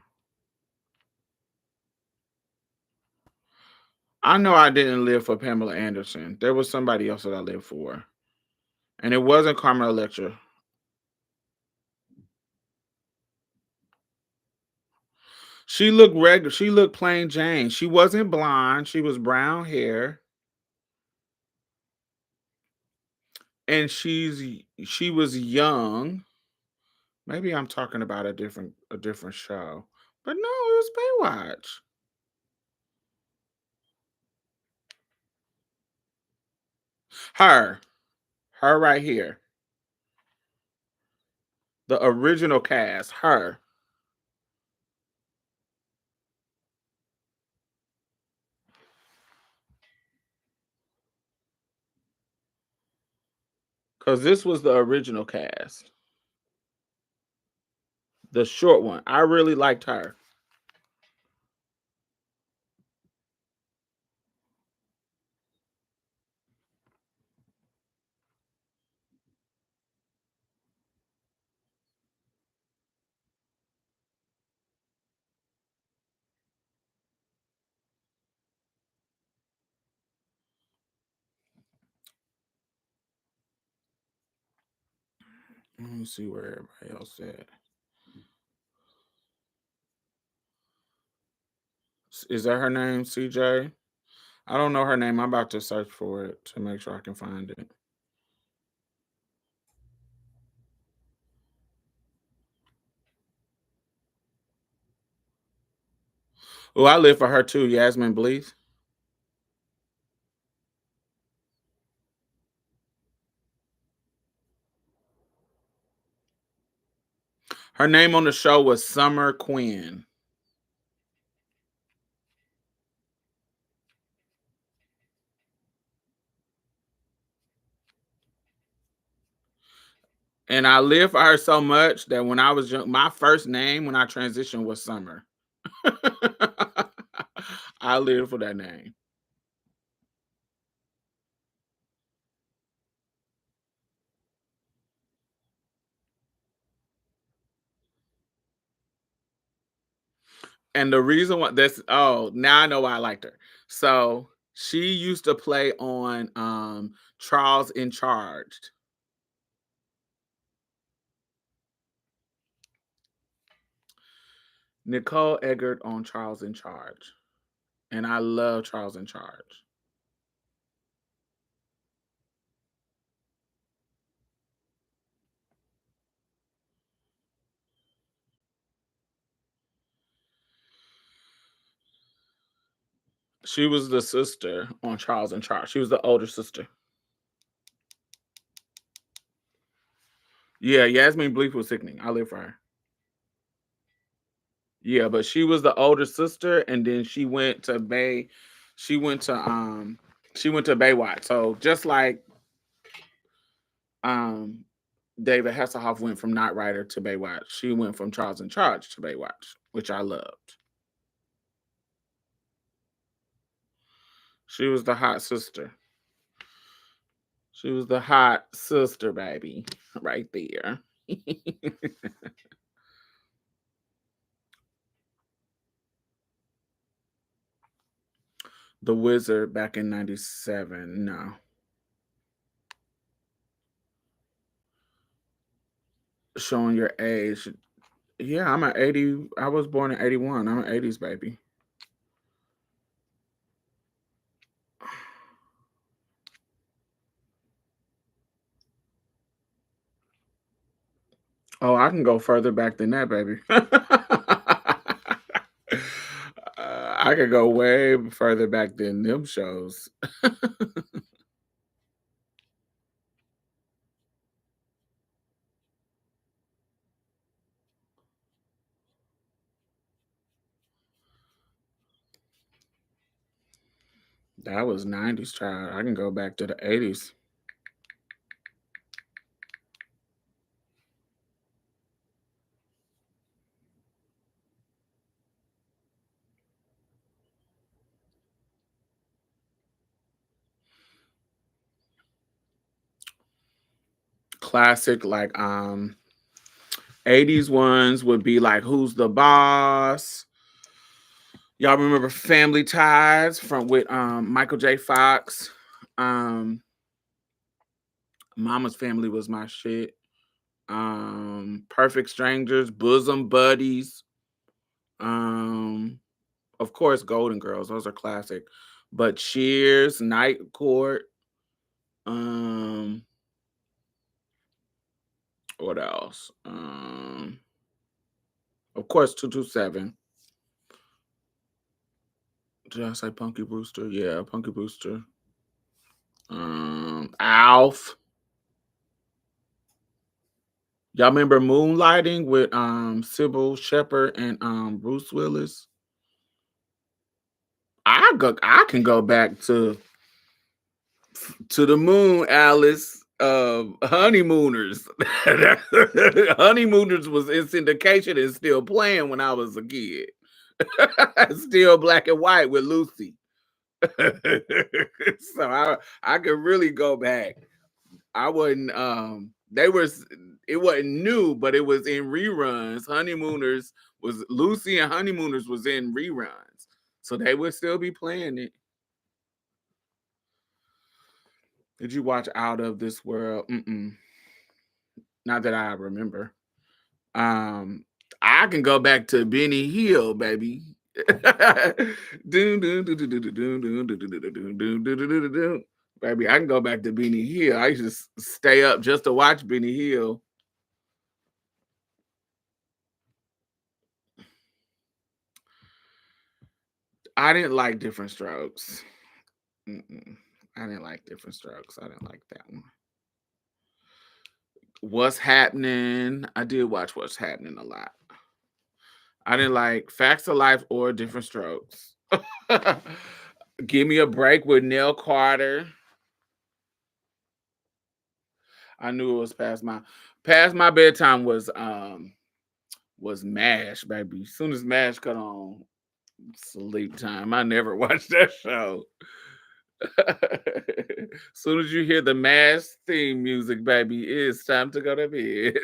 I know I didn't live for Pamela Anderson. There was somebody else that I lived for. And it wasn't Carmen Electra. She looked regular. She looked plain Jane. She wasn't blonde. She was brown hair. And she was young. Maybe I'm talking about a different show. But no, it was Baywatch. Her. Her right here. The original cast. Her. Because this was the original cast. The short one. I really liked her. Let me see where everybody else at. Is that her name, CJ? I don't know her name. I'm about to search for it to make sure I can find it. Oh, I live for her too, Yasmin Bleeth. Her name on the show was Summer Quinn. And I lived for her so much that when I was young, my first name when I transitioned was Summer. I lived for that name. And the reason why now I know why I liked her. So she used to play on Charles in Charge. Nicole Eggert on Charles in Charge. And I love Charles in Charge. She was the sister on Charles in Charge. She was the older sister. Yeah, Yasmin Bleeth was sickening. I live for her. Yeah, but she was the older sister, and then she went to Baywatch. So just like David Hasselhoff went from Knight Rider to Baywatch, she went from Charles in Charge to Baywatch, which I loved. She was the hot sister. She was the hot sister, baby, right there. The Wizard back in 97. No. Showing your age. Yeah, I'm an 80. I was born in 81. I'm an 80s baby. Oh, I can go further back than that, baby. I could go way further back than them shows. That was 90s, child. I can go back to the 80s. Classic, like 80s ones would be like Who's the Boss? Y'all remember Family Ties with Michael J. Fox? Mama's Family was my shit. Perfect Strangers, Bosom Buddies. Of course, Golden Girls. Those are classic. But Cheers, Night Court. What else? Of course, 227. Did I say Punky Brewster? Yeah, Punky Brewster. Alf. Y'all remember Moonlighting with Sybil Shepherd and Bruce Willis? I can go back to the moon, Alice. Honeymooners. Honeymooners was in syndication and still playing when I was a kid. Still black and white with Lucy. So I could really go back. I wasn't it wasn't new, but it was in reruns. Honeymooners was Lucy and Honeymooners was in reruns. So they would still be playing it. Did you watch Out of This World? Not that I remember. I can go back to Benny Hill, baby. Baby, I can go back to Benny Hill. I used to stay up just to watch Benny Hill. I didn't like Different Strokes. I didn't like Different Strokes. I didn't like that one. What's Happening? I did watch What's Happening a lot. I didn't like Facts of Life or Different Strokes. Give Me a Break with Nell Carter. I knew it was past my bedtime was MASH, baby. As soon as MASH cut on, sleep time. I never watched that show. As soon as you hear the MASH theme music, baby, it's time to go to bed.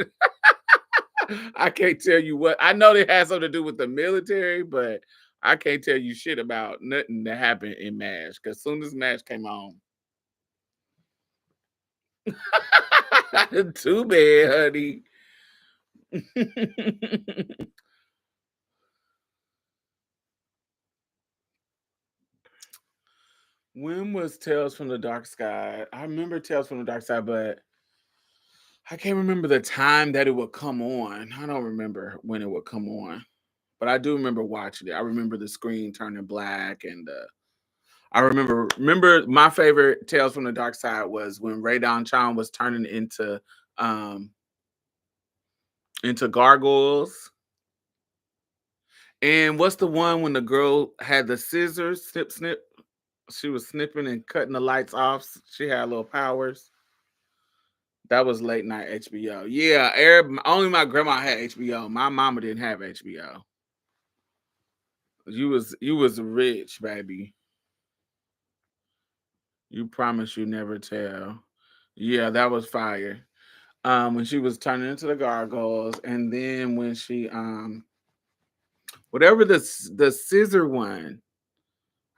I can't tell you what. I know it has something to do with the military, but I can't tell you shit about nothing that happened in MASH. Because as soon as MASH came on, too bad, honey. When was Tales from the Dark Side? I remember Tales from the Dark Side, but I can't remember the time that it would come on. I don't remember when it would come on, but I do remember watching it. I remember the screen turning black, and I remember my favorite Tales from the Dark Side was when Ray Don Chong was turning into gargoyles. And what's the one when the girl had the scissors, snip, snip? She was snipping and cutting the lights off. She had little powers. That was late night HBO. Yeah, only my grandma had HBO. My mama didn't have HBO. You was rich, baby. You promise you never tell. Yeah, that was fire. When she was turning into the gargoyles, and then when she whatever the scissor one.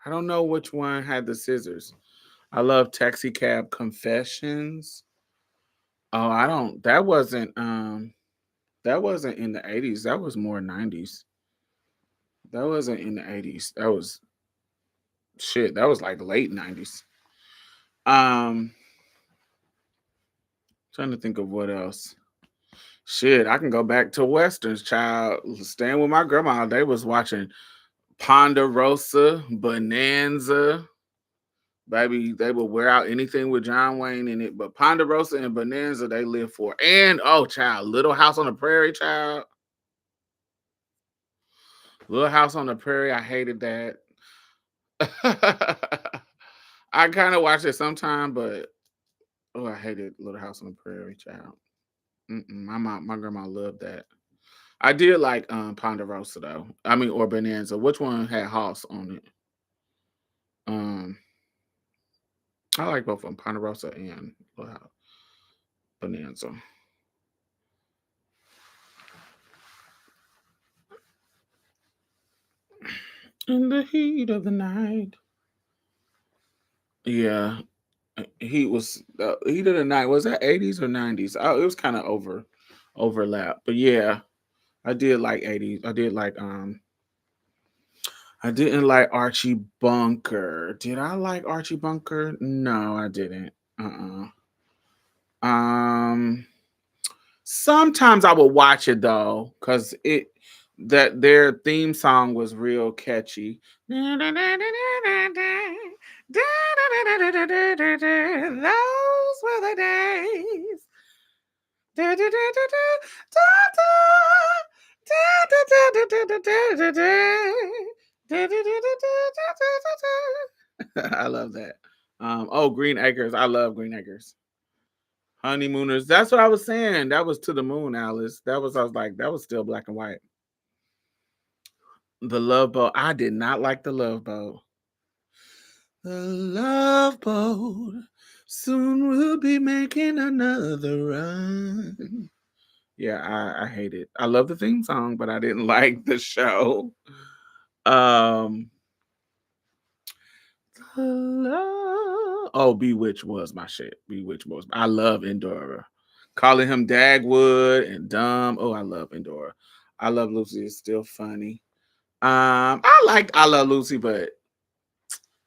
I don't know which one had the scissors. I love Taxi Cab Confessions. Oh, I don't. That wasn't in the 80s. That was more 90s. That wasn't in the 80s. That was shit. That was like late 90s. Trying to think of what else. Shit, I can go back to Westerns, child. Staying with my grandma, they was watching Ponderosa, Bonanza. Baby, they would wear out anything with John Wayne in it. But Ponderosa and Bonanza, they live for. And, oh, child, Little House on the Prairie, child. Little House on the Prairie, I hated that. I kind of watch it sometime, but, oh, I hated Little House on the Prairie, child. My grandma loved that. I did like Ponderosa, though. I mean, or Bonanza. Which one had Hoss on it? I like both of them, Ponderosa and Bonanza. In the heat of the night. Yeah. Heat was heat of the night. Was that 80s or 90s? It was kind of overlap. But yeah, I did like 80s. I didn't like Archie Bunker. Did I like Archie Bunker? No, I didn't. Sometimes I would watch it though, because their theme song was real catchy. Those were the days. I love that. Green Acres. I love Green Acres. Honeymooners. That's what I was saying. That was To the Moon, Alice. I was like, that was still black and white. The Love Boat. I did not like The Love Boat. The Love Boat. Soon we'll be making another run. Yeah, I hate it. I love the theme song, but I didn't like the show. Bewitched was my shit. Bewitched was. I love Endora. Calling him Dagwood and dumb. Oh, I love Endora. I Love Lucy is still funny. I Love Lucy, but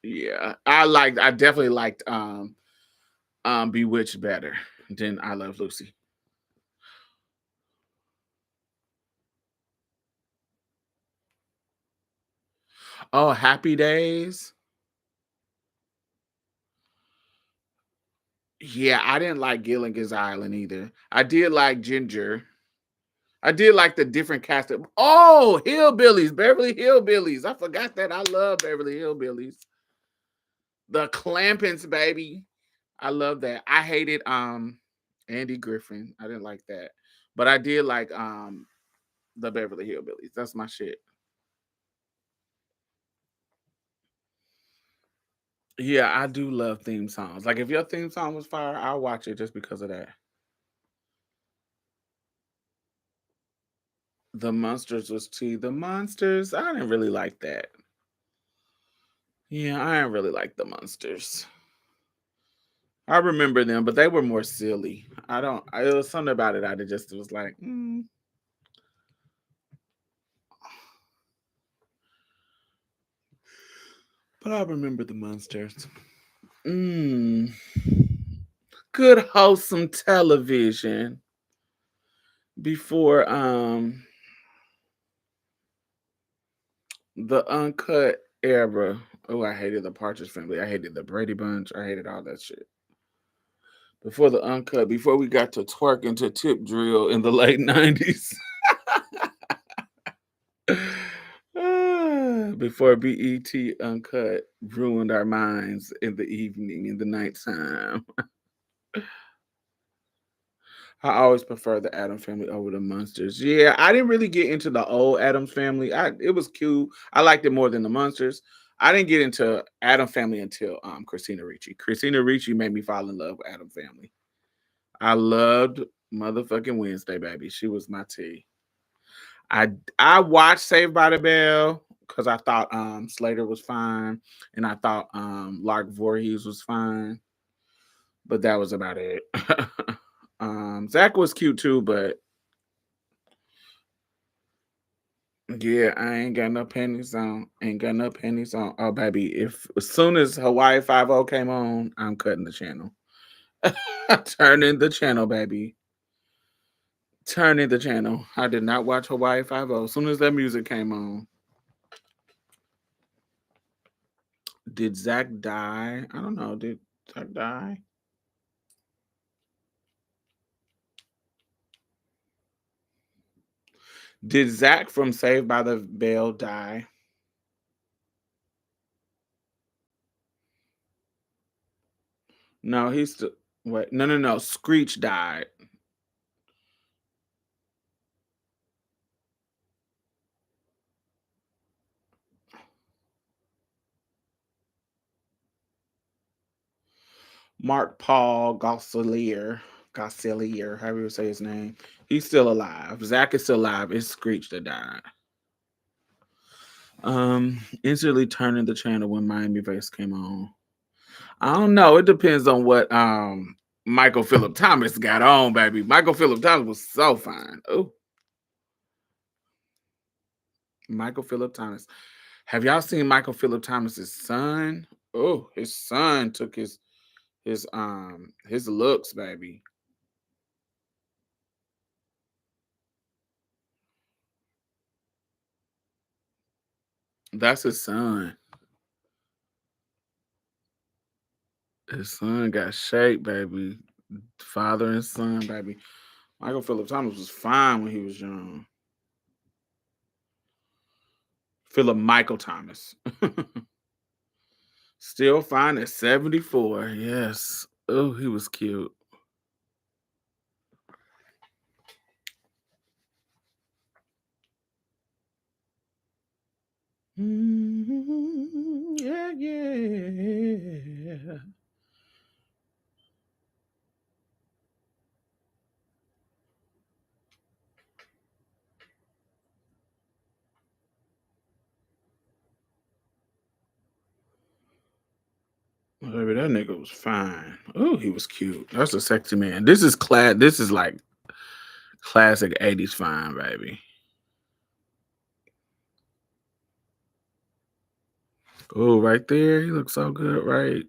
yeah, I definitely liked Bewitched better than I Love Lucy. Oh, Happy Days. Yeah, I didn't like Gilligan's Island either. I did like Ginger. I did like the different cast of Hillbillies, Beverly Hillbillies. I forgot that. I love Beverly Hillbillies. The Clampins, baby. I love that. I hated Andy Griffin. I didn't like that. But I did like the Beverly Hillbillies. That's my shit. Yeah, I do love theme songs. Like if your theme song was fire, I'll watch it just because of that. The Monsters was T. The Monsters. I didn't really like that. Yeah, I didn't really like the Monsters. I remember them, but they were more silly. It was something about it. I just was like, But I remember the Monsters. Good wholesome television before the uncut era. Oh, I hated the Partridge Family. I hated the Brady Bunch. I hated all that shit. Before the uncut, before we got to twerk into Tip Drill in the late 90s. Before BET Uncut ruined our minds in the evening, in the nighttime. I always prefer the Addams Family over the Munsters. Yeah, I didn't really get into the old Addams Family. It was cute. I liked it more than the Munsters. I didn't get into Addams Family until Christina Ricci. Christina Ricci made me fall in love with Addams Family. I loved motherfucking Wednesday, baby. She was my tea. I watched Saved by the Bell because I thought Slater was fine, and I thought Lark Voorhees was fine, but that was about it. Zach was cute too, but yeah, I ain't got no panties on. Ain't got no panties on. Oh, baby, if as soon as Hawaii 5-0 came on, I'm cutting the channel. Turning the channel, baby. Turning the channel. I did not watch Hawaii 5-0. As soon as that music came on. Did Zach die? I don't know. Did Zach die? Did Zach from Saved by the Bell die? No, he's still. Wait, no. Screech died. Mark Paul Gosselier, however you say his name. He's still alive. Zach is still alive. It's Screech that died. Instantly turning the channel when Miami Vice came on. I don't know. It depends on what Michael Phillip Thomas got on, baby. Michael Phillip Thomas was so fine. Oh, Michael Phillip Thomas. Have y'all seen Michael Phillip Thomas's son? Oh, his son took his looks, baby. That's his son. His son got shape, baby. Father and son, baby. Michael Phillip Thomas was fine when he was young. Philip Michael Thomas. Still fine at 74. Yes. Oh, he was cute. Yeah, yeah. Baby, that nigga was fine. Oh, he was cute. That's a sexy man. This is This is like classic 80s fine, baby. Oh, right there. He looks so good right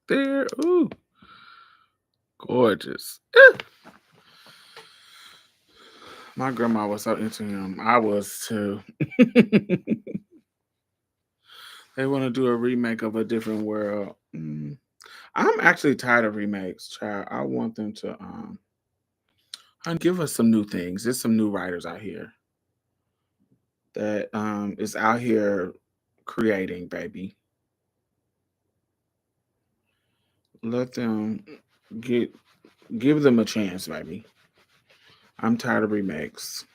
there. Ooh, gorgeous. My grandma was so into him. I was too. They want to do a remake of A Different World. I'm actually tired of remakes, child. I want them to give us some new things. There's some new writers out here that is out here creating, baby. Let them give them a chance, baby. I'm tired of remakes.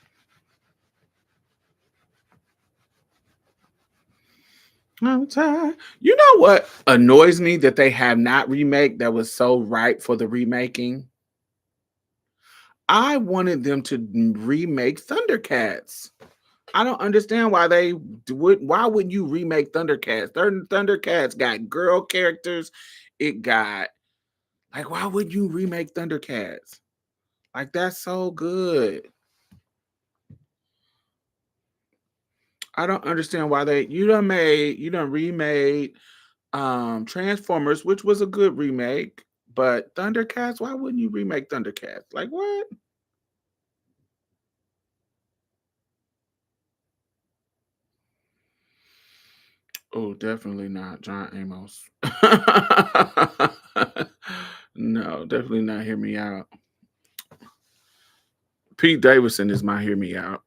I'm tired. You know what annoys me that they have not remake that was so ripe for the remaking? I wanted them to remake Thundercats. I don't understand why they would. Why wouldn't you remake Thundercats? Thundercats got girl characters. It got like, why would you remake Thundercats? Like, that's so good. I don't understand why you done remade Transformers, which was a good remake, but Thundercats, why wouldn't you remake Thundercats? Like, what? Oh, definitely not John Amos. No, definitely not Hear Me Out. Pete Davidson is my Hear Me Out.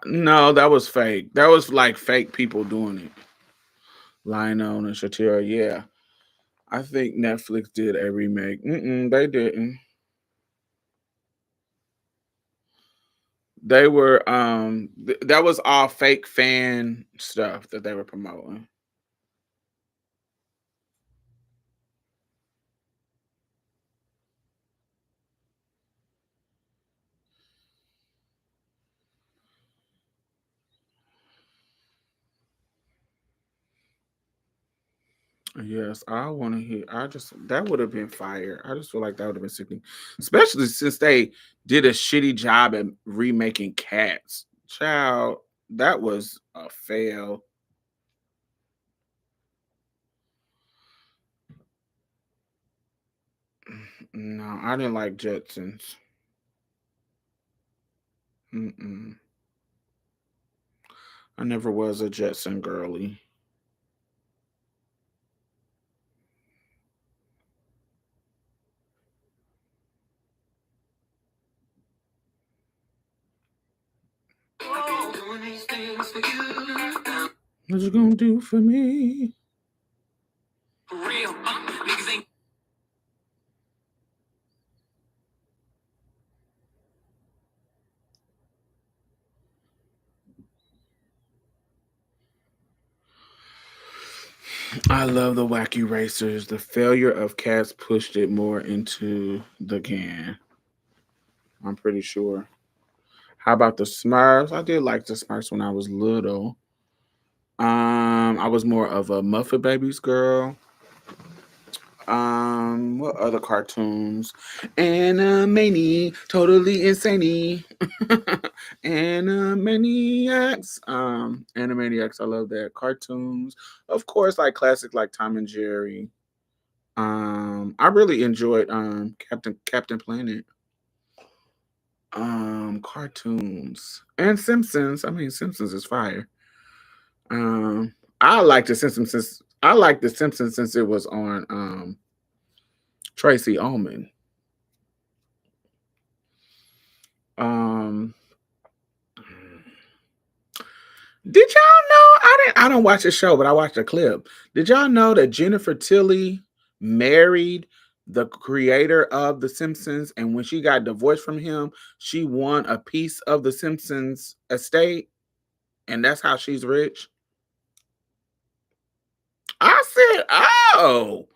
No, that was fake. That was like fake people doing it. Lionel and Shatira, yeah. I think Netflix did a remake. They didn't. They were that was all fake fan stuff that they were promoting. Yes, I want to hear. That would have been fire. I just feel like that would have been sickening, especially since they did a shitty job at remaking Cats. Child, that was a fail. No, I didn't like Jetsons. Mm-mm. I never was a Jetson girly. What you gonna do for me? I love the Wacky Racers. The failure of Cats pushed it more into the can. I'm pretty sure. How about the Smurfs? I did like the Smurfs when I was little. I was more of a Muffet Babies girl. What other cartoons? Animani, totally insane. Animaniacs. Animaniacs, I love that. Cartoons. Of course, like classic like Tom and Jerry. I really enjoyed Captain Planet. Cartoons. And Simpsons. I mean, Simpsons is fire. I like the Simpsons since it was on Tracy Ullman. Did y'all know? I don't watch the show, but I watched a clip. Did y'all know that Jennifer Tilly married the creator of The Simpsons, and when she got divorced from him, she won a piece of The Simpsons estate, and that's how she's rich. I said, oh,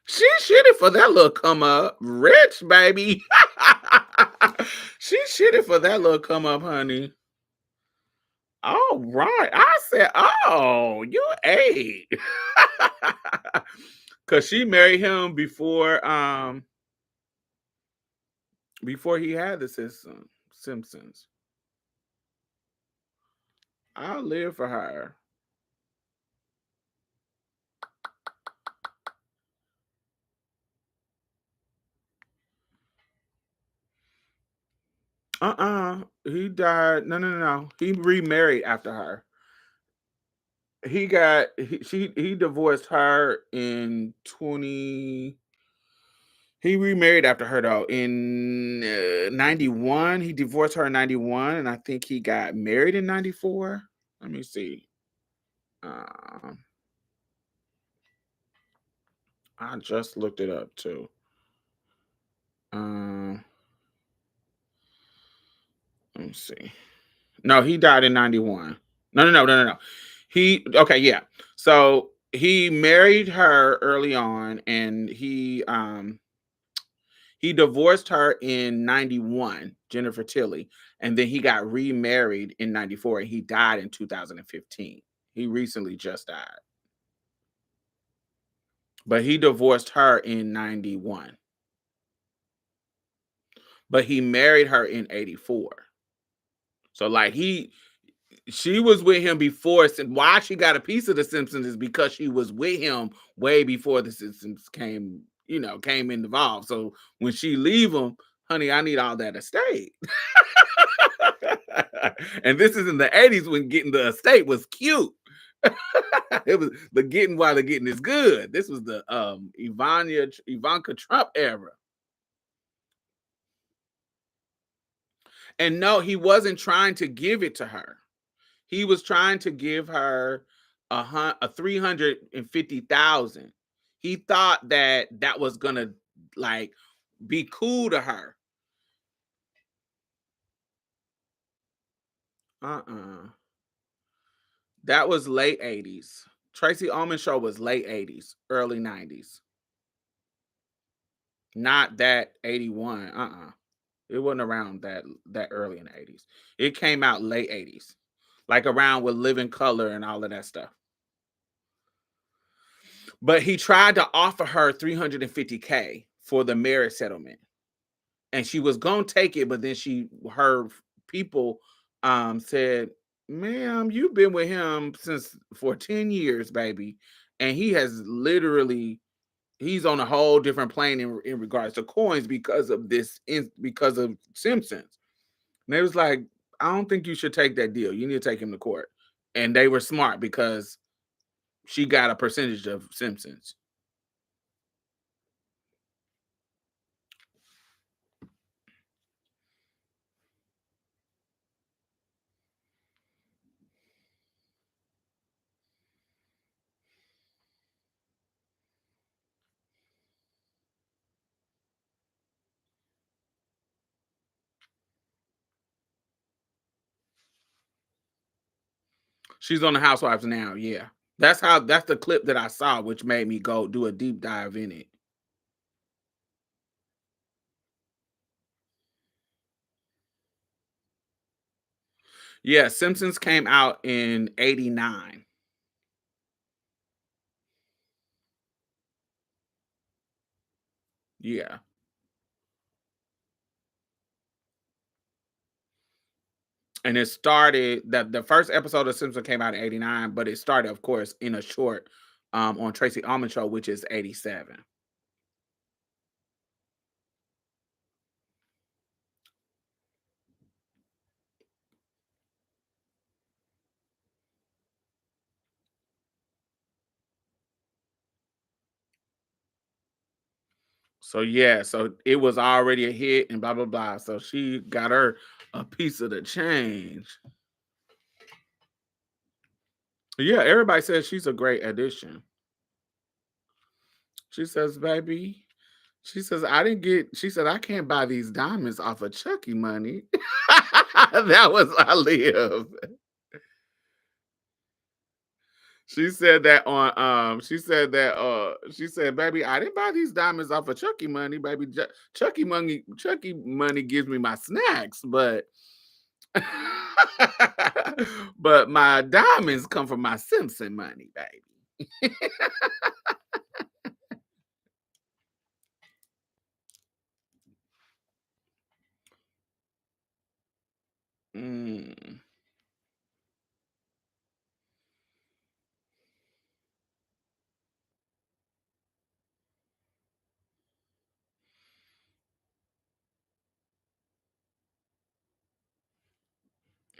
she shitted for that little come up. Rich, baby. She shitted for that little come up, honey. All right. I said, oh, you ate. Cause she married him before he had the Simpsons. I'll live for her. He died. No. He remarried after her. He divorced her in 20. He remarried after her though in 91. He divorced her in 91, and I think he got married in 94. Let me see. I just looked it up too. Let me see. No, he died in 91. No. Yeah. So he married her early on, and he divorced her in 91, Jennifer Tilly, and then he got remarried in 94, and he died in 2015. He recently just died. But he divorced her in 91. But he married her in 84. So like she was with him before. Why she got a piece of The Simpsons is because she was with him way before The Simpsons came involved. So when she leave him, honey, I need all that estate. And this is in the 80s when getting the estate was cute. It was the getting while the getting is good. This was the Ivanka Trump era. And no, he wasn't trying to give it to her. He was trying to give her a 350,000. He thought that was gonna like be cool to her. That was late 80s. Tracy Ullman Show was late 80s, early 90s. Not that 81. It wasn't around that early in the 80s. It came out late 80s. Like around with Living Color and all of that stuff. But he tried to offer her $350K for the marriage settlement. And she was gonna take it, but then her people said, ma'am, you've been with him for 10 years, baby. And he has literally, he's on a whole different plane in regards to coins because of Simpsons. And they was like, I don't think you should take that deal. You need to take him to court. And they were smart because she got a percentage of Simpsons. She's on the Housewives now, yeah. That's the clip that I saw, which made me go do a deep dive in it. Yeah, Simpsons came out in 89. Yeah. And it started the first episode of Simpsons came out in 89, but it started, of course, in a short on Tracy Ullman Show, which is 87. So yeah, so it was already a hit and blah blah blah. So she got her a piece of the change. Yeah, everybody says she's a great addition. She says, baby, She says, she said, I can't buy these diamonds off of Chucky money. That was I live. She said that she said, baby, I didn't buy these diamonds off of Chucky money, baby. Chucky money gives me my snacks, but but my diamonds come from my Simpson money, baby. Mm.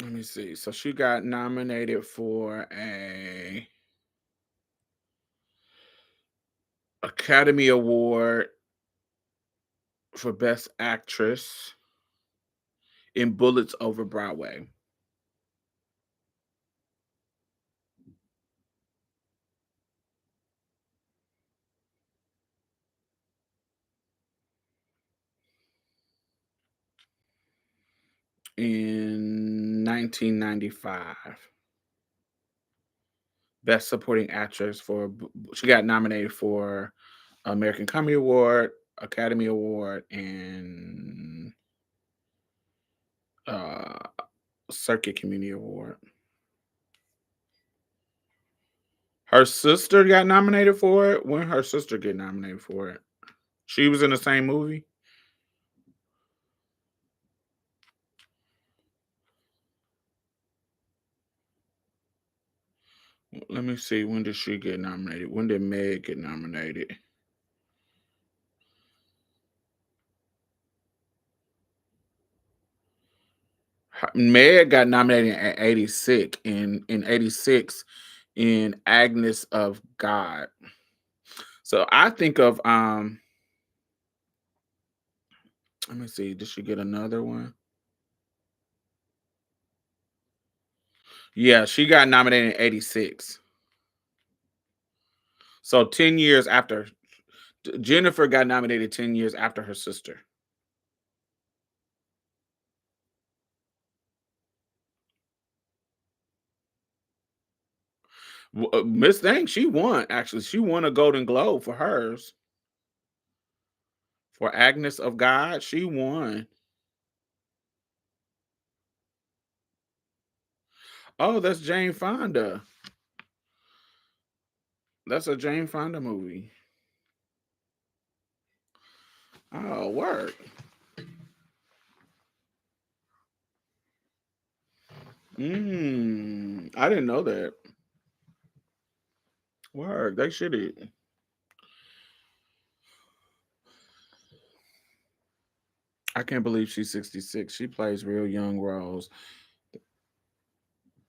Let me see. So she got nominated for a Academy Award for Best Actress in Bullets Over Broadway. In 1995. Best Supporting Actress she got nominated for American Comedy Award, Academy Award, and Circuit Community Award. Her sister got nominated for it. When her sister get nominated for it? She was in the same movie. Let me see. When did she get nominated? When did Meg get nominated? Meg got nominated in 86 in 86 in Agnes of God. So I think of let me see, did she get another one? Yeah, she got nominated in 86. So 10 years after Jennifer got nominated 10 years after her sister. Miss Thing, she won. Actually, she won a Golden Globe for hers. For Agnes of God, she won. Oh, that's Jane Fonda. That's a Jane Fonda movie. Oh, work. I didn't know that. Work. They should eat. I can't believe she's 66. She plays real young roles.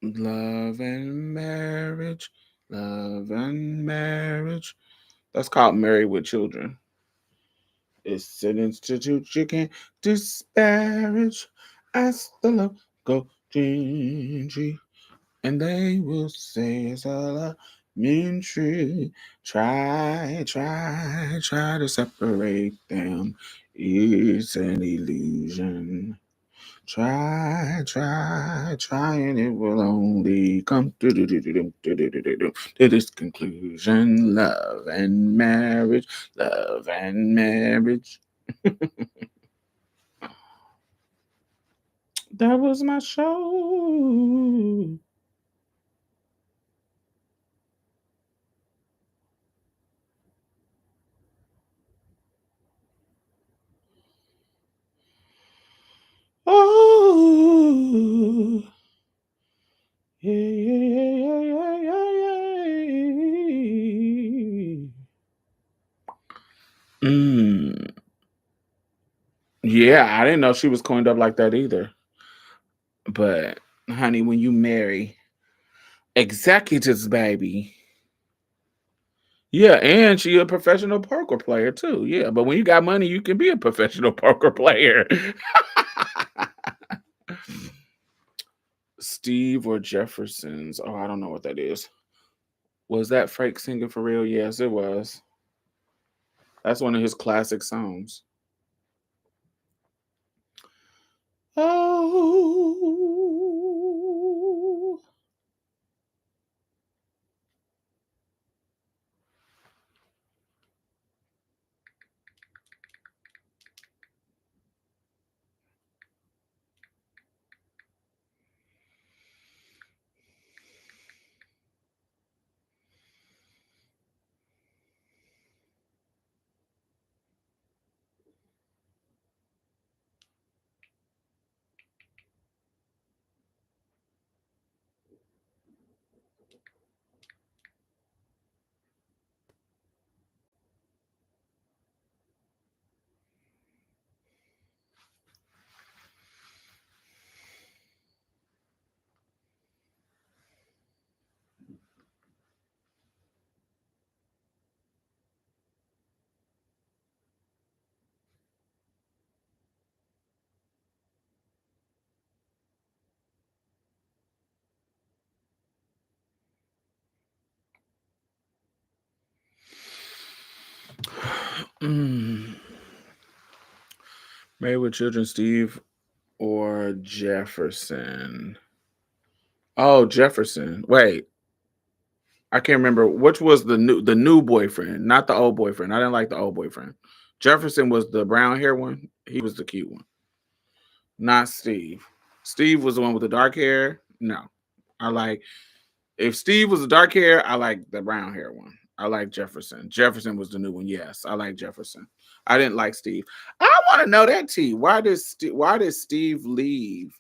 Love and Marriage. Love and Marriage. That's called Married with Children. It's an institute you can't disparage. Ask the local Gingy, and they will say it's elementary. Try to separate them. It's an illusion. Try, and it will only come to this conclusion. Love and marriage. That was my show. Oh, yeah. Yeah, I didn't know she was coined up like that either. But honey, when you marry executives, baby. Yeah, and she a professional poker player too. Yeah, but when you got money, you can be a professional poker player. Steve or Jefferson's. Oh, I don't know what that is. Was that Frank singing for real? Yes, it was. That's one of his classic songs. Oh. Married with Children, Steve or Jefferson? Oh, Jefferson. Wait, I can't remember which was the new boyfriend, not the old boyfriend. I didn't like the old boyfriend. Jefferson was the brown hair one. He was the cute one, not Steve. Steve was the one with the dark hair. No, I like if Steve was the dark hair, I like the brown hair one. I like Jefferson. Jefferson was the new one. Yes, I like Jefferson. I didn't like Steve. I want to know that T. Why did Steve leave?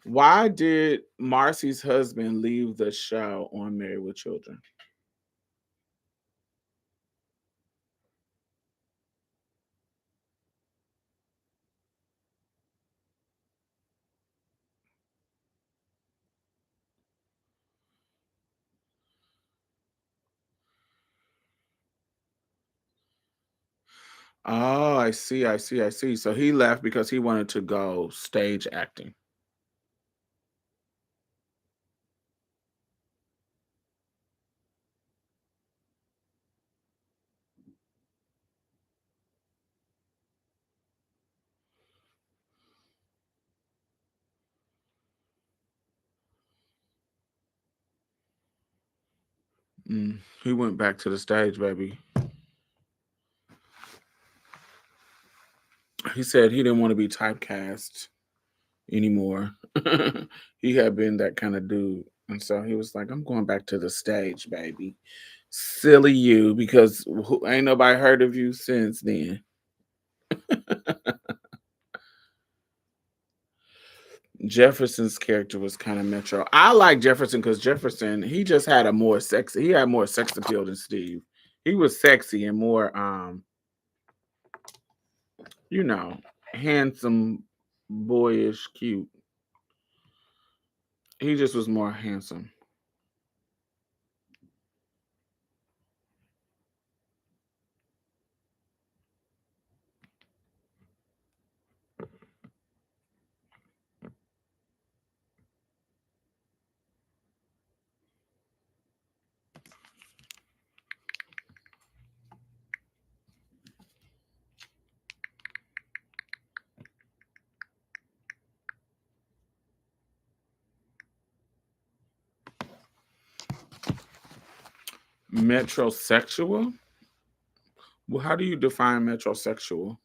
Why did Marcy's husband leave the show on Married with Children? Oh, I see, I see, I see. So he left because he wanted to go stage acting. He went back to the stage, baby. He said he didn't want to be typecast anymore. He had been that kind of dude. And so he was like, I'm going back to the stage, baby. Silly you, because ain't nobody heard of you since then. Jefferson's character was kind of metro. I like Jefferson because Jefferson, he just had more sex appeal than Steve. He was sexy and more you know, handsome, boyish, cute. He just was more handsome. Metrosexual? Well, how do you define metrosexual?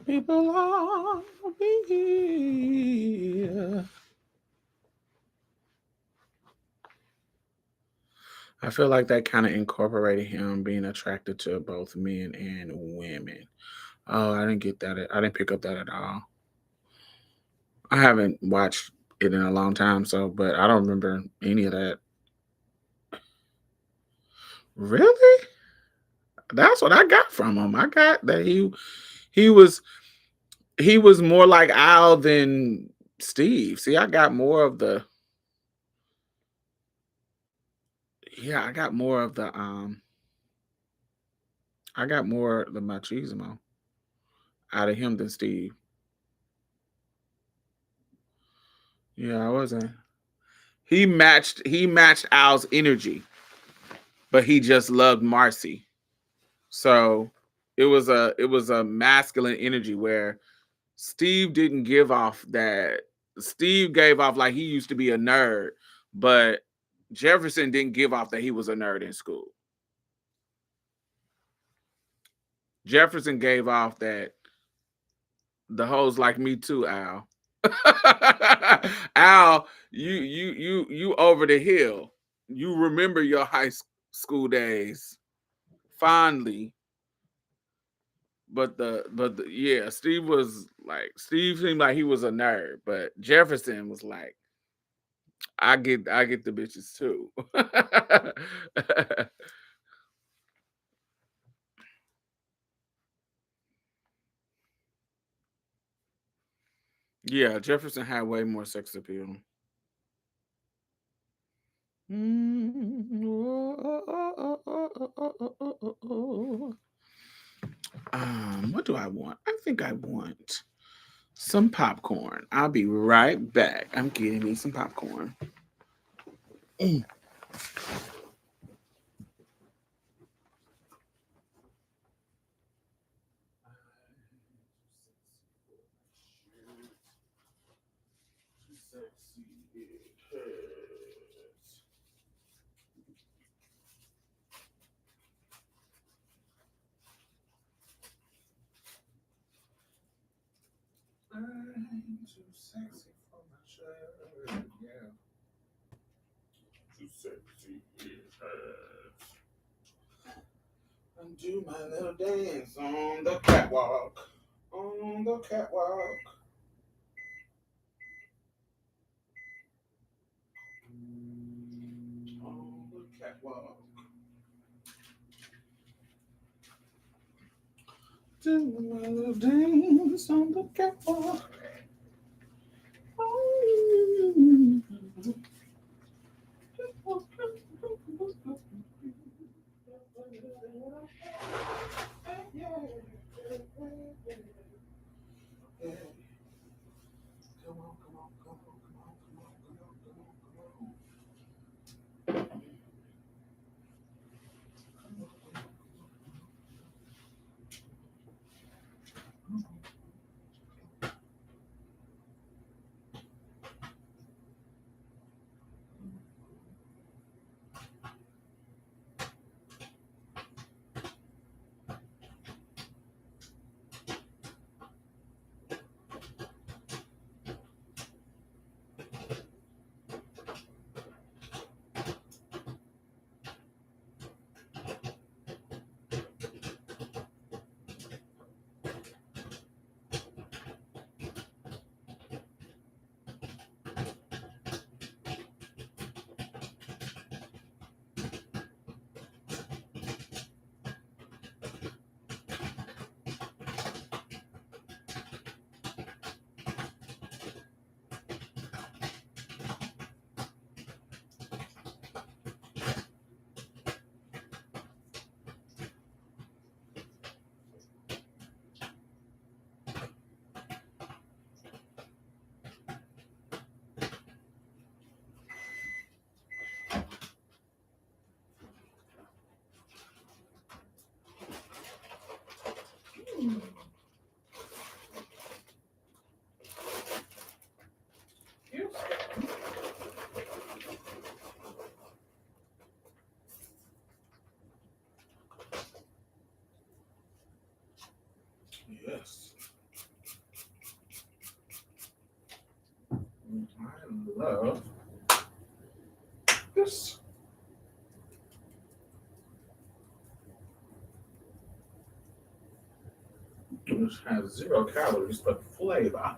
People are here. I feel like that kind of incorporated him being attracted to both men and women. Oh, I didn't get that. I didn't pick up that at all. I haven't watched it in a long time, but I don't remember any of that. Really? That's what I got from him. I got that he was more like Al than Steve. See, I got more of the I got more of the I got more of the machismo out of him than Steve. Yeah, I wasn't. He matched Al's energy, but he just loved Marcy. So it was a masculine energy where Steve didn't give off that. Steve gave off like he used to be a nerd, but Jefferson didn't give off that he was a nerd in school. Jefferson gave off that the hoes like me too, Al. Al, you over the hill. You remember your high school days fondly. But yeah, Steve seemed like he was a nerd, but Jefferson was like, I get the bitches too. Yeah, Jefferson had way more sex appeal. What do I want? I think I want some popcorn. I'll be right back. I'm getting me some popcorn. I'm too sexy for my shirt. Yeah. Too sexy. And do my little dance on the catwalk. On the catwalk. On the catwalk. Do my little dance on the catwalk. Yes. I love this. which has 0 calories but flavor.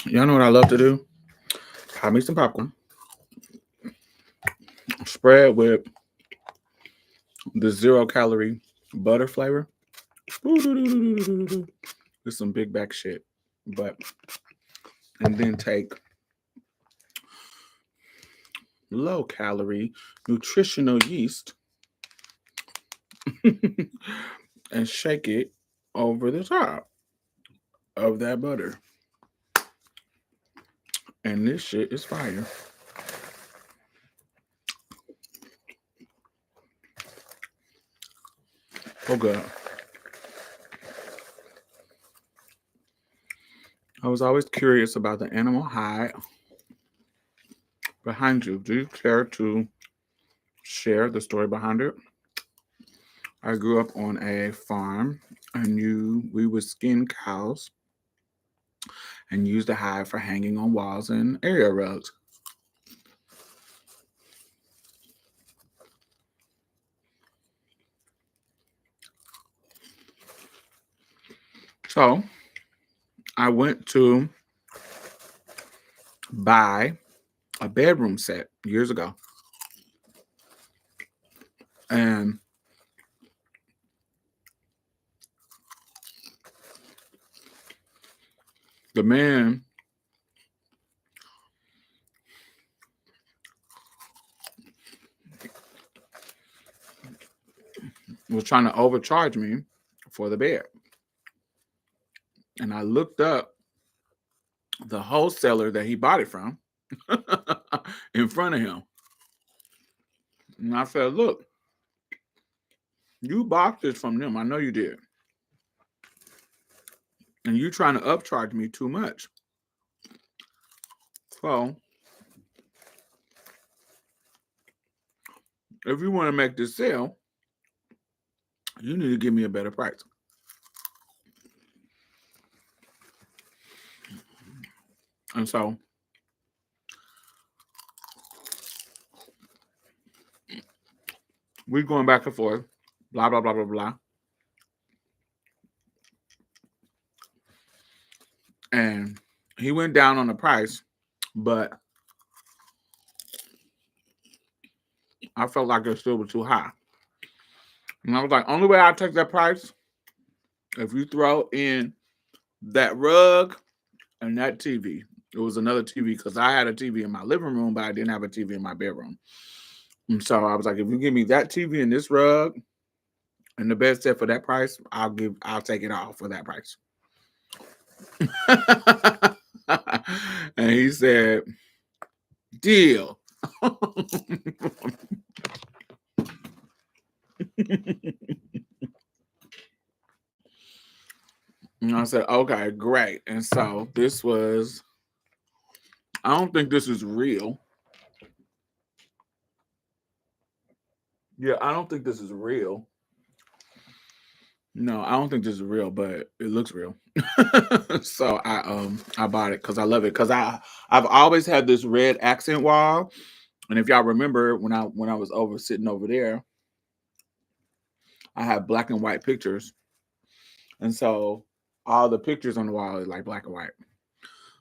Y'all know what I love to do? Pop me some popcorn. Spread with the 0 calorie butter flavor. It's some big back shit. And then take low calorie nutritional yeast and shake it over the top of that butter. And this shit is fire. Oh god. I was always curious about the animal hide behind you. Do you care to share the story behind it? I grew up on a farm and we would skin cows and use the hide for hanging on walls and area rugs. So I went to buy a bedroom set years ago. And the man was trying to overcharge me for the bed. And I looked up the wholesaler that he bought it from in front of him. And I said, look, you bought this from them. I know you did. And you trying to upcharge me too much. So, if you want to make this sale, you need to give me a better price. And so, we're going back and forth, blah, blah, blah, blah, blah. And he went down on the price, but I felt like it still was too high. And I was like, only way I'll take that price if you throw in that rug and that TV. It was another TV because I had a TV in my living room, but I didn't have a TV in my bedroom. And so I was like, if you give me that TV and this rug and the bed set for that price, I'll take it all for that price. And he said, deal. And I said, okay, great. And so I don't think this is real. Yeah, I don't think this is real. No, I don't think this is real, but it looks real. So I bought it because I love it. Because I've always had this red accent wall. And if y'all remember when I was sitting over there, I have black and white pictures. And so all the pictures on the wall is like black and white.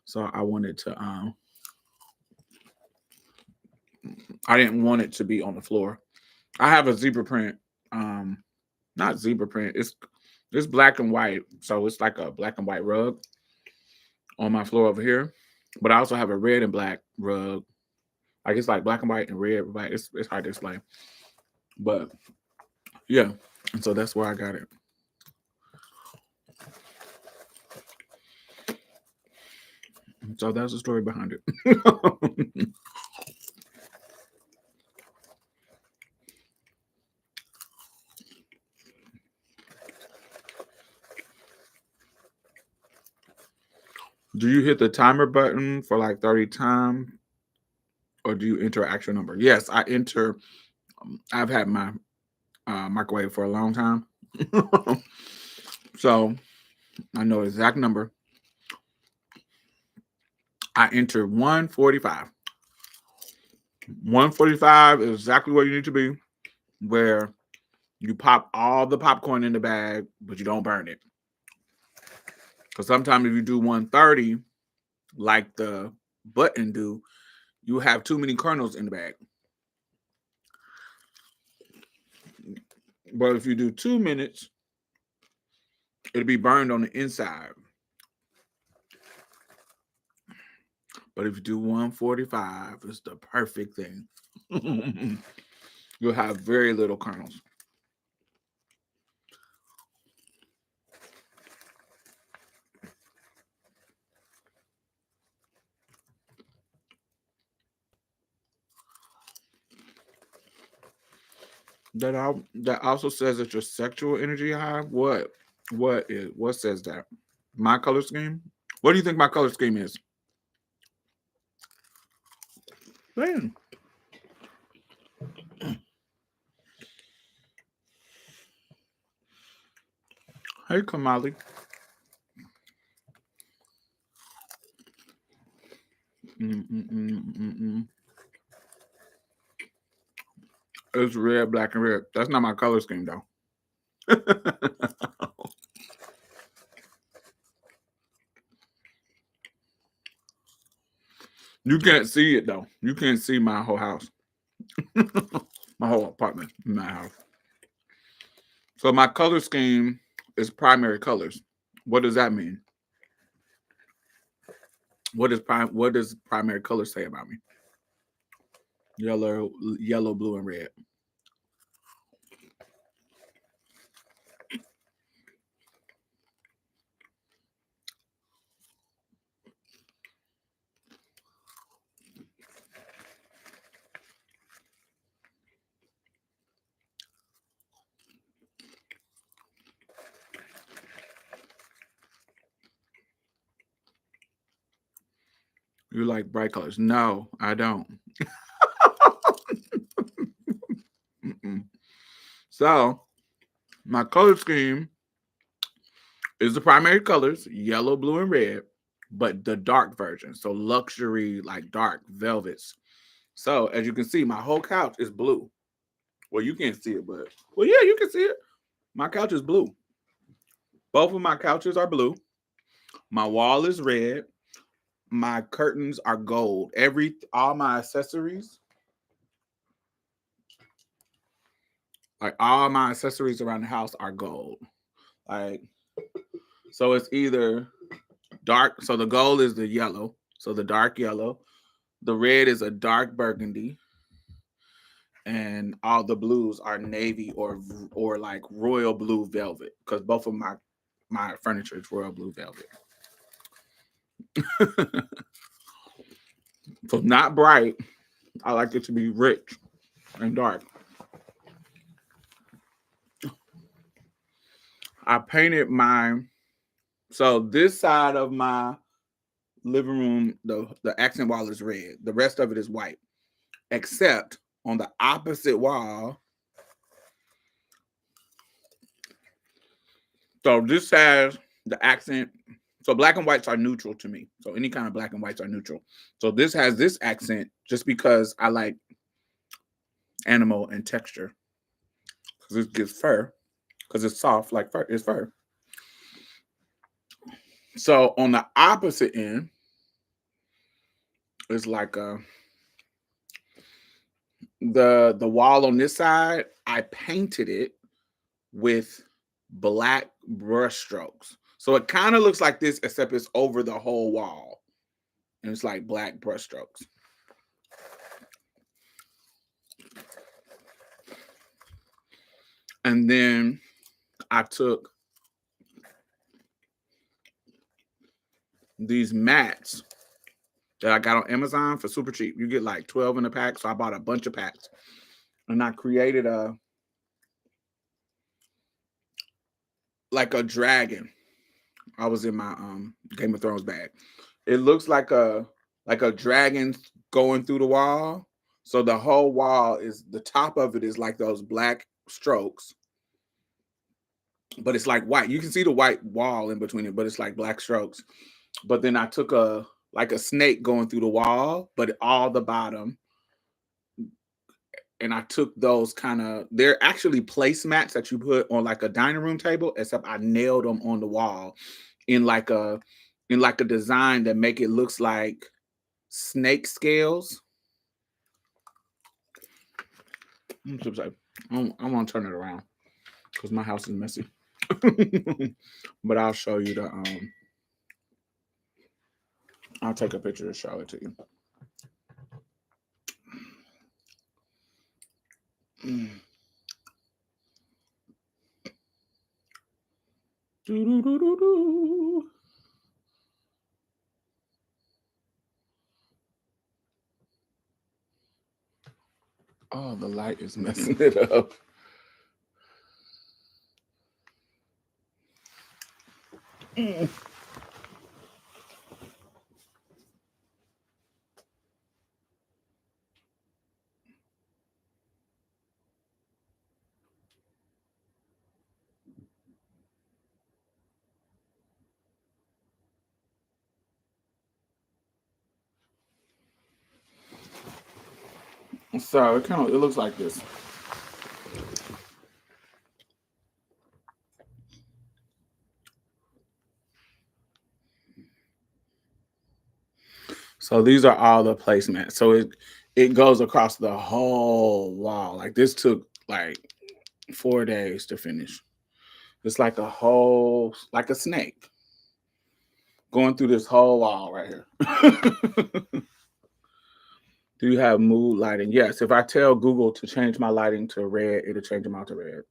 So I wanted to I didn't want it to be on the floor. I have a zebra print, not zebra print, it's black and white. So it's like a black and white rug on my floor over here. But I also have a red and black rug. Like it's like black and white and red, black. It's hard to explain. But yeah, and so that's where I got it. So that's the story behind it. Do you hit the timer button for like 30 times, or do you enter an actual number? Yes, I enter. I've had my microwave for a long time, so I know the exact number. I enter 145. 145 is exactly where you need to be, where you pop all the popcorn in the bag, but you don't burn it. Because sometimes if you do 130, like the button do, you have too many kernels in the bag. But if you do 2 minutes, it'll be burned on the inside. But if you do 145, it's the perfect thing. You'll have very little kernels. That also says that your sexual energy high. What says that? My color scheme? What do you think my color scheme is? Man. Hey, Kamali. It's red, black, and red. That's not my color scheme, though. You can't see it, though. You can't see my whole house. My whole apartment in my house. So my color scheme is primary colors. What does that mean? What does primary color say about me? Yellow, blue, and red. You like bright colors? No, I don't. So my color scheme is the primary colors, yellow, blue, and red, but the dark version. So luxury, like dark velvets. So as you can see, my whole couch is blue. Well, you can't see it, but yeah, you can see it. My couch is blue. Both of my couches are blue. My wall is red. My curtains are gold. All my accessories, like all my accessories around the house are gold. Like, so it's either dark. So the gold is the yellow. So the dark yellow. The red is a dark burgundy. And all the blues are navy or like royal blue velvet, because both of my furniture is royal blue velvet. So not bright. I like it to be rich and dark. I painted so this side of my living room, the accent wall is red. The rest of it is white, except on the opposite wall. So this has the accent. So black and whites are neutral to me. So any kind of black and whites are neutral. So this has this accent just because I like animal and texture. Because it gives fur. Because it's soft like fur. It's fur. So on the opposite end is like the wall on this side, I painted it with black brush strokes. So it kind of looks like this, except it's over the whole wall. And it's like black brush strokes. And then I took these mats that I got on Amazon for super cheap. You get like 12 in a pack. So I bought a bunch of packs. And I created a dragon. I was in my Game of Thrones bag. it looks like a dragon going through the wall. So the whole wall is the top of it is like those black strokes, but it's like white. You can see the white wall in between it, but it's like black strokes. But then I took a snake going through the wall, but all the bottom, and I took those they're actually placemats that you put on like a dining room table, except I nailed them on the wall in like a design that make it looks like snake scales. I'm gonna turn it around because my house is messy. But I'll show you I'll take a picture to show it to you. Do-do-do-do-do. Oh, the light is messing it up. So it looks like this. So these are all the placemats. So it goes across the whole wall. Like this took like 4 days to finish. It's like like a snake going through this whole wall right here. Do you have mood lighting? Yes. If I tell Google to change my lighting to red, it'll change them out to red.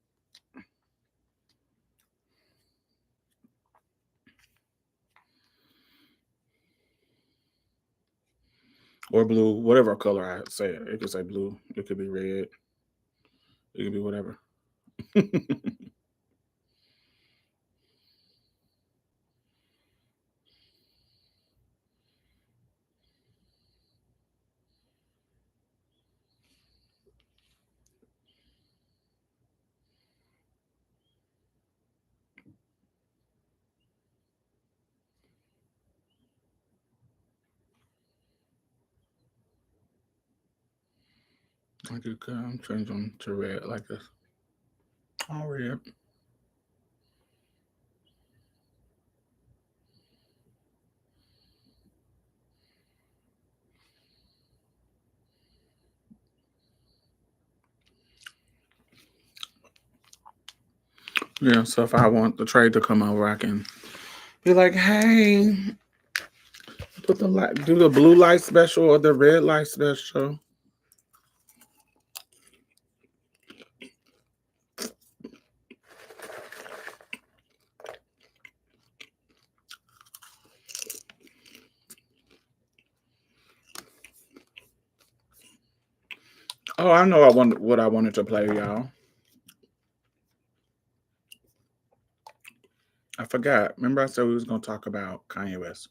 Or blue, whatever color I say. It could say blue. It could be red. It could be whatever. I could change them to red like this. All red. Yeah, so if I want the trade to come over, I can be like, hey, put the light, do the blue light special or the red light special. Oh, I know what I wanted to play, y'all. I forgot. Remember I said we was gonna talk about Kanye West.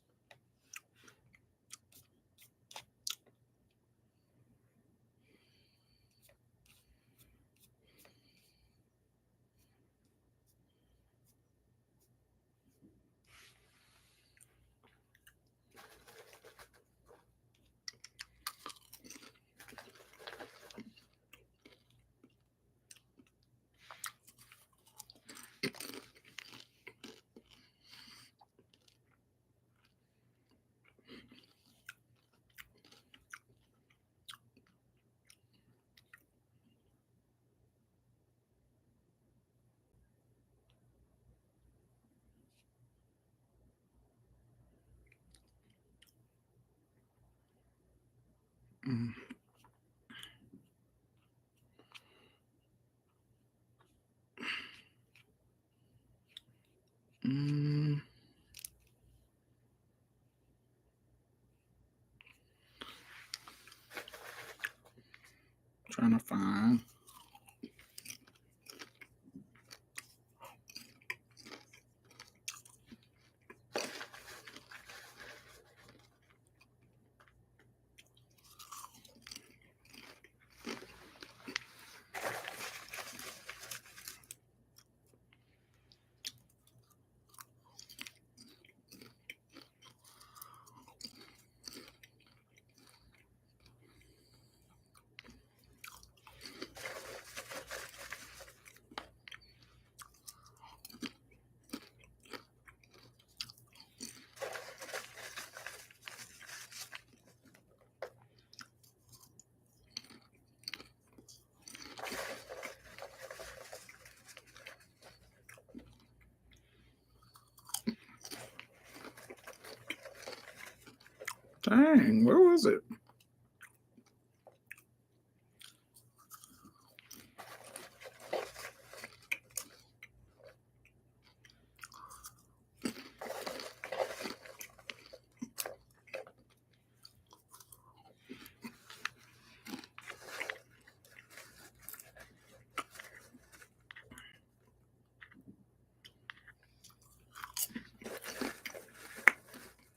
Mm. Mm. Trying to find. Dang, where was it?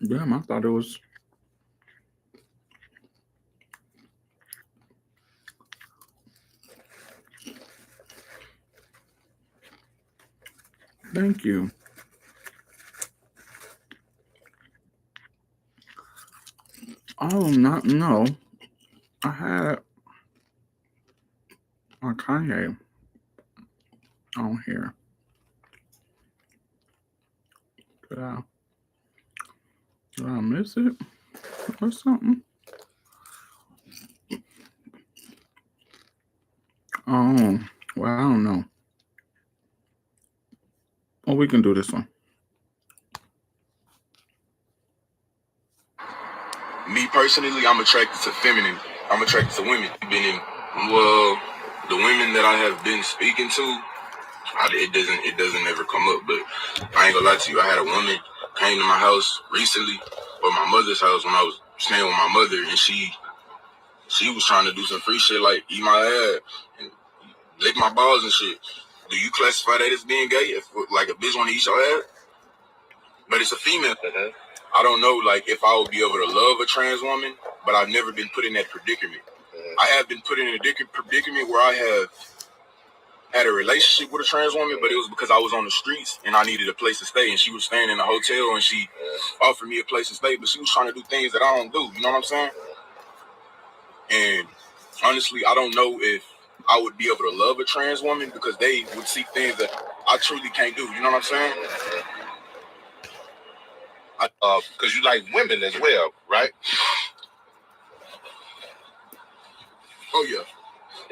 Damn, I thought it was. Thank you. Oh, not no. I had my Kanye on here. Did I miss it or something? Oh, well, I don't know. Well, we can do this one. Me personally, I'm attracted to feminine. I'm attracted to women. Well, the women that I have been speaking to, it doesn't ever come up. But I ain't gonna lie to you. I had a woman came to my house recently, or my mother's house when I was staying with my mother, and she was trying to do some free shit like eat my ass and lick my balls and shit. Do you classify that as being gay? If like a bitch want to eat your ass, but it's a female. I don't know, like, if I would be able to love a trans woman, but I've never been put in that predicament. I have been put in a predicament where I have had a relationship with a trans woman, but it was because I was on the streets and I needed a place to stay, and she was staying in a hotel, and she offered me a place to stay, but she was trying to do things that I don't do, you know what I'm saying? And honestly, I don't know if I would be able to love a trans woman because they would see things that I truly can't do, you know what I'm saying? Because you like women as well, right? Oh yeah.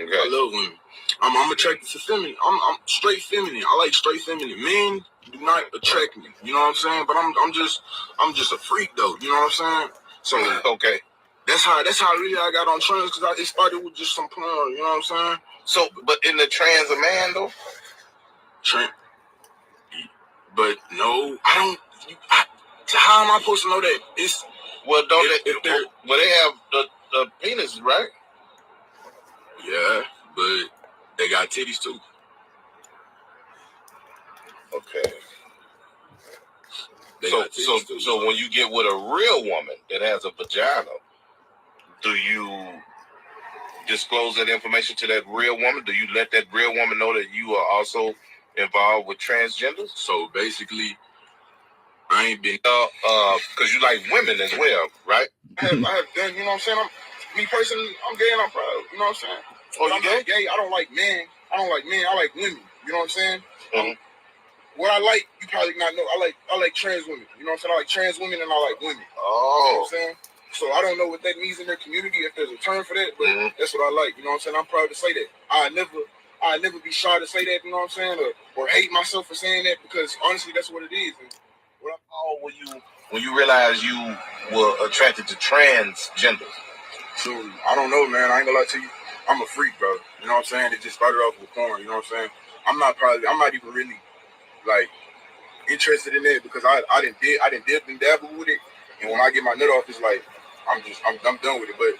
Okay. I love women. I'm attracted to feminine. I'm straight feminine. I like straight feminine. Men do not attract me. You know what I'm saying? But I'm just a freak though. You know what I'm saying? So okay. That's how really I got on trans, because it started with just some porn. You know what I'm saying? So, but in the trans a man though? But no, I don't. How am I supposed to know that? It's well, don't they have the penis, right? Yeah, but they got titties too. Okay. So when you get with a real woman that has a vagina, do you disclose that information to that real woman? Do you let that real woman know that you are also involved with transgenders? So basically, I ain't been because you like women as well, right? I have done, you know what I'm saying? Me personally, I'm gay and I'm proud, you know what I'm saying? Oh, you gay? Gay, I don't like men. I like women, you know what I'm saying? What I like, you probably not know. I like trans women, you know what I'm saying? I like trans women and I like women. Oh. You know what I'm saying? So I don't know what that means in their community, if there's a term for that, but that's what I like, you know what I'm saying? I'm proud to say that. I never be shy to say that, you know what I'm saying? Or hate myself for saying that, because honestly, that's what it is. And how old were you when you realized you were attracted to transgender? So I don't know, man. I ain't gonna lie to you. I'm a freak, bro. You know what I'm saying? It just started off with porn. You know what I'm saying? I'm not even really like interested in it, because I didn't dip and dabble with it. And when I get my nut off, it's like I'm done with it. But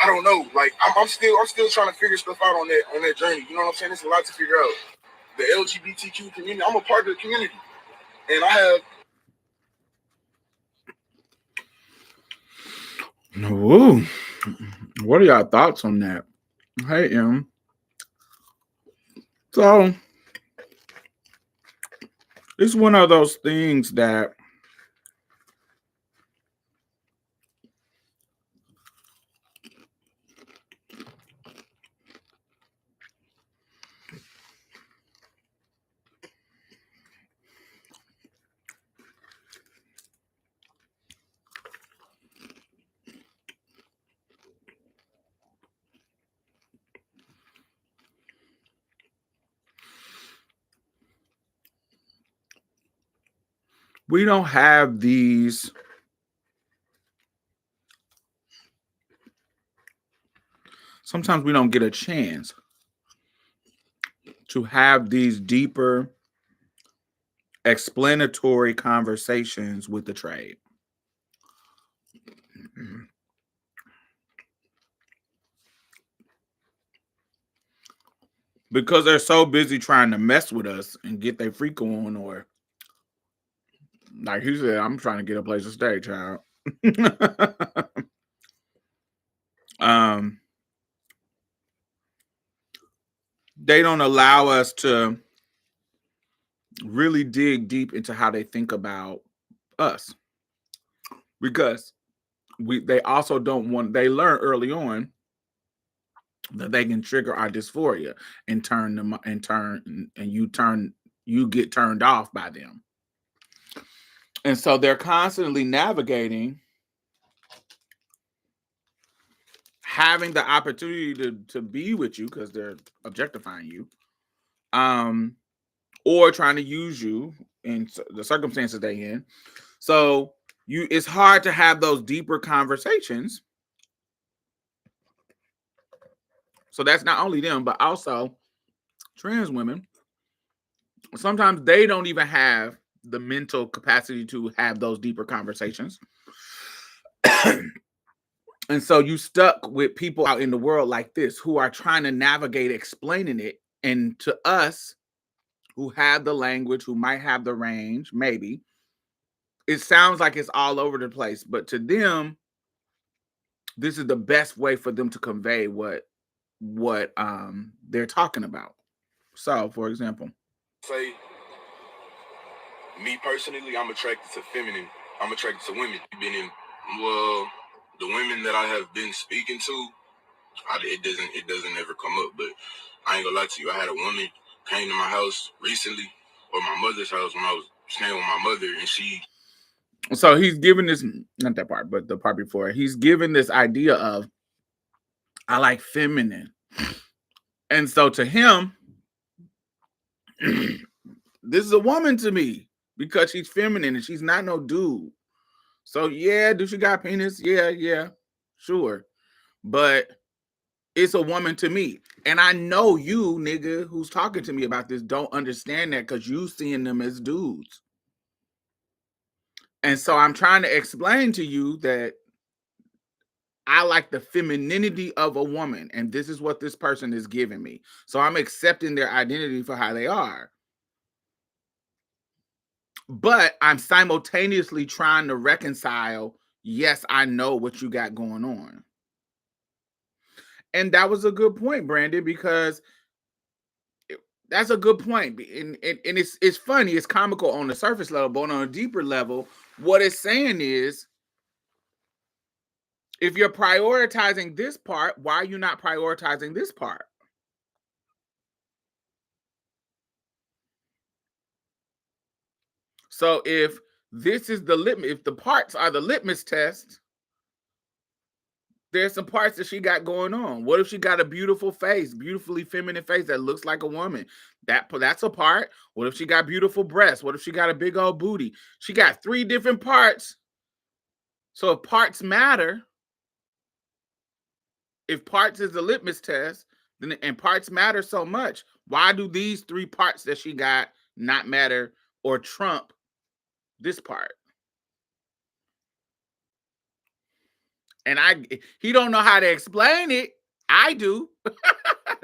I don't know. Like I'm still trying to figure stuff out on that journey. You know what I'm saying? It's a lot to figure out. The LGBTQ community. I'm a part of the community, and I have. Ooh. What are y'all thoughts on that? Hey, so it's one of those things that we don't have these sometimes we don't get a chance to have these deeper explanatory conversations with the trade. Because they're so busy trying to mess with us and get their freak on, or like he said, I'm trying to get a place to stay, child. They don't allow us to really dig deep into how they think about us, because they also don't want, they learn early on that they can trigger our dysphoria and you get turned off by them. And so they're constantly navigating having the opportunity to be with you because they're objectifying you, or trying to use you in the circumstances they're in. So it's hard to have those deeper conversations. So that's not only them, but also trans women. Sometimes they don't even have the mental capacity to have those deeper conversations. And so you stuck with people out in the world like this who are trying to navigate explaining it. And to us who have the language, who might have the range, maybe, it sounds like it's all over the place. But to them, this is the best way for them to convey what they're talking about. So, for example, say, me personally, I'm attracted to feminine. I'm attracted to women. Well, the women that I have been speaking to, it doesn't ever come up. But I ain't gonna lie to you. I had a woman came to my house recently, or my mother's house, when I was staying with my mother, and she. So he's given this, not that part, but the part before. He's given this idea of, I like feminine, and so to him, this is a woman to me because she's feminine and she's not no dude. So yeah, do she got penis? Yeah, sure. But it's a woman to me. And I know you, nigga, who's talking to me about this don't understand that because you seeing them as dudes. And so I'm trying to explain to you that I like the femininity of a woman, and this is what this person is giving me. So I'm accepting their identity for how they are. But I'm simultaneously trying to reconcile, yes, I know what you got going on. And that was a good point, Brandon, because that's a good point. And it's funny, it's comical on the surface level, but on a deeper level, what it's saying is, if you're prioritizing this part, why are you not prioritizing this part? So if this is the litmus, if the parts are the litmus test, there's some parts that she got going on. What if she got a beautiful face, beautifully feminine face that looks like a woman? That's a part. What if she got beautiful breasts? What if she got a big old booty? She got 3 different parts. So if parts matter, if parts is the litmus test, then and parts matter so much, why do these 3 parts that she got not matter or trump this part? And he don't know how to explain it. I do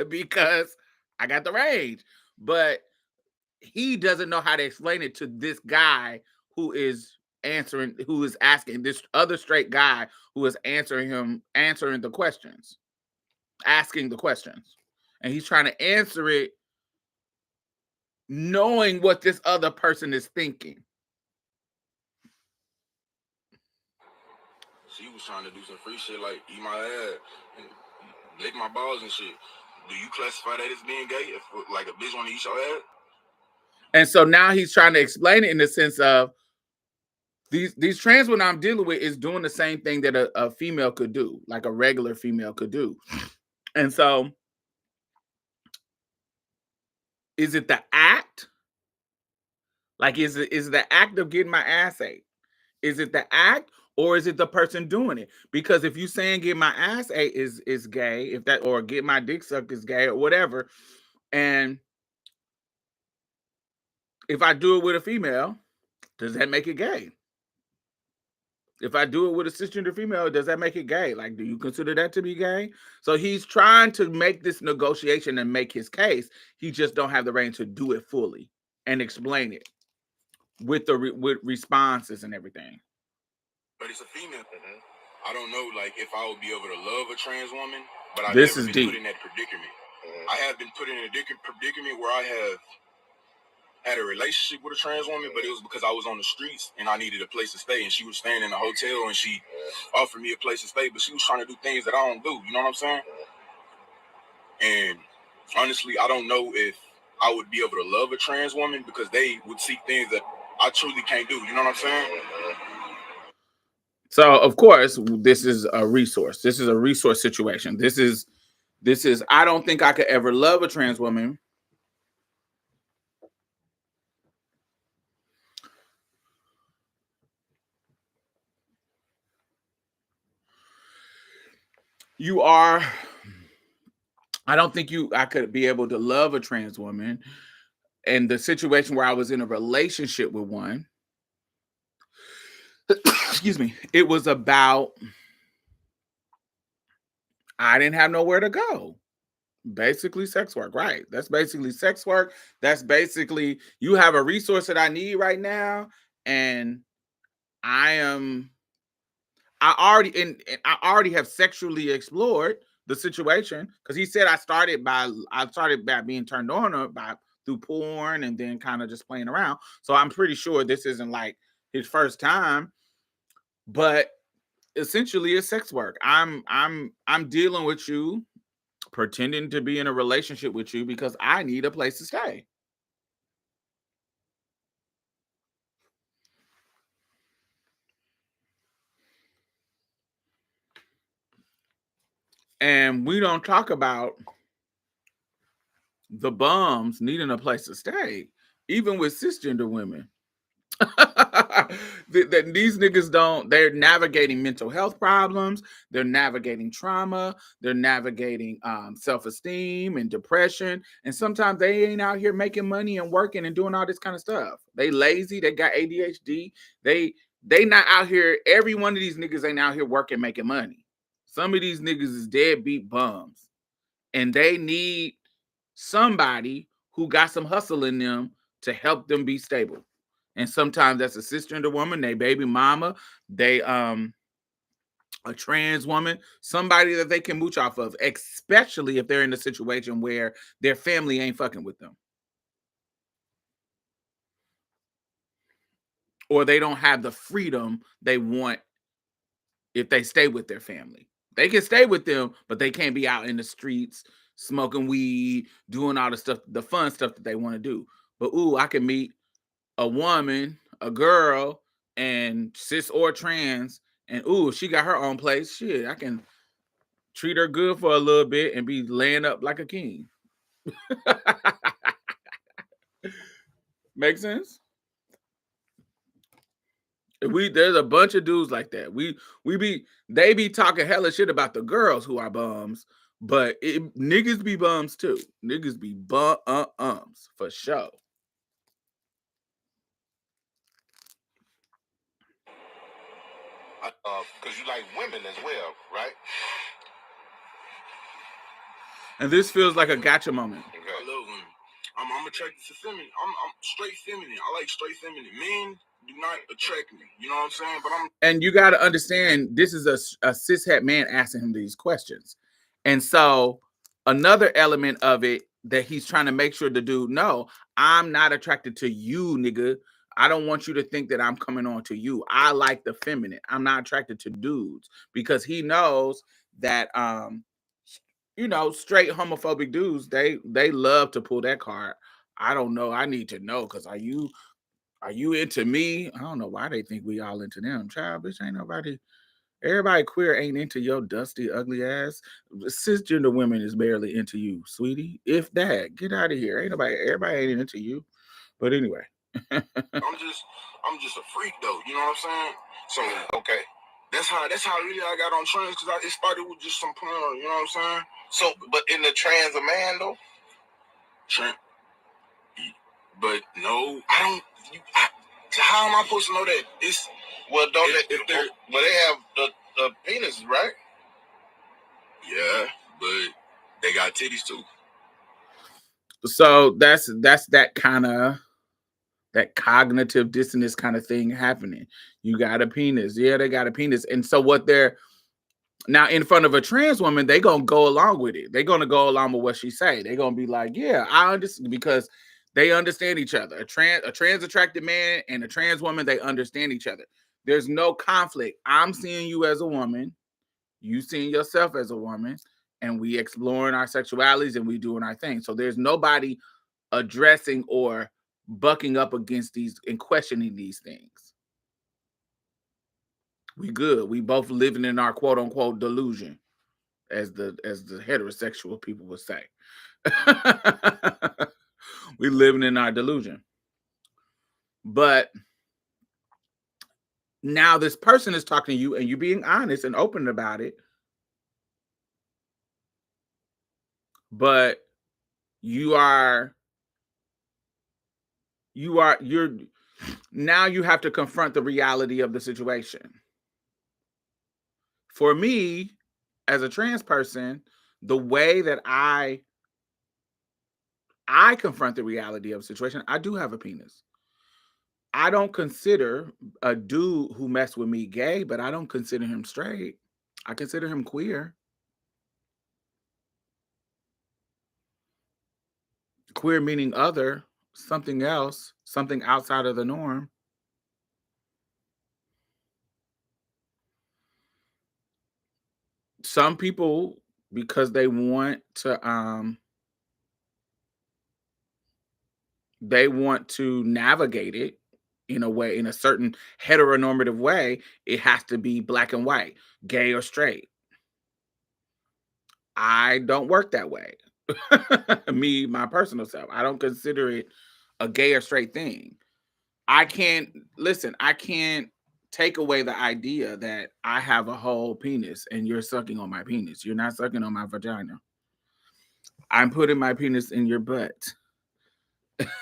because I got the range, but he doesn't know how to explain it to this guy who is asking this other straight guy who is answering the questions, asking the questions. And he's trying to answer it knowing what this other person is thinking. She was trying to do some free shit like eat my ass and lick my balls and shit. Do you classify that as being gay? If like a bitch want to eat your ass? And so now he's trying to explain it in the sense of these trans women I'm dealing with is doing the same thing that a female could do, like a regular female could do. And so is it the act? Like, is the act of getting my ass ate? Is it the act, or is it the person doing it? Because if you saying get my ass ate is gay, if that, or get my dick sucked is gay or whatever, and if I do it with a female, does that make it gay? If I do it with a cisgender female, does that make it gay? Like, do you consider that to be gay? So he's trying to make this negotiation and make his case. He just don't have the range to do it fully and explain it with the with responses and everything. But it's a female. I don't know, like, if I would be able to love a trans woman, but I've This never is been deep. put in that predicament. I have been put in a predicament where I have had a relationship with a trans woman, but it was because I was on the streets and I needed a place to stay, and she was staying in a hotel and she offered me a place to stay, but she was trying to do things that I don't do. You know what I'm saying? And honestly, I don't know if I would be able to love a trans woman because they would seek things that I truly can't do. You know what I'm saying? So of course, this is a resource. This is a resource situation. This is I don't think I could ever love a trans woman. I don't think I could be able to love a trans woman. And the situation where I was in a relationship with one, excuse me, it was about, I didn't have nowhere to go. Basically sex work, right? That's basically sex work. That's basically, you have a resource that I need right now, and I already have sexually explored the situation, because he said I started by being turned on by through porn and then kind of just playing around. So I'm pretty sure this isn't like his first time, but essentially it's sex work. I'm dealing with you, pretending to be in a relationship with you because I need a place to stay. And we don't talk about the bums needing a place to stay, even with cisgender women. These niggas they're navigating mental health problems, they're navigating trauma, they're navigating self-esteem and depression, and sometimes they ain't out here making money and working and doing all this kind of stuff. They lazy, they got ADHD, they not out here. Every one of these niggas ain't out here working, making money. Some of these niggas is deadbeat bums, and they need somebody who got some hustle in them to help them be stable. And sometimes that's a cisgender woman, they baby mama, they a trans woman, somebody that they can mooch off of, especially if they're in a situation where their family ain't fucking with them, or they don't have the freedom they want. If they stay with their family, they can stay with them, but they can't be out in the streets smoking weed, doing all the stuff, the fun stuff that they want to do. But I can meet a woman, a girl, and cis or trans, and she got her own place. Shit, I can treat her good for a little bit and be laying up like a king. Make sense? There's a bunch of dudes like that. They be talking hella shit about the girls who are bums, but niggas be bums too. Niggas be bums for sure. Because you like women as well, right? And this feels like a gotcha moment. Okay. I love women. I'm attracted to feminine. I'm straight feminine. I like straight feminine. Men do not attract me. You know what I'm saying? But and you got to understand, this is a cishet man asking him these questions. And so another element of it that he's trying to make sure the dude know, I'm not attracted to you, nigga. I don't want you to think that I'm coming on to you. I like the feminine. I'm not attracted to dudes, because he knows that straight homophobic dudes, they love to pull that card. I don't know. I need to know, because are you into me? I don't know why they think we all into them. Child, bitch, ain't nobody. Everybody queer ain't into your dusty, ugly ass. Cisgender women is barely into you, sweetie. If that, get out of here. Everybody ain't into you. But anyway. I'm just a freak though. You know what I'm saying? So okay. that's how really I got on trans, because it started with just some porn. You know what I'm saying? So, but in the trans a man though? But no, I don't. How am I supposed to know that? It's well, don't they have the penis, right? Yeah, but they got titties too. So that's that kind of that cognitive dissonance kind of thing happening. You got a penis, yeah, they got a penis, and so what they're now in front of a trans woman, they gonna go along with it. They're gonna go along with what she say. They're gonna be like, yeah, I understand, because they understand each other. A trans attracted man and a trans woman, they understand each other. There's no conflict. I'm seeing you as a woman, you seeing yourself as a woman, and we exploring our sexualities and we doing our thing. So there's nobody addressing or bucking up against these and questioning these things. We good. We both living in our quote unquote delusion, as the heterosexual people would say. We living in our delusion. But now this person is talking to you and you being honest and open about it. But you're now you have to confront the reality of the situation. For me, as a trans person, the way that I confront the reality of the situation, I do have a penis. I don't consider a dude who messed with me gay, but I don't consider him straight. I consider him queer. Queer meaning other, something else, something outside of the norm. Some people, because they want to navigate it in a way, in a certain heteronormative way, it has to be black and white, gay or straight. I don't work that way. Me, my personal self, I don't consider it a gay or straight thing. I can't take away the idea that I have a whole penis and you're sucking on my penis. You're not sucking on my vagina. I'm putting my penis in your butt.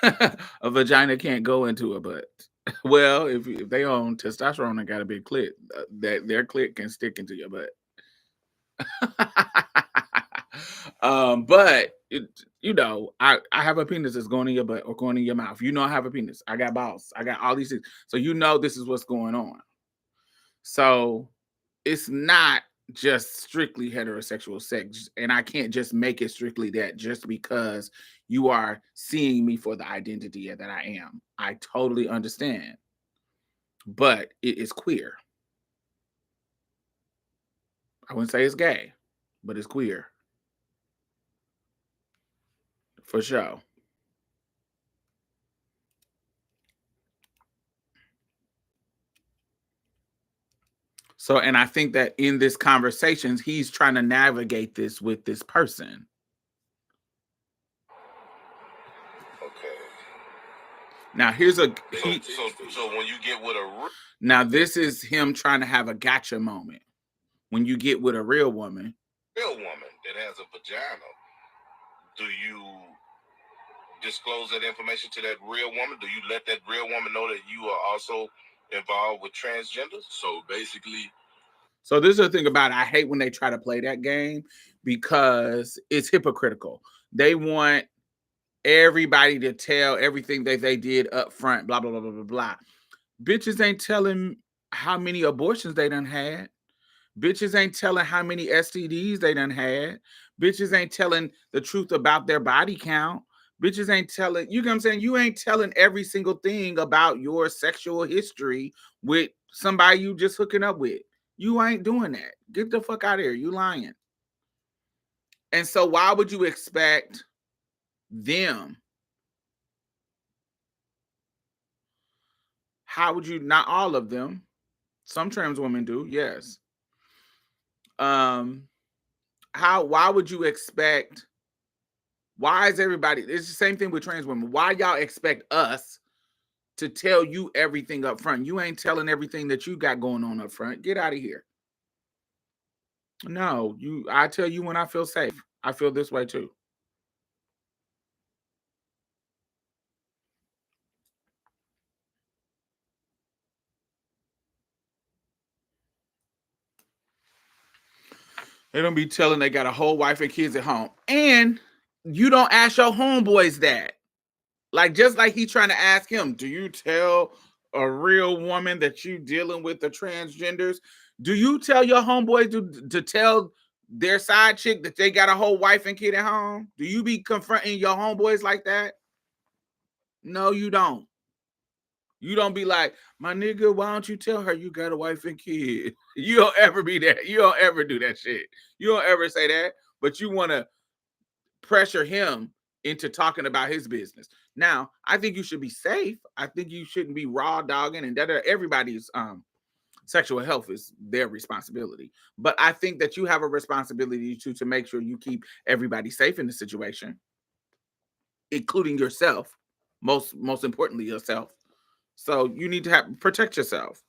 A vagina can't go into a butt. Well, if they own testosterone and got a big clit, that their clit can stick into your butt. But I have a penis that's going in your butt or going in your mouth. I have a penis. I got balls. I got all these things. So this is what's going on. So it's not just strictly heterosexual sex, and I can't just make it strictly that just because you are seeing me for the identity that I am. I totally understand, but it is queer. I wouldn't say it's gay, but it's queer. For sure. So, and I think that in this conversation, he's trying to navigate this with this person. Okay. Now, here's so when you get with now this is him trying to have a gotcha moment. When you get with a real woman that has a vagina, do you disclose that information to that real woman? Do you let that real woman know that you are also involved with transgenders? So basically, so this is the thing about it. I hate when they try to play that game because it's hypocritical. They want everybody to tell everything that they did up front, blah, blah, blah, blah, blah, blah. Bitches ain't telling how many abortions they done had. Bitches ain't telling how many STDs they done had. Bitches ain't telling the truth about their body count. Bitches ain't telling, you know what I'm saying? You ain't telling every single thing about your sexual history with somebody you just hooking up with. You ain't doing that. Get the fuck out of here. You lying. And so why would you expect them? How would you, not all of them, some trans women do, yes. Why would you expect, why is everybody, it's the same thing with trans women. Why y'all expect us to tell you everything up front. You ain't telling everything that you got going on up front. Get out of here. No, I tell you when I feel safe. I feel this way too. They don't be telling they got a whole wife and kids at home. And you don't ask your homeboys that. Like, just like he trying to ask him, do you tell a real woman that you dealing with the transgenders? Do you tell your homeboys to tell their side chick that they got a whole wife and kid at home? Do you be confronting your homeboys like that? No, you don't. You don't be like, my nigga, why don't you tell her you got a wife and kid? You don't ever be that. You don't ever do that shit. You don't ever say that, but you want to pressure him into talking about his business. Now, I think you should be safe. I think you shouldn't be raw dogging and that everybody's sexual health is their responsibility. But I think that you have a responsibility to make sure you keep everybody safe in the situation, including yourself. Most importantly, yourself. So you need to protect yourself.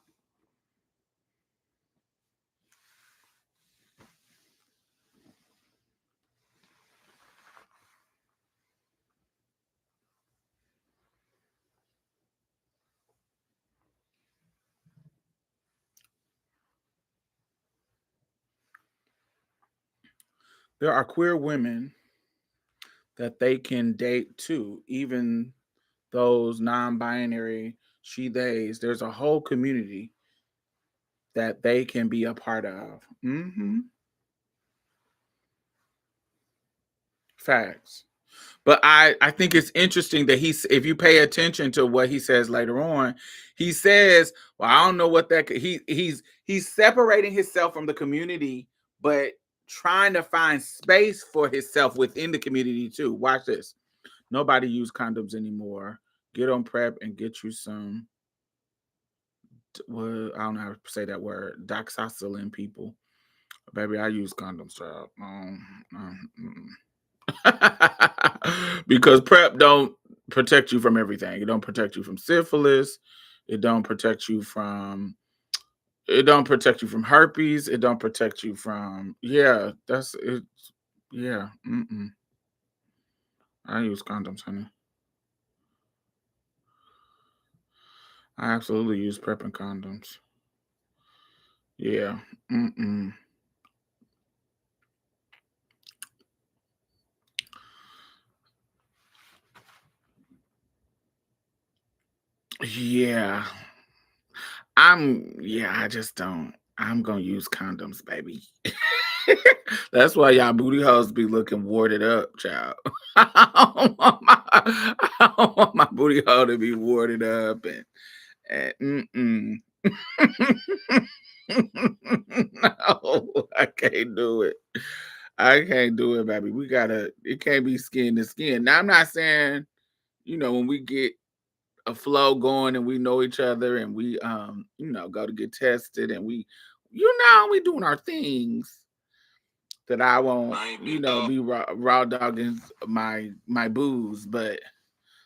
There are queer women that they can date too, even those non-binary she theys. There's a whole community that they can be a part of. Facts. But I think it's interesting that if you pay attention to what he says later on, he says, well, I don't know what that he's separating himself from the community, but trying to find space for himself within the community too. Watch this. Nobody use condoms anymore. Get on PrEP and get you some, well, I don't know how to say that word, doxycycline people. Baby, I use condoms, child. Because PrEP don't protect you from everything. It don't protect you from syphilis. It don't protect you from herpes. It don't protect you from, that's it. Yeah. I use condoms, honey. I absolutely use PrEP and condoms. Yeah. Yeah. I just don't. I'm gonna use condoms, baby. That's why y'all booty hoes be looking warded up, child. I don't want my booty hole to be warded up and no, I can't do it. I can't do it, baby. It can't be skin to skin. Now, I'm not saying, when we get a flow going and we know each other and we go to get tested and we doing our things, that I won't be raw dogging my booze, but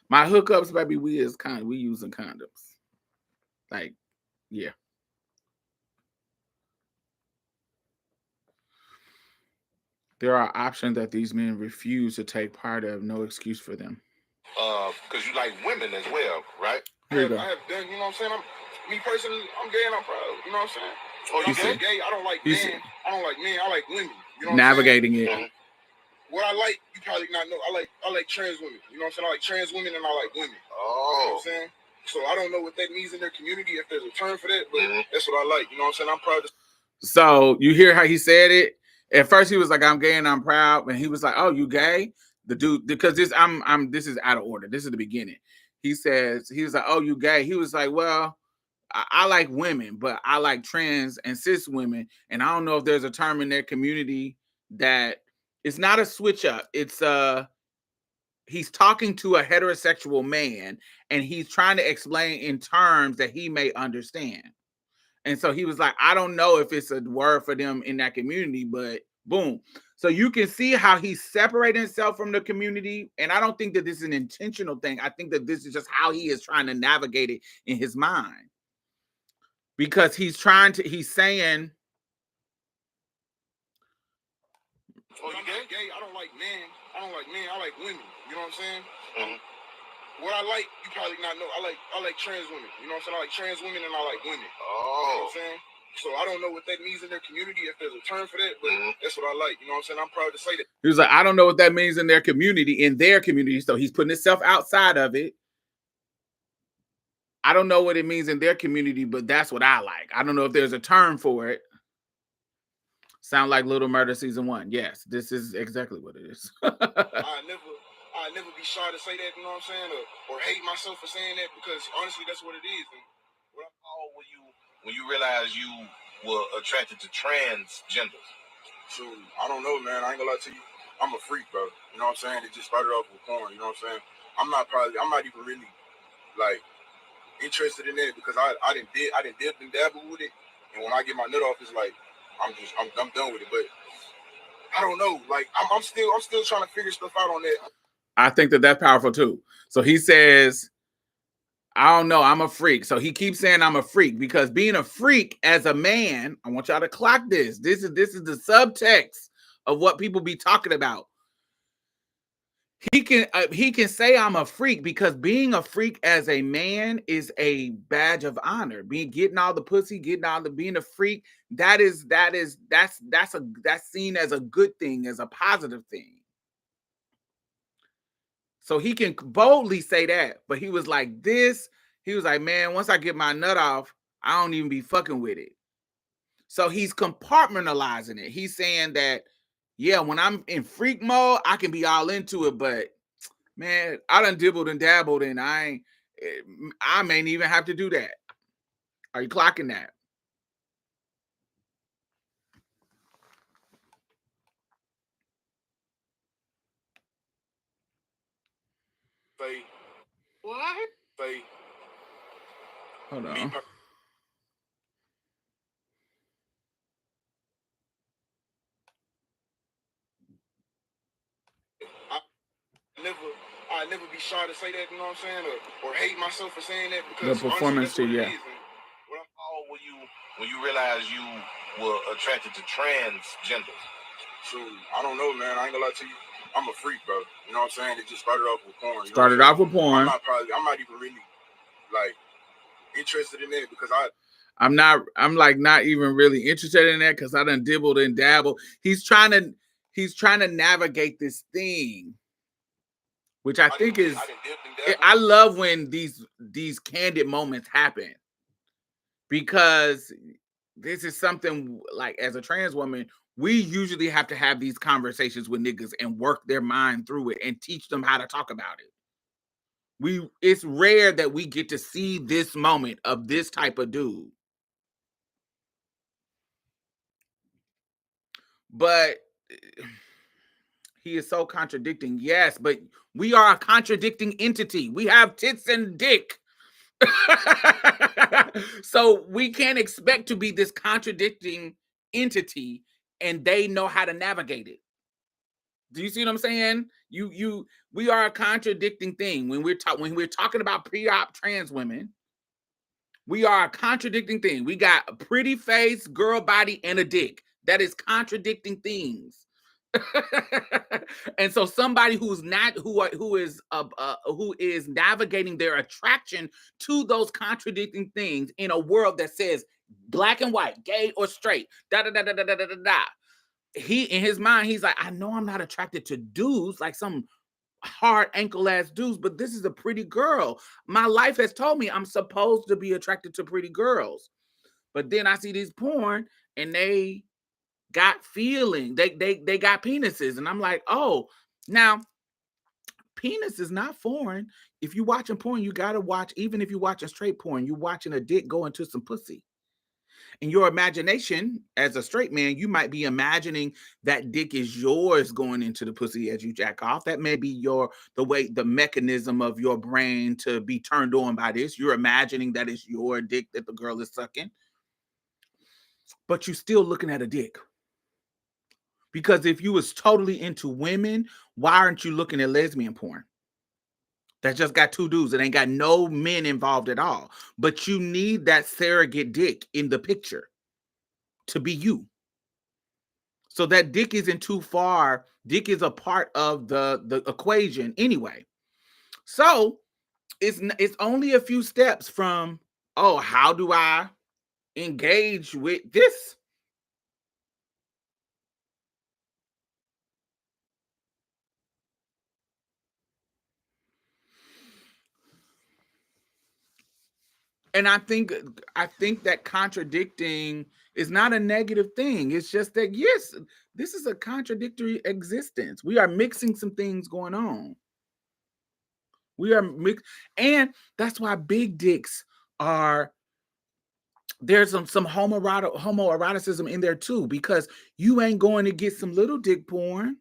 my hookups, baby, we using condoms. Like, yeah. There are options that these men refuse to take part of. No excuse for them. Because you like women as well, right? I have done, you know what I'm saying? Me personally, I'm gay and I'm proud. You know what I'm saying? Oh, you gay? I don't like men. I don't like men. I like women. You know what navigating I'm saying? It. What I like, you probably not know. I like trans women. You know what I'm saying? I like trans women and I like women. Oh. You know what I'm saying? So I don't know what that means in their community, if there's a term for that, but that's what I like. You know what I'm saying? I'm proud to. So you hear how he said it? At first he was like, I'm gay and I'm proud. And he was like, oh, you gay? The dude, because this is out of order. This is the beginning. He was like, oh, you gay? He was like, well, I like women, but I like trans and cis women. And I don't know if there's a term in their community that it's not a switch up. It's he's talking to a heterosexual man and he's trying to explain in terms that he may understand. And so he was like, I don't know if it's a word for them in that community, but boom. So you can see how he's separating himself from the community. And I don't think that this is an intentional thing. I think that this is just how he is trying to navigate it in his mind. Because he's saying, oh, you gay? I don't like men. I like women. You know what I'm saying? Mhm. What I like, you probably not know. I like trans women. You know what I'm saying? I like trans women and I like women. You know what I'm saying? So I don't know what that means in their community, if there's a term for that, but that's what I like. You know what I'm saying? I'm proud to say that. He was like, I don't know what that means in their community. So he's putting himself outside of it. I don't know what it means in their community, but that's what I like. I don't know if there's a term for it. Sound like Little Murder season 1. Yes, this is exactly what it is. I never be shy to say that, you know what I'm saying, or hate myself for saying that, because honestly, that's what it is. And How when you realize you were attracted to transgenders? Shoot, I don't know, man. I ain't gonna lie to you. I'm a freak, bro. You know what I'm saying? It just started off with porn. You know what I'm saying? I'm not even really like interested in that, because I didn't dip and dabble with it, and when I get my nut off, it's like I'm done with it. But I don't know. Like I'm still trying to figure stuff out on that. I think that that's powerful too. So he says, I don't know, I'm a freak. So he keeps saying I'm a freak, because being a freak as a man, I want y'all to clock this. This is the subtext of what people be talking about. He can say I'm a freak because being a freak as a man is a badge of honor. Getting all the pussy, being a freak, that's seen as a good thing, as a positive thing. So he can boldly say that. But he was like, man, once I get my nut off, I don't even be fucking with it. So he's compartmentalizing it. He's saying that, yeah, when I'm in freak mode, I can be all into it, but man, I done dibbled and dabbled, and I may even have to do that. Are you clocking that? Say What? say Hold me on. I never be shy to say that, you know what I'm saying, or hate myself for saying that, because The performance honestly, too, that's what yeah. it is. And How when you realize you were attracted to transgenders? Shoot, I don't know, man. I ain't gonna lie to you. I'm a freak, bro. You know what I'm saying? It just started off with porn. Started off with porn. I'm not even really like interested in that, because I'm not even really interested in that, because I done dibbled and dabbled. He's trying to navigate this thing, which I think is, I love when these candid moments happen, because this is something, like, as a trans woman, we usually have to have these conversations with niggas and work their mind through it and teach them how to talk about it. It's rare that we get to see this moment of this type of dude. But he is so contradicting. Yes, but we are a contradicting entity. We have tits and dick. So we can't expect to be this contradicting entity, and they know how to navigate it. Do you see what I'm saying? We are a contradicting thing. When we're talking about pre-op trans women, we are a contradicting thing. We got a pretty face, girl body, and a dick. That is contradicting things. And so somebody who is navigating their attraction to those contradicting things in a world that says black and white, gay or straight, da da da da da da da da. He, in his mind, he's like, I know I'm not attracted to dudes, like some hard ankle ass dudes, but this is a pretty girl. My life has told me I'm supposed to be attracted to pretty girls. But then I see these porn, and they got feeling. They got penises, and I'm like, oh, now penis is not foreign. If you're watching porn, you gotta watch. Even if you're watching straight porn, you're watching a dick go into some pussy. In your imagination, as a straight man, you might be imagining that dick is yours going into the pussy as you jack off. That may be the mechanism of your brain to be turned on by this. You're imagining that it's your dick that the girl is sucking, but you're still looking at a dick. Because if you was totally into women, why aren't you looking at lesbian porn? That just got two dudes. It ain't got no men involved at all. But you need that surrogate dick in the picture to be you. So that dick isn't too far. Dick is a part of the equation anyway. So it's only a few steps from, oh, how do I engage with this? And I think that contradicting is not a negative thing. It's just that, yes, this is a contradictory existence. We are mixing some things going on. We are and that's why big dicks are, there's some homoeroticism in there too, because you ain't going to get some little dick porn.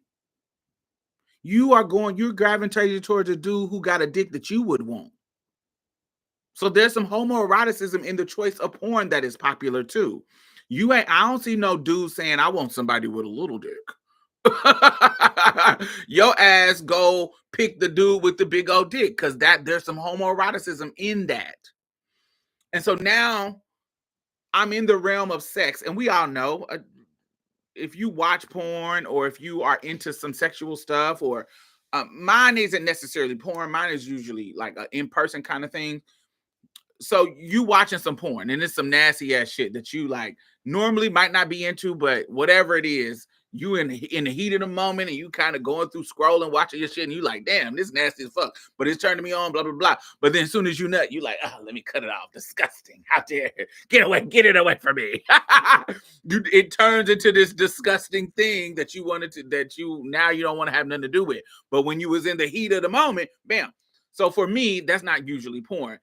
You're gravitating towards a dude who got a dick that you would want. So there's some homoeroticism in the choice of porn that is popular too. I don't see no dude saying, I want somebody with a little dick. Your ass go pick the dude with the big old dick, because there's some homoeroticism in that. And so now I'm in the realm of sex, and we all know, if you watch porn or if you are into some sexual stuff, or mine isn't necessarily porn, mine is usually like an in-person kind of thing. So you watching some porn and it's some nasty ass shit that you like normally might not be into, but whatever it is, you in the heat of the moment and you kind of going through scrolling, watching your shit, and you like, damn, this nasty as fuck, but it's turning me on, blah, blah, blah. But then as soon as you nut, you like, oh, let me cut it off. Disgusting. How dare you? Get it away from me. It turns into this disgusting thing that you now you don't want to have nothing to do with. But when you was in the heat of the moment, bam. So for me, that's not usually porn.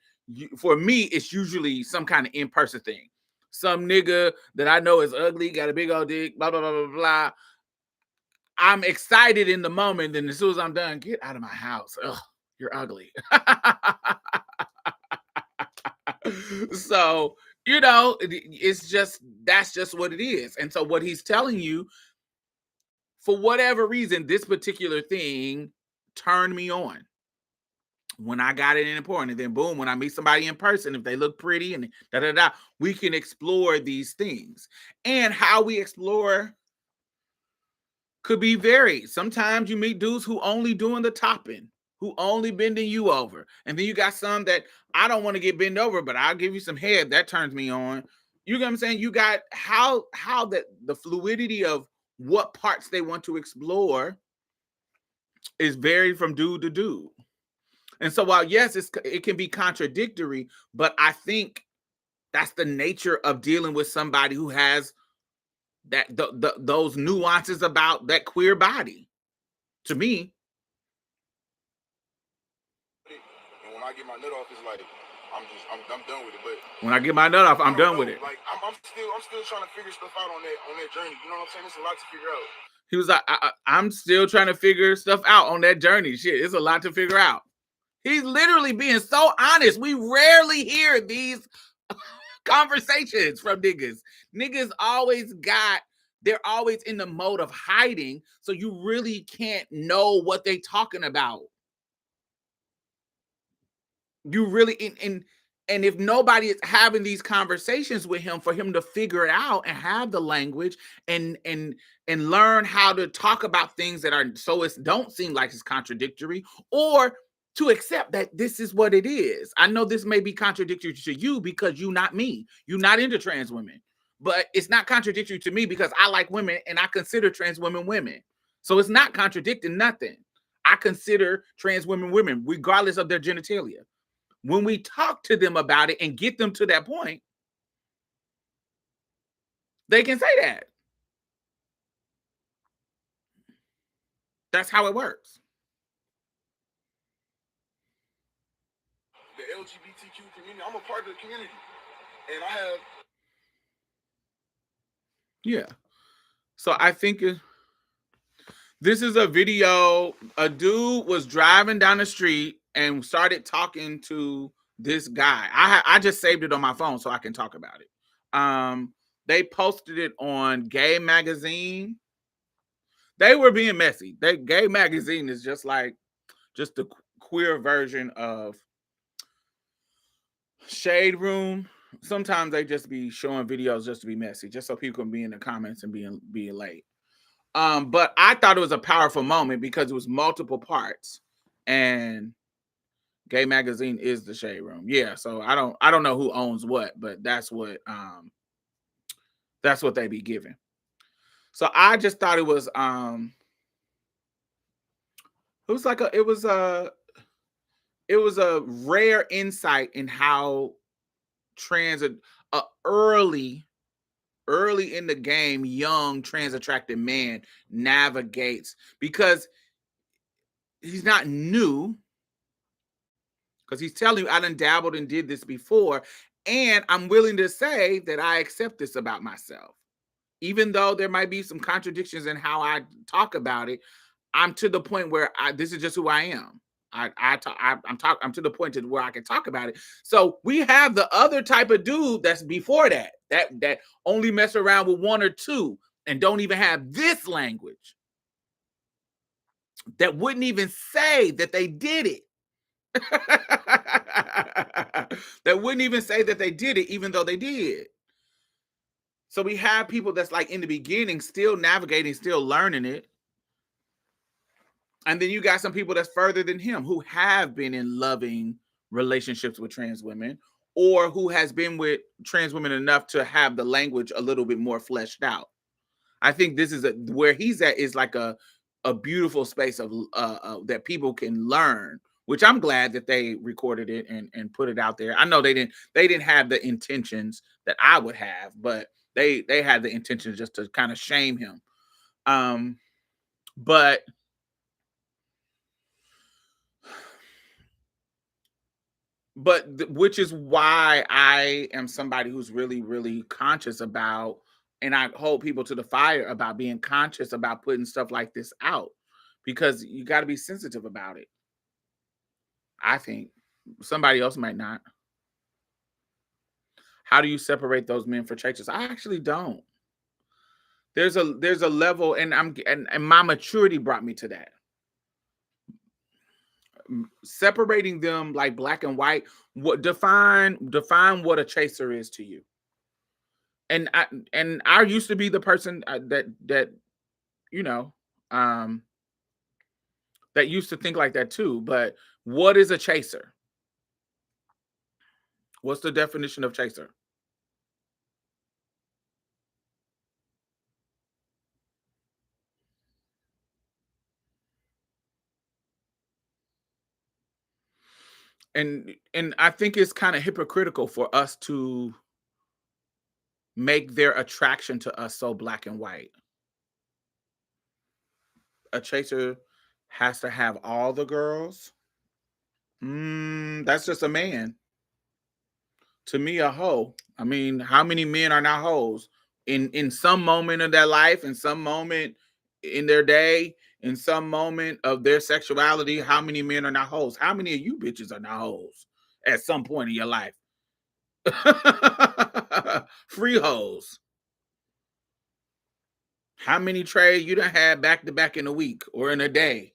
For me, it's usually some kind of in-person thing. Some nigga that I know is ugly, got a big old dick, blah, blah, blah, blah, blah. I'm excited in the moment, and as soon as I'm done, get out of my house. Ugh, you're ugly. So, that's just what it is. And so what he's telling you, for whatever reason, this particular thing turned me on when I got it in porn, and then boom, when I meet somebody in person, if they look pretty and we can explore these things. And how we explore could be varied. Sometimes you meet dudes who only doing the topping, who only bending you over. And then you got some that, I don't want to get bent over, but I'll give you some head. That turns me on. You know what I'm saying? You got how the fluidity of what parts they want to explore is varied from dude to dude. And so while, yes, it can be contradictory, but I think that's the nature of dealing with somebody who has those nuances about that queer body. To me. And when I get my nut off, it's like I'm done with it. But when I get my nut off, I'm done with it. Like I'm still trying to figure stuff out on that journey. You know what I'm saying? It's a lot to figure out. He was like, I'm still trying to figure stuff out on that journey. Shit, it's a lot to figure out. He's literally being so honest. We rarely hear these conversations from niggas. Niggas they're always in the mode of hiding, so you really can't know what they talking about. You really, and if nobody is having these conversations with him for him to figure it out and have the language and learn how to talk about things that are, so it don't seem like it's contradictory, or to accept that this is what it is. I know this may be contradictory to you because you're not me. You're not into trans women. But it's not contradictory to me because I like women and I consider trans women women. So it's not contradicting nothing. I consider trans women women regardless of their genitalia. When we talk to them about it and get them to that point, they can say that. That's how it works. The LGBTQ community, I'm a part of the community. And I have... Yeah. So I think this is a video. A dude was driving down the street and started talking to this guy. I just saved it on my phone so I can talk about it. They posted it on Gay Magazine. They were being messy. Gay Magazine is just like just the queer version of Shade Room. Sometimes they just be showing videos just to be messy, just so people can be in the comments and being late. But I thought it was a powerful moment because it was multiple parts, and Gay Magazine is the Shade Room. Yeah, so I don't know who owns what, but that's what they be giving. So I just thought it was it was a rare insight in how early in the game, young trans attracted man navigates, because he's not new, because he's telling you, I done dabbled and did this before, and I'm willing to say that I accept this about myself. Even though there might be some contradictions in how I talk about it, I'm to the point where this is just who I am. I'm to the point to where I can talk about it. So we have the other type of dude that's before that only mess around with one or two and don't even have this language, that wouldn't even say that they did it. That wouldn't even say that they did it, even though they did. So we have people that's like in the beginning, still navigating, still learning it. And then you got some people that's further than him who have been in loving relationships with trans women, or who has been with trans women enough to have the language a little bit more fleshed out. I think this is where he's at is like a beautiful space of that people can learn, which I'm glad that they recorded it and put it out there. I know they didn't have the intentions that I would have, but they had the intention just to kind of shame him. But which is why I am somebody who's really, really conscious about, and I hold people to the fire about being conscious about putting stuff like this out, because you got to be sensitive about it. I think somebody else might not. How do you separate those men for churches? I actually don't. There's a level, and my maturity brought me to that. Separating them like black and white. What define what a chaser is to you. And I used to be the person that you know that used to think like that too. But what is a chaser? What's the definition of chaser? And I think it's kind of hypocritical for us to make their attraction to us so black and white. A chaser has to have all the girls. That's just a man. To me, a hoe. I mean, how many men are not hoes? In some moment of their life, in some moment in their day, in some moment of their sexuality, how many men are not hoes? How many of you bitches are not hoes at some point in your life? Free hoes. How many trades you done had back to back in a week or in a day?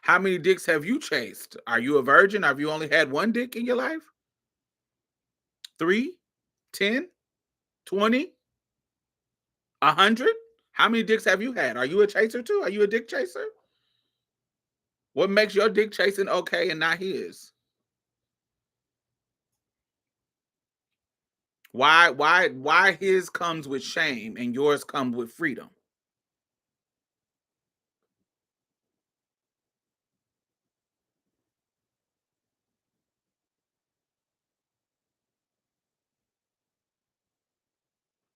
How many dicks have you chased? Are you a virgin? Have you only had one dick in your life? 3, 10, 20, 100? How many dicks have you had? Are you a chaser too? Are you a dick chaser? What makes your dick chasing okay and not his? Why his comes with shame and yours comes with freedom?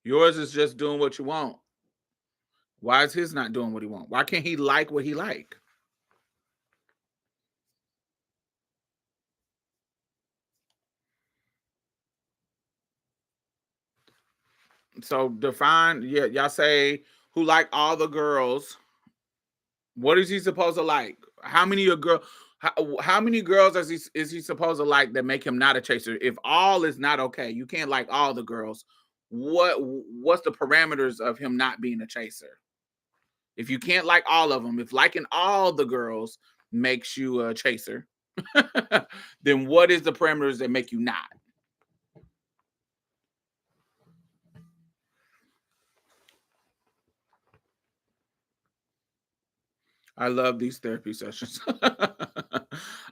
Yours is just doing what you want. Why is his not doing what he want? Why can't he like what he like? So define, yeah, y'all say who like all the girls. What is he supposed to like? How many how many girls is he supposed to like that make him not a chaser? If all is not okay, you can't like all the girls. What's the parameters of him not being a chaser? If you can't like all of them, if liking all the girls makes you a chaser, then what is the parameters that make you not? I love these therapy sessions.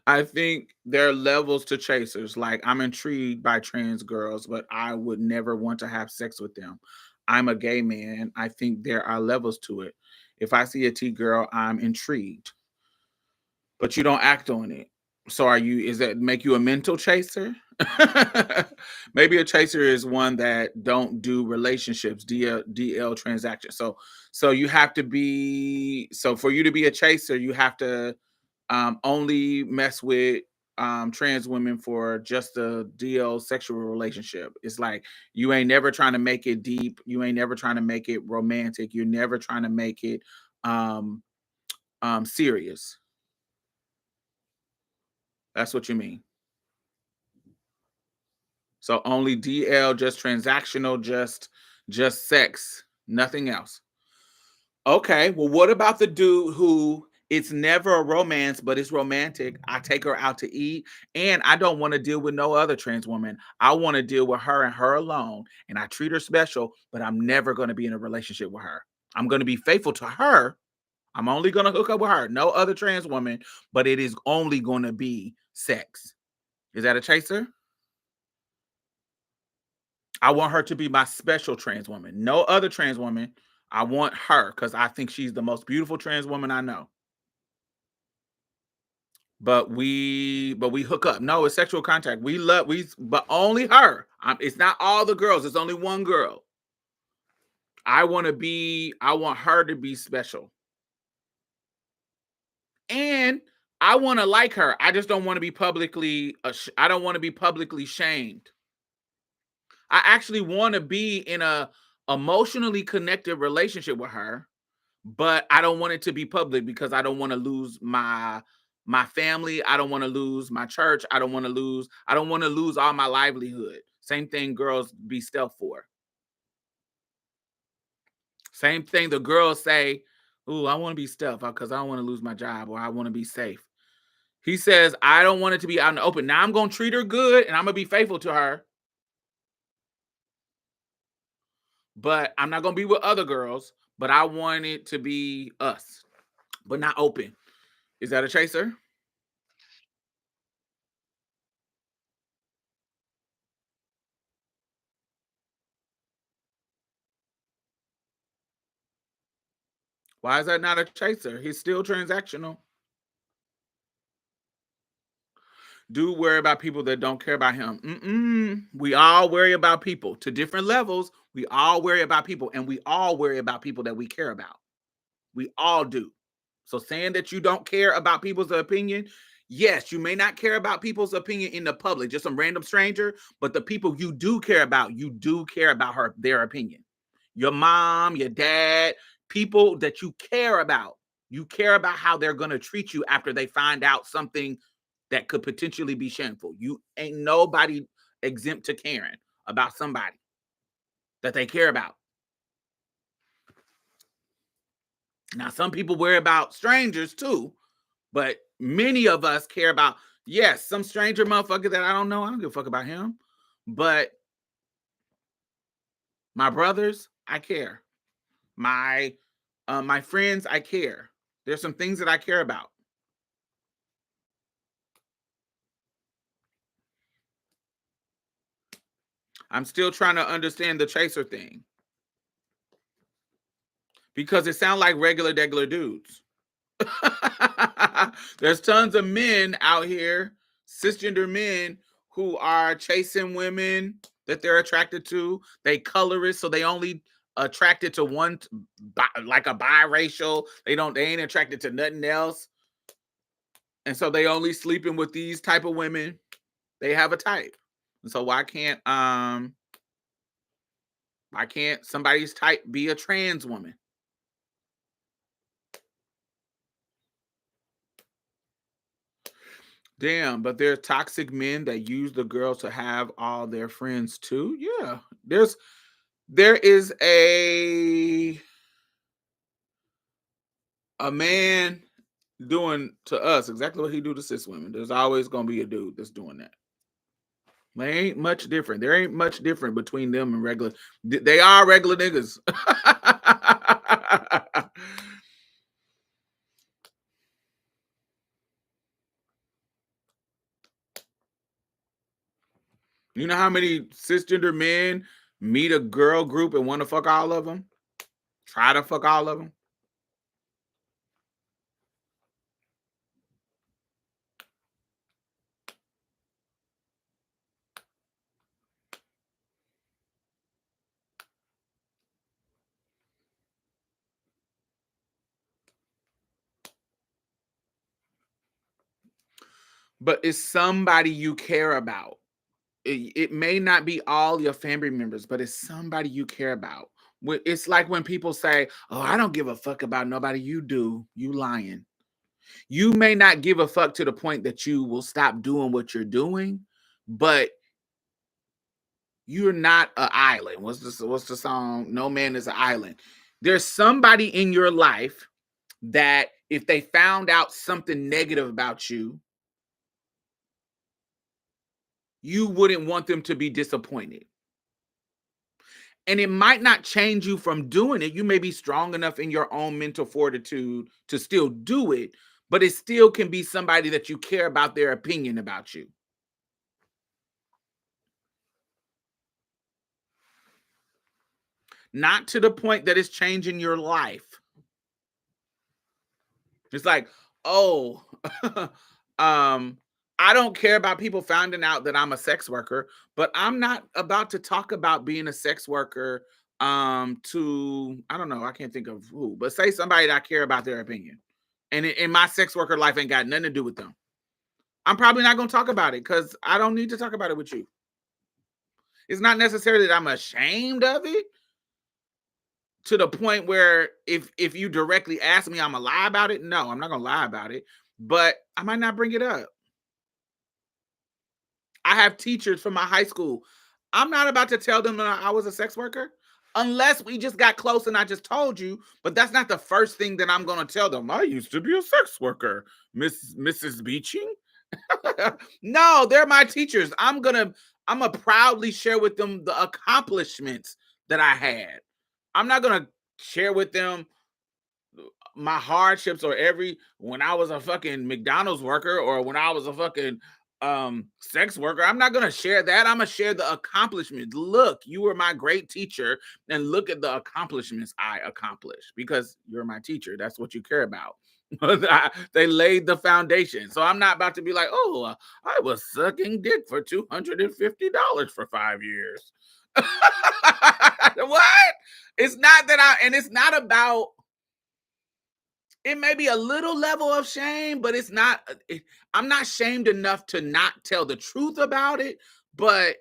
I think there are levels to chasers. Like, I'm intrigued by trans girls, but I would never want to have sex with them. I'm a gay man. I think there are levels to it. If I see a T girl, I'm intrigued, but you don't act on it. So is that make you a mental chaser? Maybe a chaser is one that don't do relationships, DL transaction. So you have to be, so for you to be a chaser, you have to only mess with trans women for just a DL sexual relationship. It's like you ain't never trying to make it deep. You ain't never trying to make it romantic. You're never trying to make it serious. That's what you mean. So only DL, just transactional, just sex, nothing else. Okay, well, what about the dude who it's never a romance, but it's romantic? I take her out to eat, and I don't want to deal with no other trans woman. I want to deal with her and her alone, and I treat her special, but I'm never going to be in a relationship with her. I'm going to be faithful to her. I'm only going to hook up with her, no other trans woman, but it is only going to be sex. Is that a chaser? I want her to be my special trans woman. No other trans woman. I want her because I think she's the most beautiful trans woman I know. But we hook up. No, it's sexual contact. But only her. It's not all the girls. It's only one girl. I want her to be special. And I want to like her. I just don't want to be publicly, I don't want to be publicly shamed. I actually want to be in a emotionally connected relationship with her, but I don't want it to be public because I don't want to lose my family. I don't want to lose my church. I don't want to lose all my livelihood. Same thing girls be stealth for. Same thing the girls say, "Ooh, I want to be stealth because I don't want to lose my job or I want to be safe." He says, "I don't want it to be out in the open." Now I'm going to treat her good and I'm going to be faithful to her. But I'm not going to be with other girls, but I want it to be us, but not open. Is that a chaser? Why is that not a chaser? He's still transactional. Do worry about people that don't care about him. We all worry about people to different levels. We all worry about people, and we all worry about people that we care about. We all do. So saying that you don't care about people's opinion, yes, you may not care about people's opinion in the public, just some random stranger, but the people you do care about their opinion. Your mom, your dad, people that you care about. You care about how they're going to treat you after they find out something that could potentially be shameful. You ain't nobody exempt to caring about somebody that they care about. Now, some people worry about strangers too, but many of us care about, yes, some stranger motherfucker that I don't know. I don't give a fuck about him. But my brothers, I care. My friends, I care. There's some things that I care about. I'm still trying to understand the chaser thing. Because it sounds like regular dudes. There's tons of men out here, cisgender men, who are chasing women that they're attracted to. They colorist, so they only attracted to one, like a biracial. They ain't attracted to nothing else. And so they only sleeping with these type of women. They have a type. And so why can't somebody's type be a trans woman? Damn, but there are toxic men that use the girls to have all their friends too. Yeah, there is a man doing to us exactly what he do to cis women, there's always gonna be a dude that's doing that. They ain't much different. There ain't much different between them and regular. They are regular niggas. You know how many cisgender men meet a girl group and want to fuck all of them? Try to fuck all of them? But it's somebody you care about. It may not be all your family members, but it's somebody you care about. It's like when people say, "Oh, I don't give a fuck about nobody." You do. You lying. You may not give a fuck to the point that you will stop doing what you're doing, but you're not an island. What's the song? No man is an island. There's somebody in your life that if they found out something negative about you, you wouldn't want them to be disappointed. And it might not change you from doing it. You may be strong enough in your own mental fortitude to still do it, but it still can be somebody that you care about their opinion about you. Not to the point that it's changing your life. It's like, oh, I don't care about people finding out that I'm a sex worker, but I'm not about to talk about being a sex worker to, I don't know, I can't think of who, but say somebody that I care about their opinion. And in my sex worker life ain't got nothing to do with them. I'm probably not going to talk about it because I don't need to talk about it with you. It's not necessarily that I'm ashamed of it to the point where if you directly ask me, I'm going to lie about it. No, I'm not going to lie about it, but I might not bring it up. I have teachers from my high school. I'm not about to tell them that I was a sex worker unless we just got close and I just told you, but that's not the first thing that I'm going to tell them. I used to be a sex worker, Mrs. Beeching. No, they're my teachers. I'm gonna proudly share with them the accomplishments that I had. I'm not gonna share with them my hardships or when I was a fucking McDonald's worker or when I was a fucking sex worker. I'm not gonna share that. I'm gonna share the accomplishments. Look, you were my great teacher, and look at the accomplishments I accomplished because you're my teacher. That's what you care about. They laid the foundation. So I'm not about to be like, oh, I was sucking dick for $250 for 5 years. What? It's not that it's not about, it may be a little level of shame, but it's not, I'm not shamed enough to not tell the truth about it, but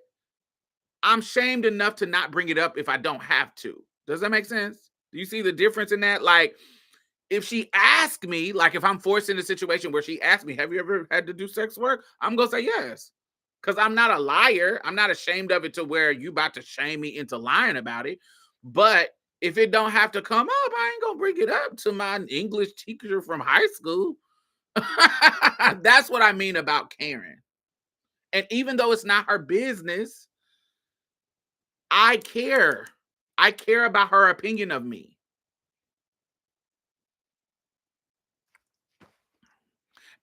I'm shamed enough to not bring it up if I don't have to. Does that make sense? Do you see the difference in that? Like, if she asked me, like if I'm forced in a situation where she asked me, have you ever had to do sex work? I'm going to say yes. Because I'm not a liar. I'm not ashamed of it to where you about to shame me into lying about it. But if it don't have to come up, I ain't going to bring it up to my English teacher from high school. That's what I mean about Karen. And even though it's not her business, I care. I care about her opinion of me.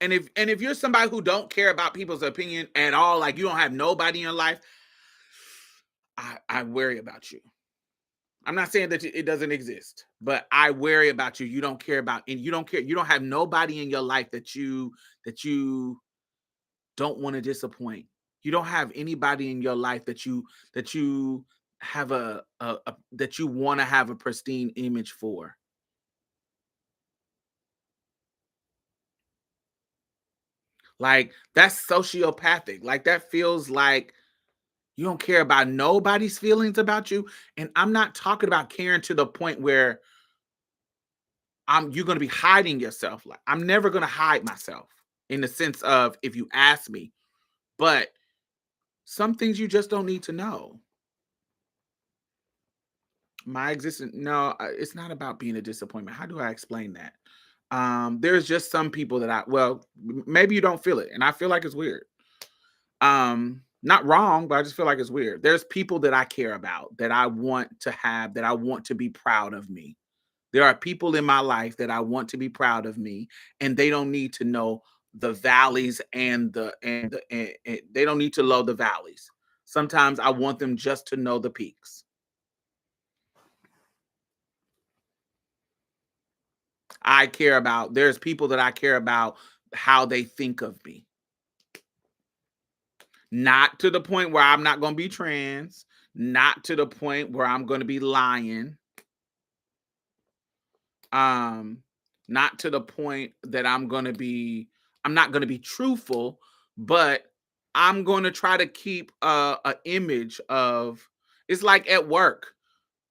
And if you're somebody who don't care about people's opinion at all, like you don't have nobody in your life, I worry about you. I'm not saying that it doesn't exist, but I worry about you. You don't care about, and you don't care. You don't have nobody in your life that you don't want to disappoint. You don't have anybody in your life that you have that you want to have a pristine image for. Like, that's sociopathic. Like, that feels like you don't care about nobody's feelings about you. And I'm not talking about caring to the point where you're going to be hiding yourself. Like, I'm never going to hide myself in the sense of if you ask me, but some things you just don't need to know. My existence, no, it's not about being a disappointment. How do I explain that? There's just some people that maybe you don't feel it, and I feel like it's weird. Not wrong, but I just feel like it's weird. There's people that I care about, that I want to have, that I want to be proud of me. There are people in my life that I want to be proud of me, and they don't need to know the valleys and they don't need to know the valleys. Sometimes I want them just to know the peaks. There's people that I care about how they think of me. Not to the point where I'm not going to be trans, not to the point where I'm going to be lying. Not to the point that I'm not going to be truthful, but I'm going to try to keep a image of, it's like at work.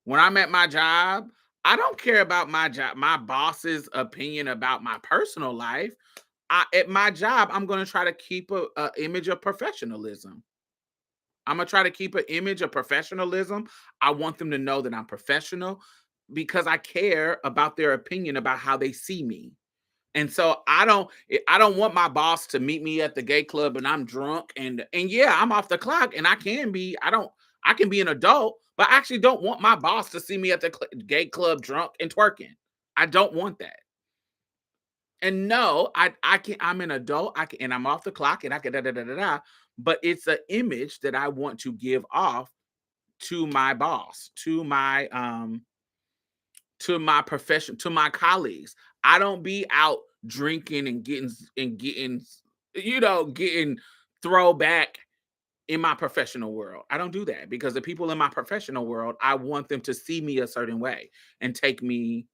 When I'm at my job, I don't care about my boss's opinion about my personal life. At my job, I'm going to try to keep a image of professionalism. I'm going to try to keep an image of professionalism. I want them to know that I'm professional because I care about their opinion about how they see me. And so I don't want my boss to meet me at the gay club and I'm drunk and yeah, I'm off the clock and I can be an adult, but I actually don't want my boss to see me at the gay club drunk and twerking. I don't want that. And no, I'm an adult. And I'm off the clock and I can but it's an image that I want to give off to my boss, to my profession, to my colleagues. I don't be out drinking and getting throwback in my professional world. I don't do that because the people in my professional world, I want them to see me a certain way and take me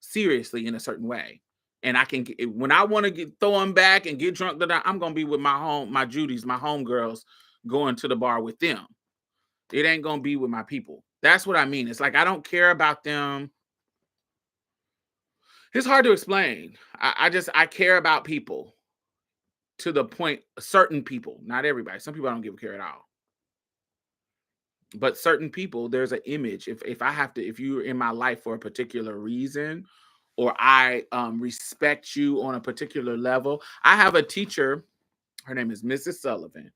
seriously in a certain way. And when I want to get throwing back and get drunk, I'm gonna be with my Judies, my homegirls, going to the bar with them. It ain't gonna be with my people. That's what I mean. It's like I don't care about them. It's hard to explain. I care about people to the point, certain people, not everybody. Some people I don't give a care at all. But certain people, there's an image. If you're in my life for a particular reason, or I respect you on a particular level. I have a teacher, her name is Mrs. Sullivan.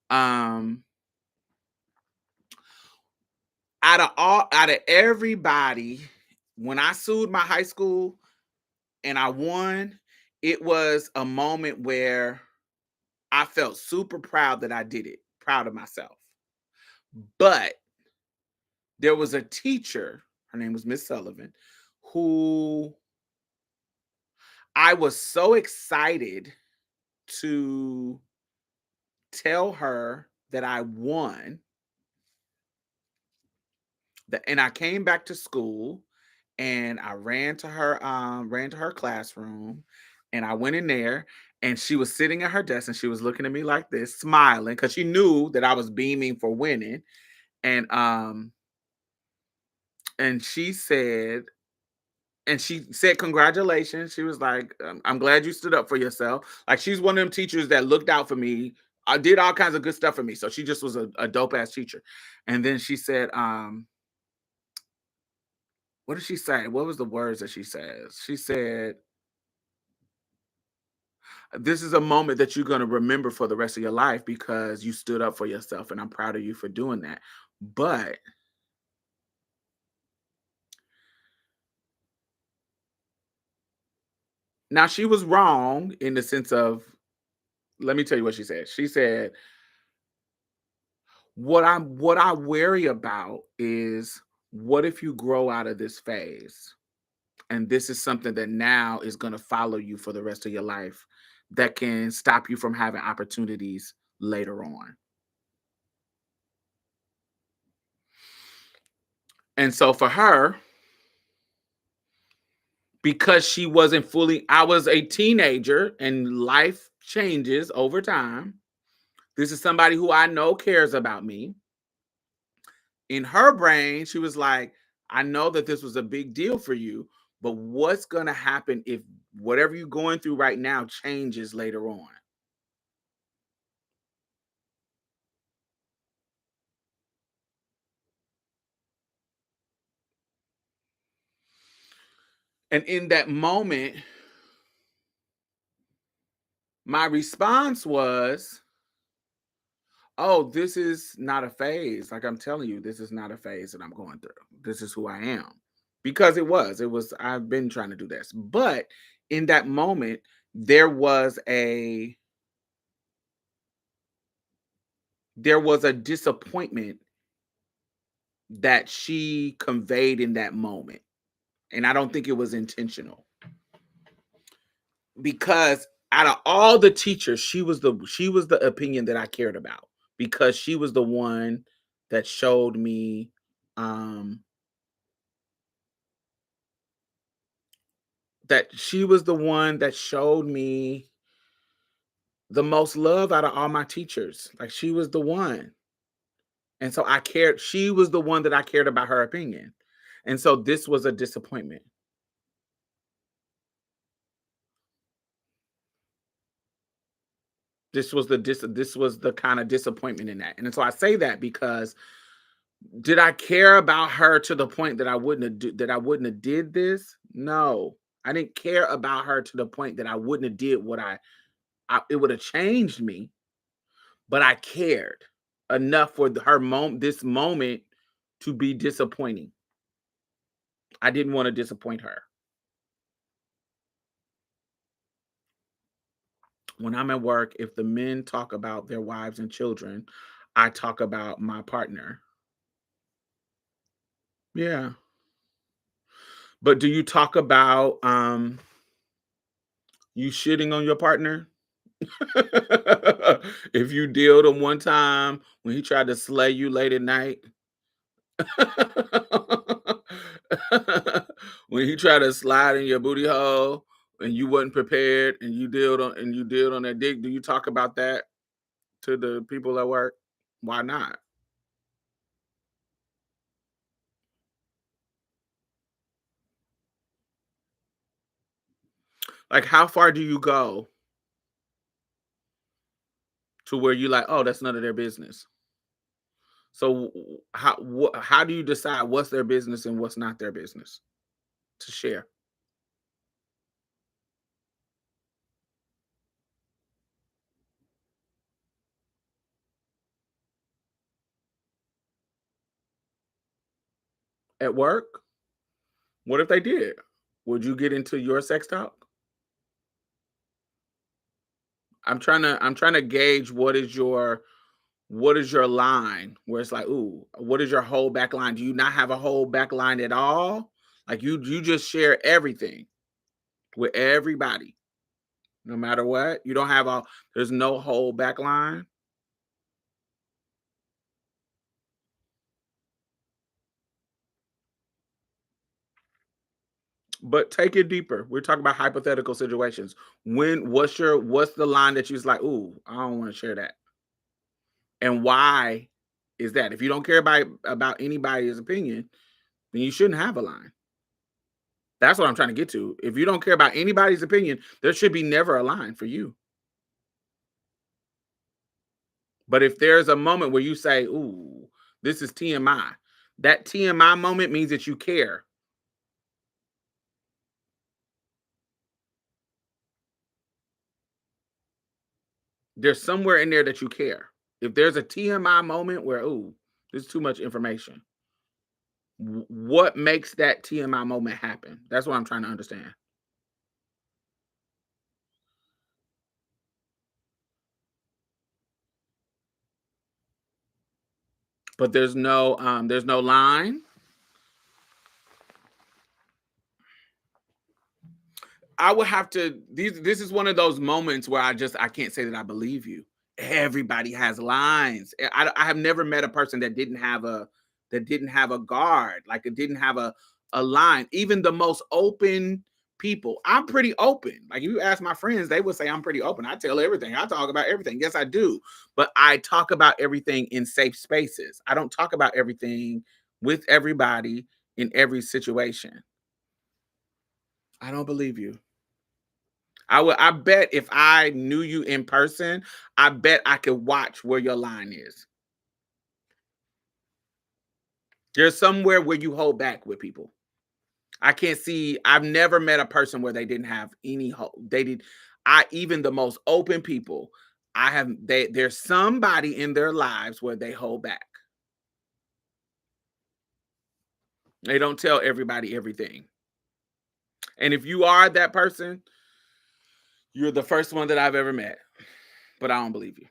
Out of everybody, when I sued my high school and I won, it was a moment where I felt super proud that I did it, proud of myself. But there was a teacher, her name was Miss Sullivan, who I was so excited to tell her that I won. And I came back to school and I ran to her classroom and I went in there and she was sitting at her desk and she was looking at me like this, smiling because she knew that I was beaming for winning. And she said, congratulations. She was like, I'm glad you stood up for yourself. Like, she's one of them teachers that looked out for me. I did all kinds of good stuff for me. So she just was a dope ass teacher. And then she said, what did she say? What was the words that she says? She said, this is a moment that you're going to remember for the rest of your life because you stood up for yourself. And I'm proud of you for doing that. But now she was wrong in the sense of, let me tell you what she said. She said, what I worry about is, what if you grow out of this phase and this is something that now is going to follow you for the rest of your life that can stop you from having opportunities later on. And so for her, because I was a teenager and life changes over time. This is somebody who I know cares about me. In her brain, she was like, I know that this was a big deal for you, but what's going to happen if whatever you're going through right now changes later on? And in that moment, my response was, oh, this is not a phase. Like I'm telling you, this is not a phase that I'm going through. This is who I am. Because it was, I've been trying to do this. But in that moment, there was a disappointment that she conveyed in that moment. And I don't think it was intentional. Because out of all the teachers, she was the opinion that I cared about, because she was the one that showed me the most love out of all my teachers. Like, she was the one. And so she was the one that I cared about her opinion. And so this was a disappointment. This was the kind of disappointment in that. And so I say that because, did I care about her to the point that I wouldn't have did this? No. I didn't care about her to the point that I wouldn't have did what it would have changed me, but I cared enough for this moment to be disappointing. I didn't want to disappoint her. When I'm at work, if the men talk about their wives and children, I talk about my partner. Yeah. But do you talk about you shitting on your partner? If you dealed him one time when he tried to slay you late at night? When he tried to slide in your booty hole and you wasn't prepared and you dealed on that dick, do you talk about that to the people at work? Why not? Like, how far do you go to where you like, oh, that's none of their business? So how do you decide what's their business and what's not their business to share? At work? What if they did? Would you get into your sex talk? I'm trying to gauge what is your line where it's like, ooh, what is your whole back line? Do you not have a whole back line at all? Like, you just share everything with everybody, no matter what? You don't have there's no whole back line? But take it deeper. We're talking about hypothetical situations. What's the line that you was like, ooh, I don't want to share that? And why is that? If you don't care about anybody's opinion, then you shouldn't have a line. That's what I'm trying to get to. If you don't care about anybody's opinion, there should be never a line for you. But if there's a moment where you say, ooh, this is TMI, that TMI moment means that you care. There's somewhere in there that you care. If there's a TMI moment where, ooh, there's too much information, what makes that TMI moment happen? That's what I'm trying to understand. But there's no line. I would have to. This is one of those moments where I can't say that I believe you. Everybody has lines. I have never met a person that didn't have a guard, like it didn't have a line. Even the most open people, I'm pretty open. Like, if you ask my friends, they would say I'm pretty open. I tell everything. I talk about everything. Yes, I do. But I talk about everything in safe spaces. I don't talk about everything with everybody in every situation. I don't believe you. I bet if I knew you in person, I bet I could watch where your line is. There's somewhere where you hold back with people. I can't see. I've never met a person where they didn't have any hope. They did. Even the most open people, there's somebody in their lives where they hold back. They don't tell everybody everything. And if you are that person, you're the first one that I've ever met. But I don't believe you.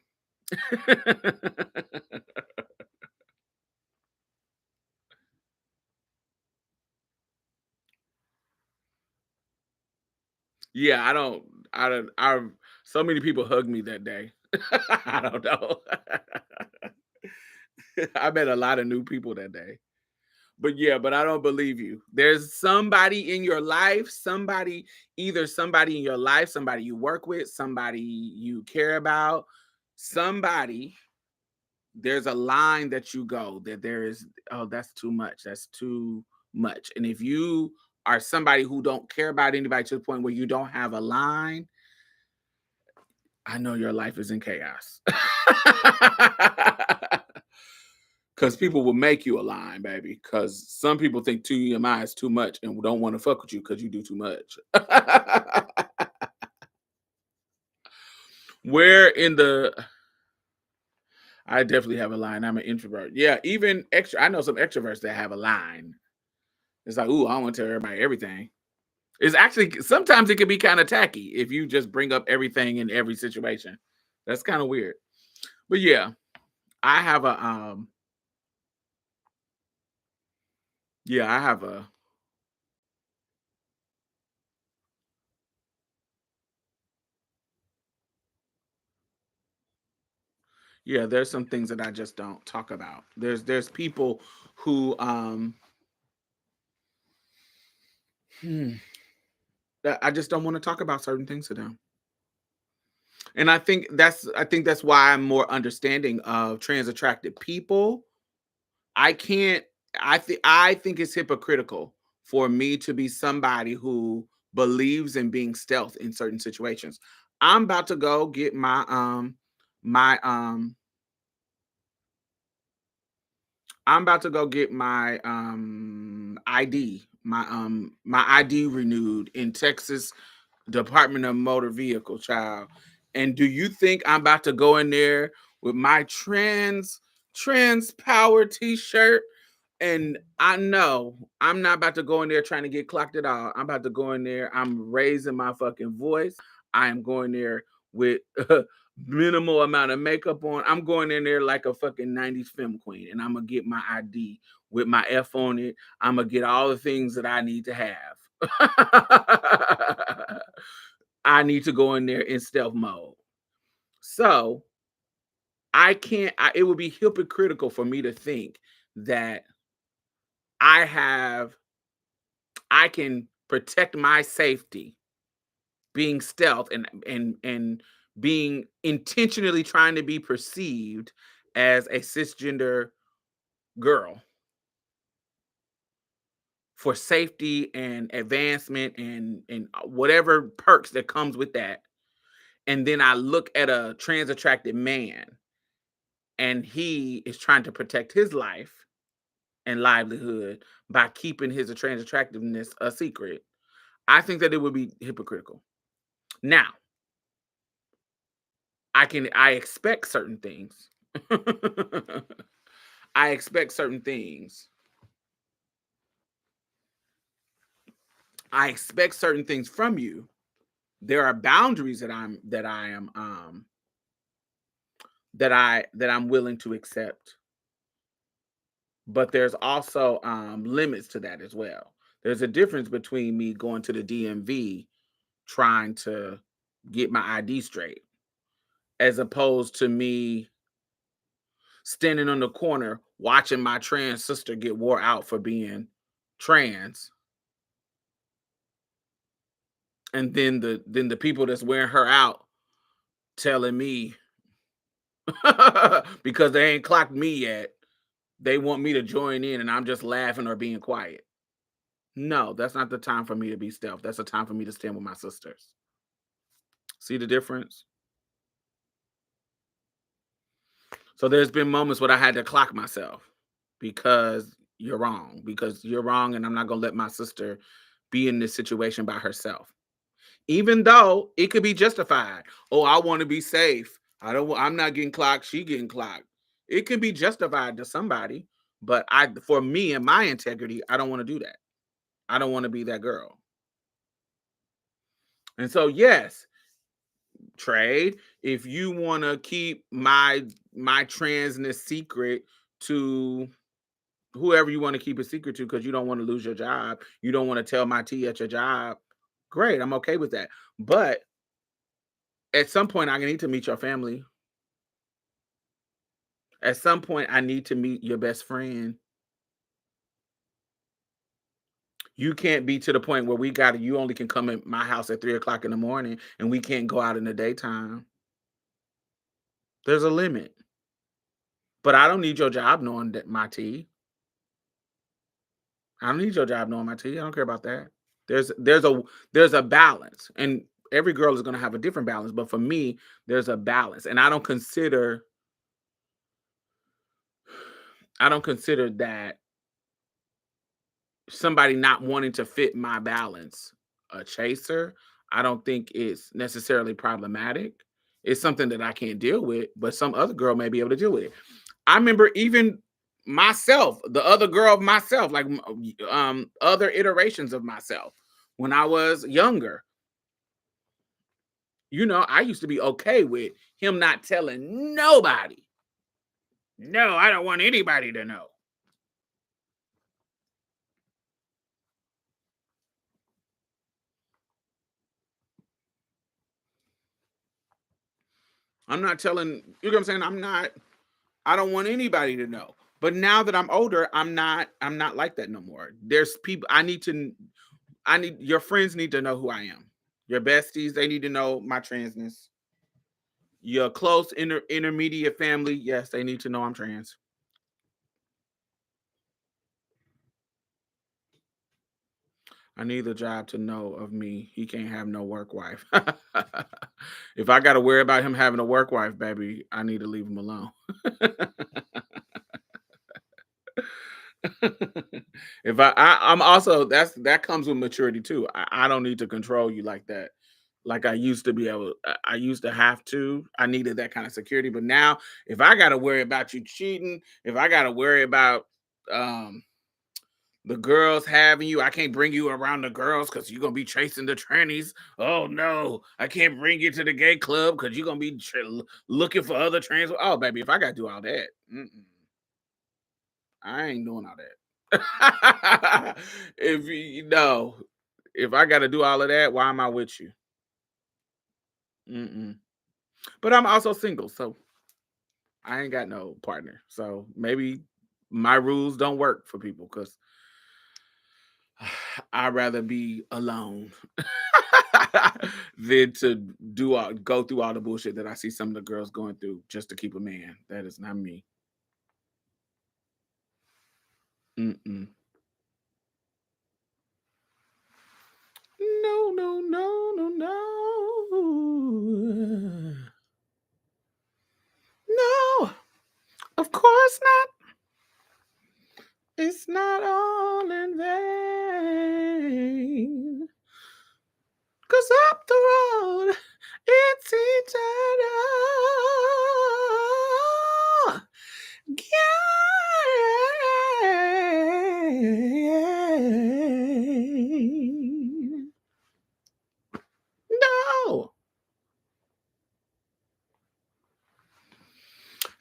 Yeah, so many people hugged me that day. I don't know. I met a lot of new people that day. But yeah, but I don't believe you. There's somebody in your life, either somebody in your life, somebody you work with, somebody you care about, there's a line that you go that there is, oh, that's too much. That's too much. And if you are somebody who don't care about anybody to the point where you don't have a line, I know your life is in chaos. Because people will make you a line, baby. Because some people think 2 EMI is too much and don't want to fuck with you because you do too much. Where in the... I definitely have a line. I'm an introvert. Yeah, even I know some extroverts that have a line. It's like, ooh, I don't want to tell everybody everything. It's actually, sometimes it can be kind of tacky if you just bring up everything in every situation. That's kind of weird. But yeah, I have a there's some things that I just don't talk about. There's people who that I just don't want to talk about certain things to them. And I think that's why I'm more understanding of trans attracted people. I think it's hypocritical for me to be somebody who believes in being stealth in certain situations. I'm about to go get my ID, my ID renewed in Texas Department of Motor Vehicle, child. And do you think I'm about to go in there with my trans power t-shirt? And I know I'm not about to go in there trying to get clocked at all. I'm about to go in there. I'm raising my fucking voice. I am going there with minimal amount of makeup on. I'm going in there like a fucking 90s film queen. And I'm going to get my ID with my F on it. I'm going to get all the things that I need to have. I need to go in there in stealth mode. So it would be hypocritical for me to think that I can protect my safety being stealth and being intentionally trying to be perceived as a cisgender girl for safety and advancement and whatever perks that comes with that. And then I look at a trans attracted man and he is trying to protect his life and livelihood by keeping his trans attractiveness a secret. I think that it would be hypocritical. Now, I expect certain things. I expect certain things. I expect certain things from you. There are boundaries that I'm willing to accept. But there's also limits to that as well. There's a difference between me going to the DMV trying to get my ID straight, as opposed to me standing on the corner watching my trans sister get wore out for being trans. And then the people that's wearing her out telling me because they ain't clocked me yet, they want me to join in and I'm just laughing or being quiet. No, that's not the time for me to be stealth. That's the time for me to stand with my sisters. See the difference? So there's been moments when I had to clock myself because you're wrong, because you're wrong, and I'm not gonna let my sister be in this situation by herself. Even though it could be justified. Oh, I want to be safe. I'm not getting clocked, she getting clocked. It could be justified to somebody, but for me and my integrity, I don't want to do that. I don't want to be that girl. And so, yes, trade. If you want to keep my transness secret to whoever you want to keep a secret to, because you don't want to lose your job, you don't want to tell my tea at your job, great, I'm okay with that. But at some point, I need to meet your family. At some point, I need to meet your best friend. You can't be to the point where you only can come in my house at 3 o'clock in the morning and we can't go out in the daytime. There's a limit. But I don't need your job knowing that my tea. I don't need your job knowing my tea. I don't care about that. There's a balance. And every girl is going to have a different balance. But for me, there's a balance. And I don't consider that somebody not wanting to fit my balance a chaser. I don't think it's necessarily problematic. It's something that I can't deal with, but some other girl may be able to deal with it. I remember even myself, the other girl of myself, like other iterations of myself when I was younger. I used to be okay with him not telling nobody. No, I don't want anybody to know. I'm not telling, you know what I'm saying? I don't want anybody to know. But now that I'm older, I'm not like that no more. There's people your friends need to know who I am. Your besties, they need to know my transness. Your close intermediate family, yes, they need to know I'm trans. I need the job to know of me. He can't have no work wife. If I got to worry about him having a work wife, baby, I need to leave him alone. If I'm also, that comes with maturity too. I don't need to control you like that. Like I used to be able, I used to have to. I needed that kind of security, but now if I got to worry about you cheating, if I got to worry about the girls having you, I can't bring you around the girls because you're gonna be chasing the trannies. Oh no, I can't bring you to the gay club because you're gonna be looking for other trans. Oh baby, if I gotta do all that, I ain't doing all that. If I got to do all of that, why am I with you? But I'm also single, so I ain't got no partner. So maybe my rules don't work for people because I'd rather be alone than to go through all the bullshit that I see some of the girls going through just to keep a man. That is not me. No, no, no, no, no. No, of course not. It's not all in vain. 'Cause up the road, it's eternal. Gain. No.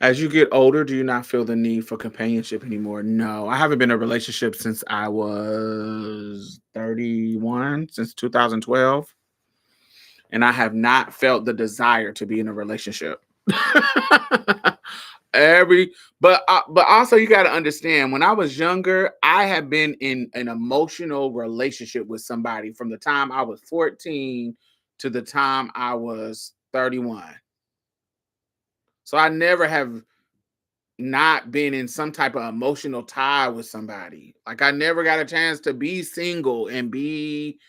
As you get older, do you not feel the need for companionship anymore? No, I haven't been in a relationship since I was 31, since 2012. And I have not felt the desire to be in a relationship. But also you got to understand, when I was younger, I have been in an emotional relationship with somebody from the time I was 14 to the time I was 31. So I never have not been in some type of emotional tie with somebody. Like I never got a chance to be single and be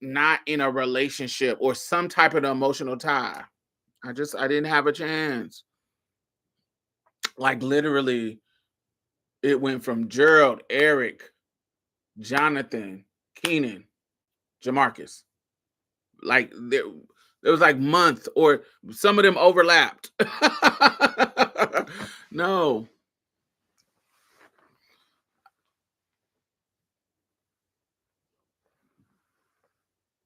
not in a relationship or some type of emotional tie. I didn't have a chance. Like literally, It went from Gerald, Eric, Jonathan, Keenan, Jamarcus. Like there was like month, or some of them overlapped. No.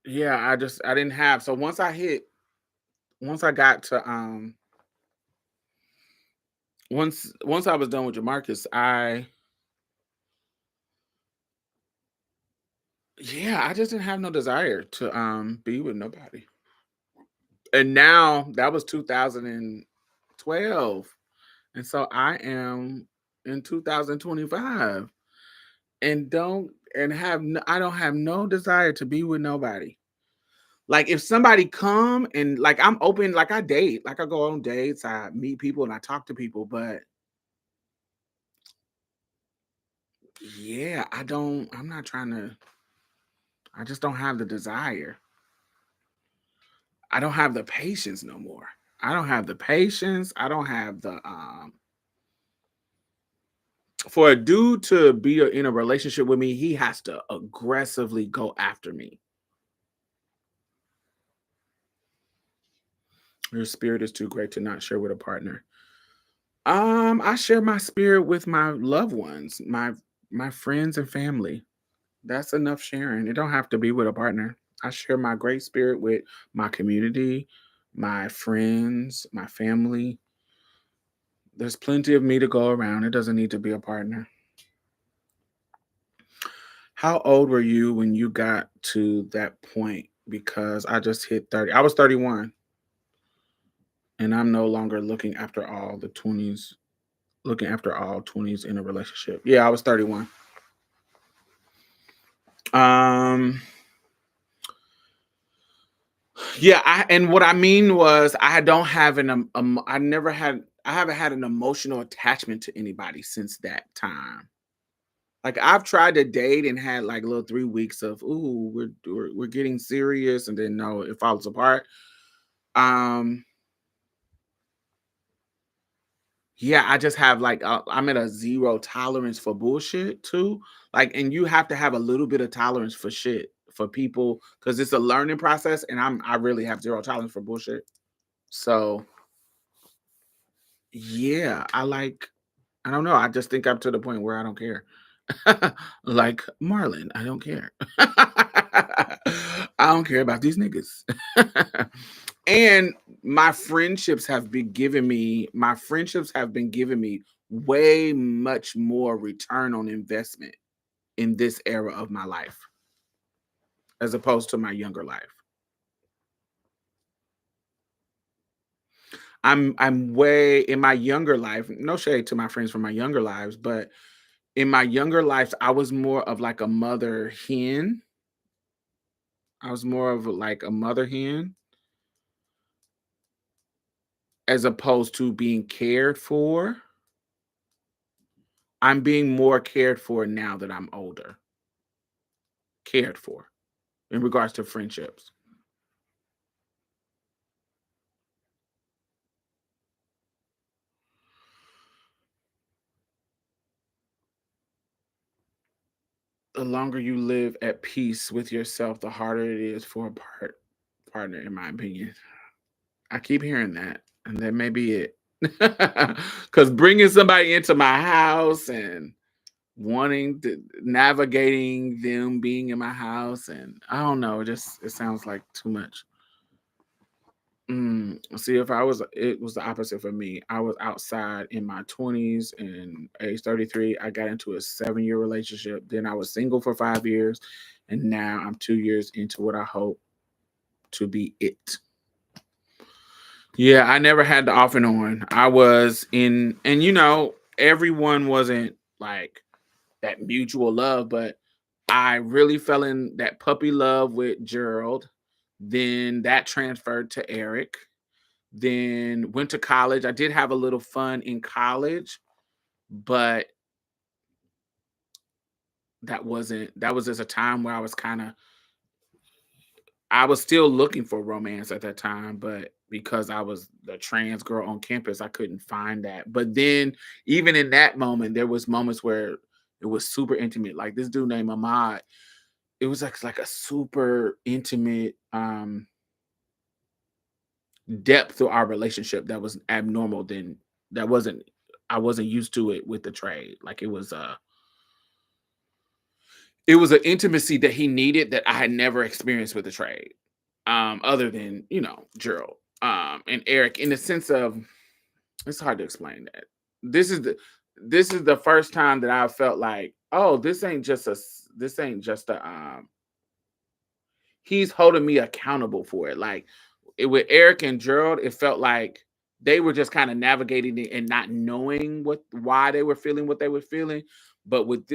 Yeah, I didn't have. So once I got to once I was done with Jamarcus, I just didn't have no desire to be with nobody. And now that was 2012. And so I am in 2025 and I don't have no desire to be with nobody. Like if somebody come and like I'm open, like I date, like I go on dates, I meet people and I talk to people, but yeah, I'm not trying to, I just don't have the desire. I don't have the patience no more. I don't have the patience. I don't have the for a dude to be in a relationship with me, he has to aggressively go after me. Your spirit is too great to not share with a partner. I share my spirit with my loved ones, my friends and family. That's enough sharing. It don't have to be with a partner. I share my great spirit with my community, my friends, my family. There's plenty of me to go around. It doesn't need to be a partner. How old were you when you got to that point? Because I just hit 30. I was 31, and I'm no longer looking after all 20s in a relationship. Yeah, I was 31. Um yeah, and what I mean was I don't have I haven't had an emotional attachment to anybody since that time. Like I've tried to date and had like little 3 weeks of ooh, we're getting serious, and then no, it falls apart. Um Yeah, I just have like I'm at a zero tolerance for bullshit too. Like, and you have to have a little bit of tolerance for shit for people because it's a learning process, and I really have zero tolerance for bullshit. So yeah, I don't know. I just think I'm to the point where I don't care. Like Marlon, I don't care. I don't care about these niggas. And my friendships have been giving me way much more return on investment in this era of my life as opposed to my younger life. I'm way in my younger life, no shade to my friends from my younger lives, but in my younger life, I was more of like a mother hen. I was more of like a mother hen as opposed to being cared for. I'm being more cared for now that I'm older. Cared for in regards to friendships. The longer you live at peace with yourself, the harder it is for a partner, in my opinion. I keep hearing that, and that may be it. Because bringing somebody into my house and navigating them being in my house, and I don't know, it sounds like too much. See, it was the opposite for me. I was outside in my 20s, and age 33, I got into a 7-year relationship. Then I was single for 5 years, and now I'm 2 years into what I hope to be it. Yeah, I never had the off and on. I was in, and everyone wasn't like that mutual love, but I really fell in that puppy love with Gerald. Then that transferred to Eric. Then went to college. I did have a little fun in college, but that was just a time where I was kind of I was still looking for romance at that time, but because I was the trans girl on campus, I couldn't find that. But then, even in that moment, there was moments where it was super intimate. Like this dude named Ahmad, it was like a super intimate depth to our relationship that was abnormal. Then that wasn't I wasn't used to it with the trade. Like it was an intimacy that he needed that I had never experienced with the trade. Other than, Gerald. And Eric, in the sense of it's hard to explain that. This is the this is the first time that I felt like, oh, this ain't just a he's holding me accountable for it. Like with Eric and Gerald, it felt like they were just kind of navigating it and not knowing why they were feeling what they were feeling. But with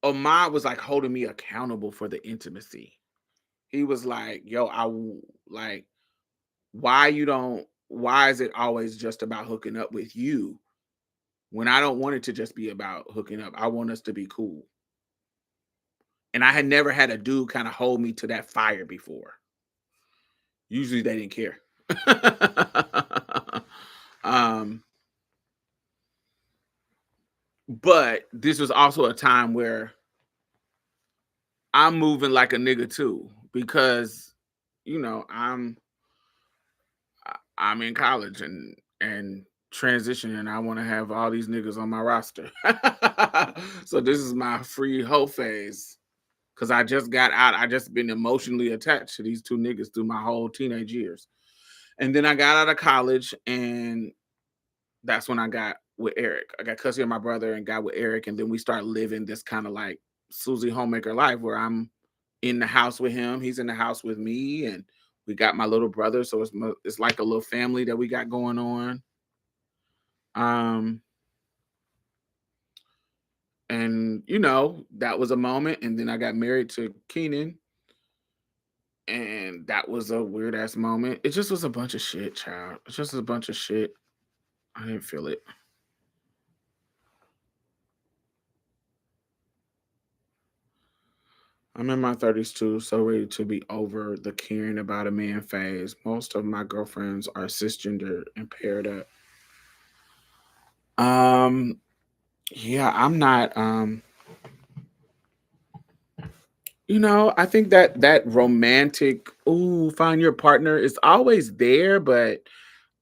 Ahmad was like holding me accountable for the intimacy. He was like, "Yo, like, why is it always just about hooking up with you when I don't want it to just be about hooking up? I want us to be cool." And I had never had a dude kind of hold me to that fire before. Usually they didn't care. um, but this was also a time where I'm moving like a nigga too, because I'm in college and transitioning. I want to have all these niggas on my roster. So this is my free hoe phase because I just got out. I just been emotionally attached to these two niggas through my whole teenage years. And then I got out of college, and that's when I got with Eric. I got custody of my brother and got with Eric, and then we start living this kind of like Susie homemaker life where I'm in the house with him, he's in the house with me, and we got my little brother, so it's like a little family that we got going on. And that was a moment, and then I got married to Keenan, and that was a weird ass moment. It just was a bunch of shit, child. It's just a bunch of shit. I didn't feel it. I'm in my 30s too, so ready to be over the caring about a man phase. Most of my girlfriends are cisgender and paired up. Yeah, I'm not. I think that romantic, ooh, find your partner is always there, but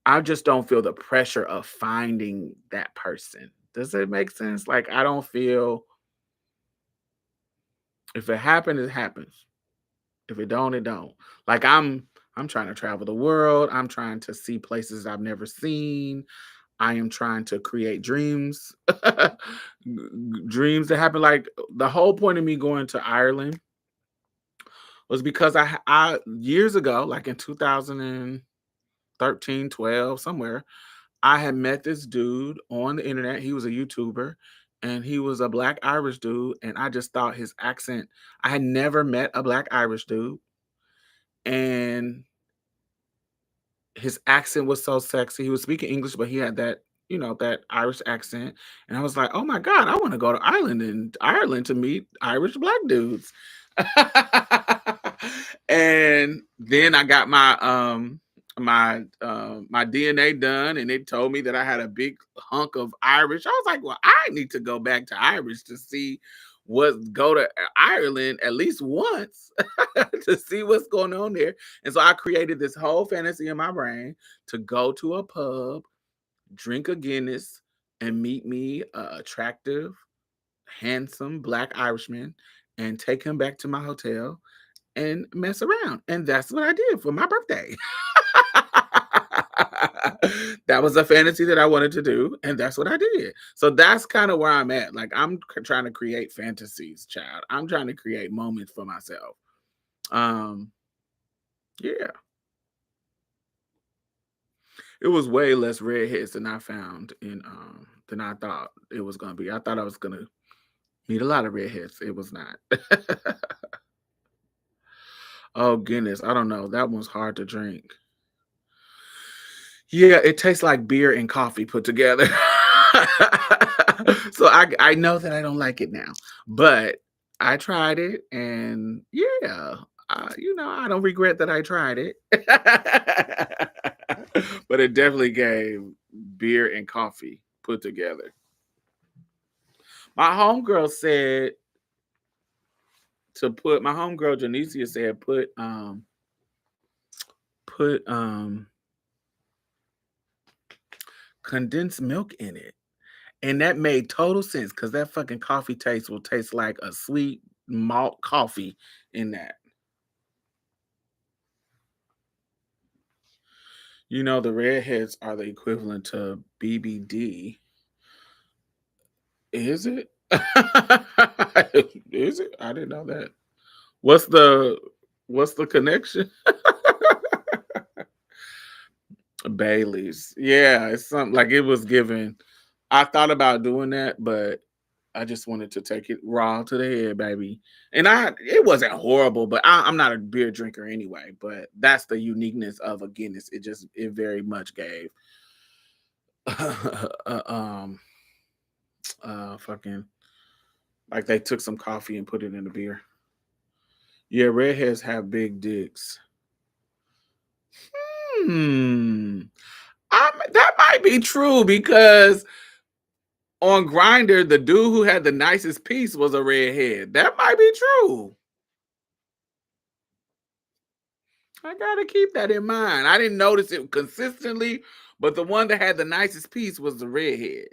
I just don't feel the pressure of finding that person. Does it make sense? Like I don't feel if it happens, it happens. If it don't, it don't. Like I'm trying to travel the world. I'm trying to see places I've never seen. I am trying to create dreams. Dreams that happen. Like the whole point of me going to Ireland was because I years ago, like in 2013, 12, somewhere, I had met this dude on the internet. He was a YouTuber and he was a Black Irish dude. And I just thought his accent, I had never met a Black Irish dude. And his accent was so sexy. He was speaking English, but he had that Irish accent. And I was like, oh my God, I want to go to Ireland to meet Irish Black dudes. And then I got my DNA done, and it told me that I had a big hunk of Irish. I was like, well, I need to go back to Irish to see go to Ireland at least once to see what's going on there. And so I created this whole fantasy in my brain to go to a pub, drink a Guinness, and meet me a attractive, handsome Black Irishman and take him back to my hotel and mess around. And that's what I did for my birthday. That was a fantasy that I wanted to do, and that's what I did. So that's kind of where I'm at. Like I'm trying to create fantasies, child. I'm trying to create moments for myself. Yeah. It was way less redheads than I found than I thought it was gonna be. I thought I was gonna meet a lot of redheads. It was not. Oh goodness, I don't know. That one's hard to drink. Yeah, it tastes like beer and coffee put together. So I know that I don't like it now, but I tried it, and yeah, I don't regret that I tried it. But it definitely gave beer and coffee put together. My homegirl said my homegirl Janicia said put condensed milk in it. And that made total sense because that fucking coffee taste will taste like a sweet malt coffee in that. The redheads are the equivalent to BBD. Is it? Is it? I didn't know that. What's the connection? Bailey's. Yeah, it's something like it was given. I thought about doing that, but I just wanted to take it raw to the head, baby. And it wasn't horrible, but I'm not a beer drinker anyway. But that's the uniqueness of a Guinness. It very much gave fucking like they took some coffee and put it in the beer. Yeah, redheads have big dicks. That might be true because on Grindr, the dude who had the nicest piece was a redhead. That might be true. I gotta keep that in mind. I didn't notice it consistently, but the one that had the nicest piece was the redhead.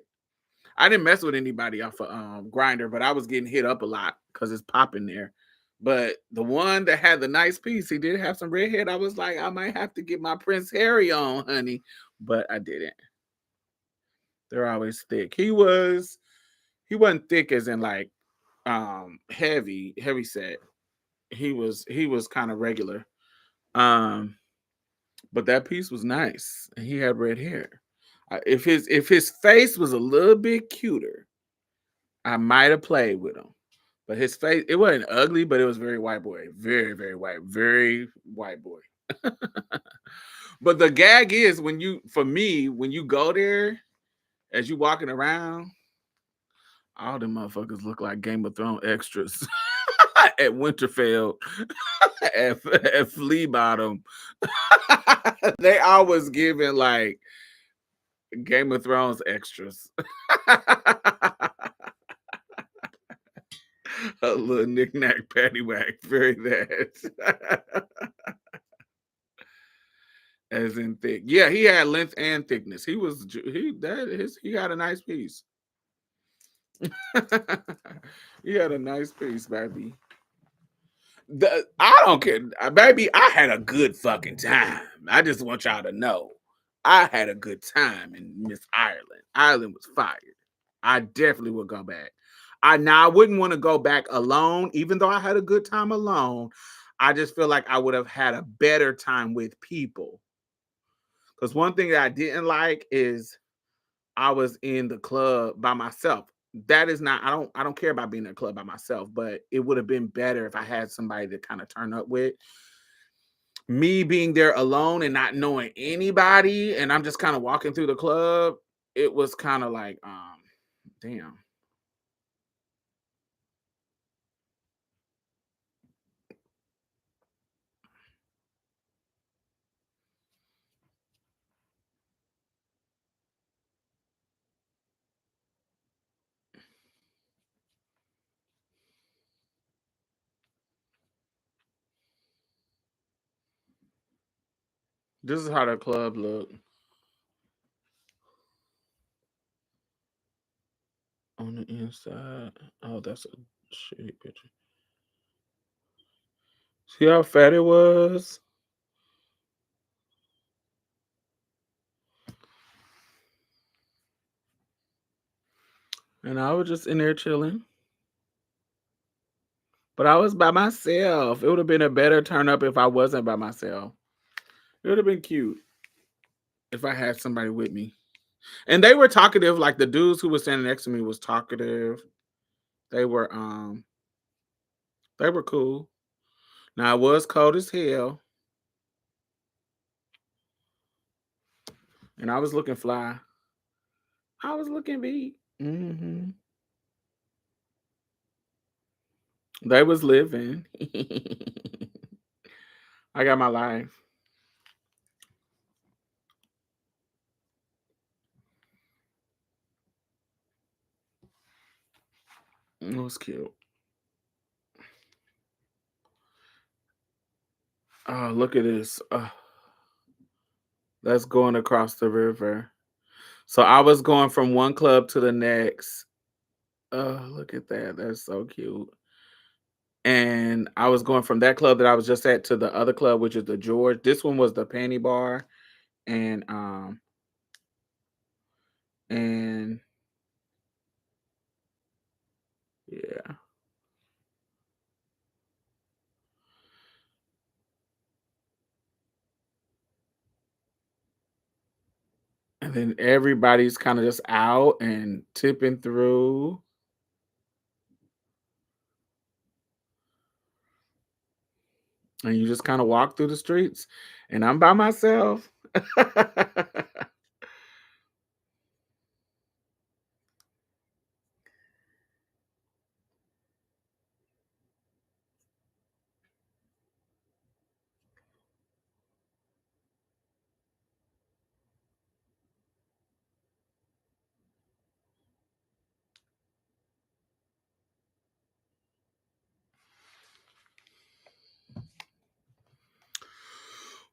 I didn't mess with anybody off of Grindr, but I was getting hit up a lot because it's popping there. But the one that had the nice piece, he did have some redhead. I was like, I might have to get my Prince Harry on, honey, but I didn't. They're always thick. He wasn't thick as in like heavy set. He was kind of regular. But that piece was nice, and he had red hair. If his face was a little bit cuter, I might have played with him. But his face, it wasn't ugly, but it was very white boy, very very white boy. But the gag is when you go there, as you walking around, all them motherfuckers look like Game of Thrones extras at Winterfell, at Flea Bottom. They always giving like Game of Thrones extras. A little knick-knack, paddywhack, very that. As in thick. Yeah, he had length and thickness. He got a nice piece. He had a nice piece, baby. I don't care, baby. I had a good fucking time. I just want y'all to know, I had a good time in Miss Ireland. Ireland was fired. I definitely would go back. I wouldn't want to go back alone, even though I had a good time alone. I just feel like I would have had a better time with people. Because one thing that I didn't like is I was in the club by myself. That is not, I don't care about being in a club by myself, but it would have been better if I had somebody to kind of turn up with. Me being there alone and not knowing anybody, and I'm just kind of walking through the club, it was kind of like, damn. This is how the club looked. On the inside. Oh, that's a shitty picture. See how fat it was? And I was just in there chilling. But I was by myself. It would have been a better turn up if I wasn't by myself. It would have been cute if I had somebody with me. And they were talkative, like the dudes who were standing next to me was talkative. They were cool. Now it was cold as hell. And I was looking fly. I was looking big. Mm-hmm. They was living. I got my life. It was cute. Oh, look at this. That's going across the river. So I was going from one club to the next. Oh, look at that. That's so cute. And I was going from that club that I was just at to the other club, which is the George. This one was the Panty Bar, and and yeah. And then everybody's kind of just out and tipping through. And you just kind of walk through the streets. And I'm by myself.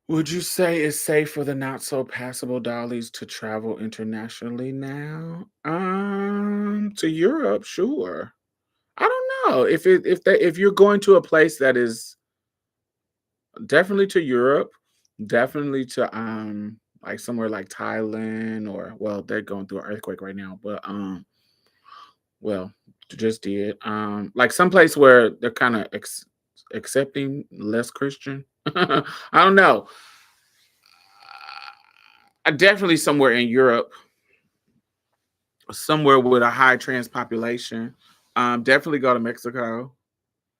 Would you say it's safe for the not so passable dollies to travel internationally now? To Europe, sure. I don't know if you're going to a place that is definitely to Europe, definitely to like somewhere like Thailand, or well, they're going through an earthquake right now, but well, just did like someplace where they're kind of accepting, less Christian. I don't know. Definitely somewhere in Europe, somewhere with a high trans population. Definitely go to Mexico,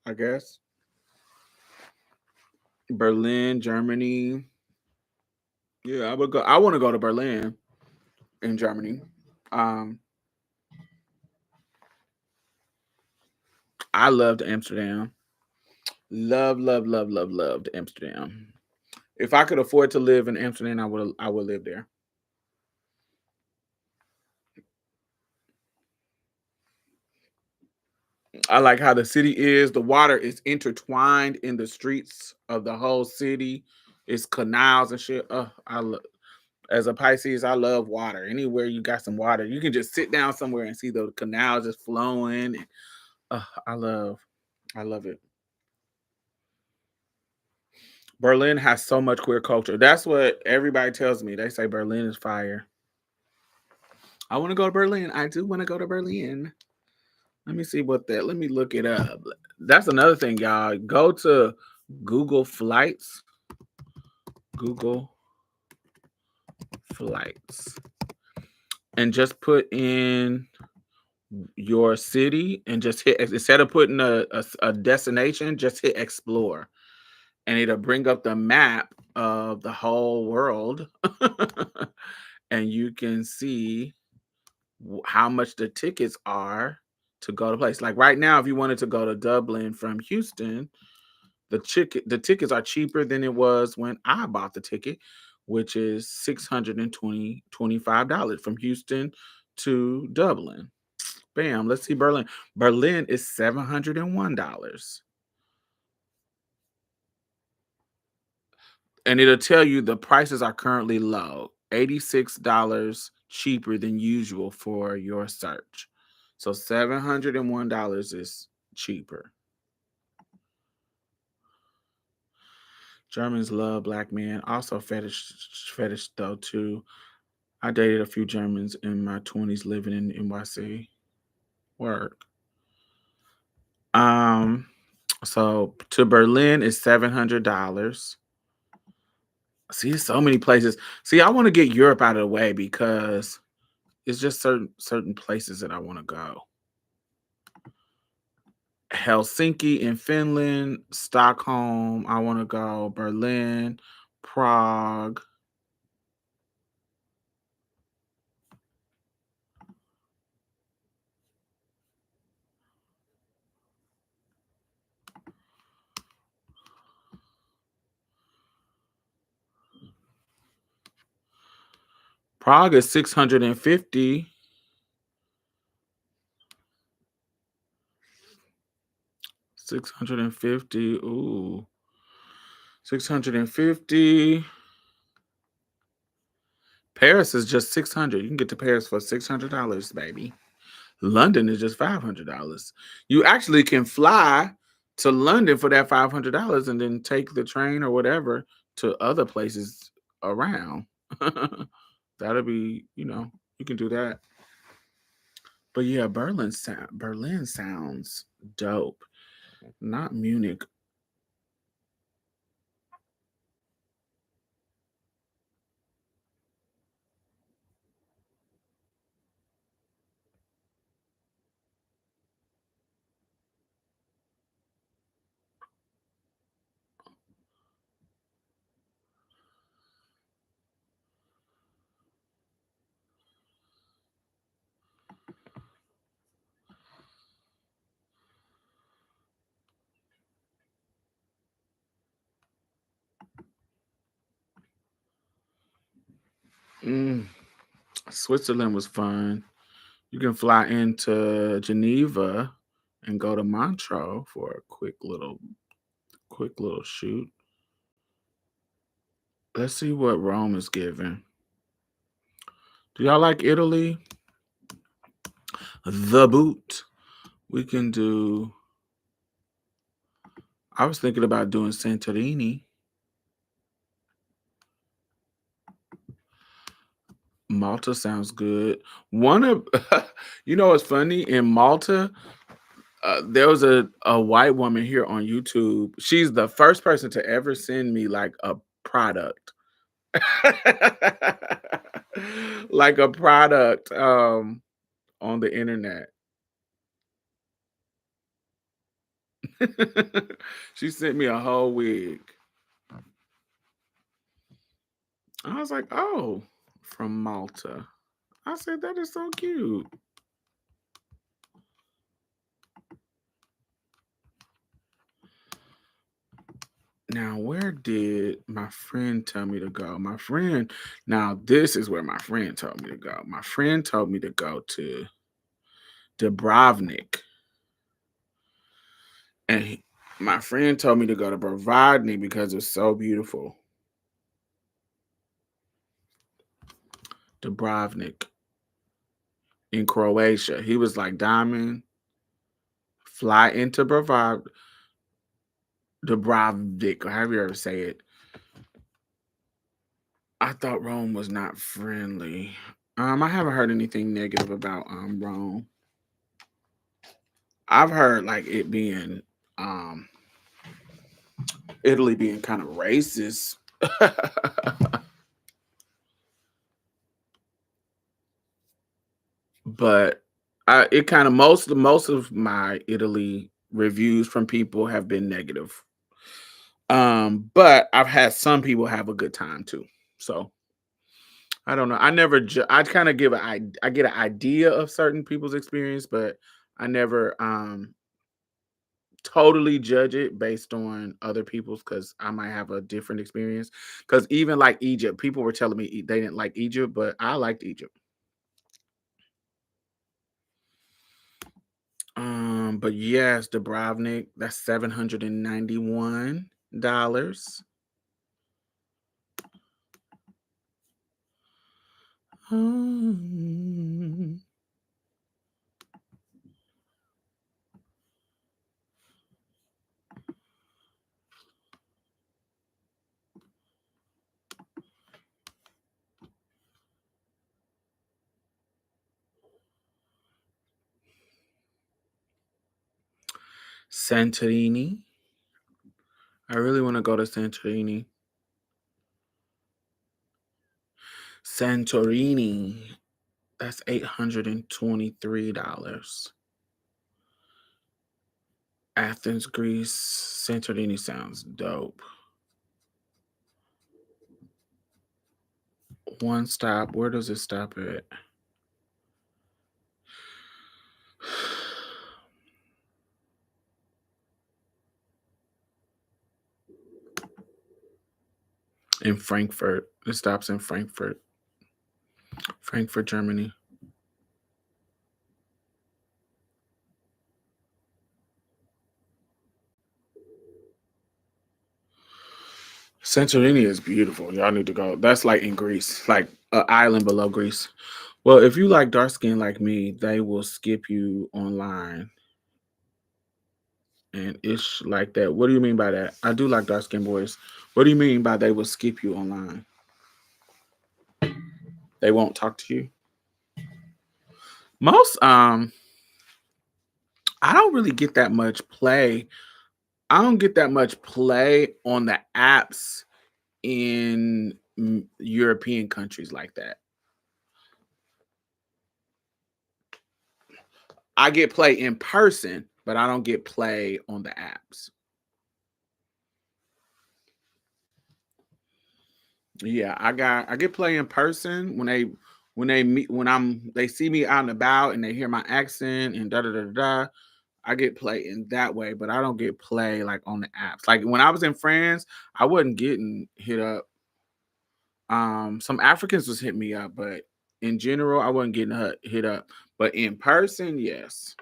I guess. Berlin, Germany. Yeah, I would go. I want to go to Berlin in Germany. Um, I loved Amsterdam. Loved Amsterdam. If I could afford to live in Amsterdam, I would live there. I like how the city is. The water is intertwined in the streets of the whole city. It's canals and shit. As a Pisces, I love water. Anywhere you got some water, you can just sit down somewhere and see the canals just flowing. And, I love it. Berlin has so much queer culture. That's what everybody tells me. They say Berlin is fire. I want to go to Berlin. I do want to go to Berlin. Let me see what that. Let me look it up. That's another thing, y'all. Go to Google Flights. Google Flights, and just put in your city and just hit, instead of putting a destination, just hit explore, and it'll bring up the map of the whole world. And you can see how much the tickets are to go to place. Like right now, if you wanted to go to Dublin from Houston, the tickets are cheaper than it was when I bought the ticket, which is $625 from Houston to Dublin. Bam, let's see Berlin. Berlin is $701. And it'll tell you the prices are currently low, $86 cheaper than usual for your search. So $701 is cheaper. Germans love black men. Also fetish though too. I dated a few Germans in my 20s living in NYC. Work. Um, so to Berlin is $700. See, so many places. See, I want to get Europe out of the way because it's just certain places that I want to go. Helsinki in Finland, Stockholm, I want to go, Berlin, Prague. Prague is 650. $650. Ooh. 650. Paris is just 600. You can get to Paris for $600, baby. London is just $500. You actually can fly to London for that $500 and then take the train or whatever to other places around. That'll be, you can do that. But yeah, Berlin sounds dope. Not Munich. Switzerland was fun. You can fly into Geneva and go to Montreux for a quick little shoot. Let's see what Rome is giving. Do y'all like Italy? The boot. We can do. I was thinking about doing Santorini. Malta sounds good. One of, what's funny? In Malta, there was a white woman here on YouTube. She's the first person to ever send me like a product. Like a product on the internet. She sent me a whole wig. I was like, oh, from Malta. I said, that is so cute. Now, where did my friend tell me to go? Now this is where my friend told me to go. My friend told me to go to Dubrovnik. And my friend told me to go to Dubrovnik because it's so beautiful. Dubrovnik in Croatia. He was like, Diamond, fly into Dubrovnik, or however you ever say it. I thought Rome was not friendly. I haven't heard anything negative about Rome. I've heard like it being Italy being kind of racist. But it kind of most of my Italy reviews from people have been negative. But I've had some people have a good time too. So I don't know. I kind of I get an idea of certain people's experience, but I never totally judge it based on other people's, because I might have a different experience. Because even like Egypt, people were telling me they didn't like Egypt, but I liked Egypt. But yes, Dubrovnik, that's $791. Santorini. I really want to go to Santorini. Santorini. That's $823. Athens, Greece. Santorini sounds dope. One stop. Where does it stop at? In Frankfurt. It stops in Frankfurt. Frankfurt, Germany. Santorini is beautiful. Y'all need to go. That's like in Greece, like an island below Greece. Well, if you like dark skin like me, they will skip you online. And it's like that. What do you mean by that? I do like dark skin boys. What do you mean by they will skip you online? They won't talk to you? Most I don't really get that much play. I don't get that much play on the apps in European countries like that. I get play in person, but I don't get play on the apps. Yeah, I get play in person when they meet when they see me out and about and they hear my accent and da da da da. Da. I get play in that way, but I don't get play like on the apps. Like when I was in France, I wasn't getting hit up. Some Africans was hitting me up, but in general, I wasn't getting hit up. But in person, yes.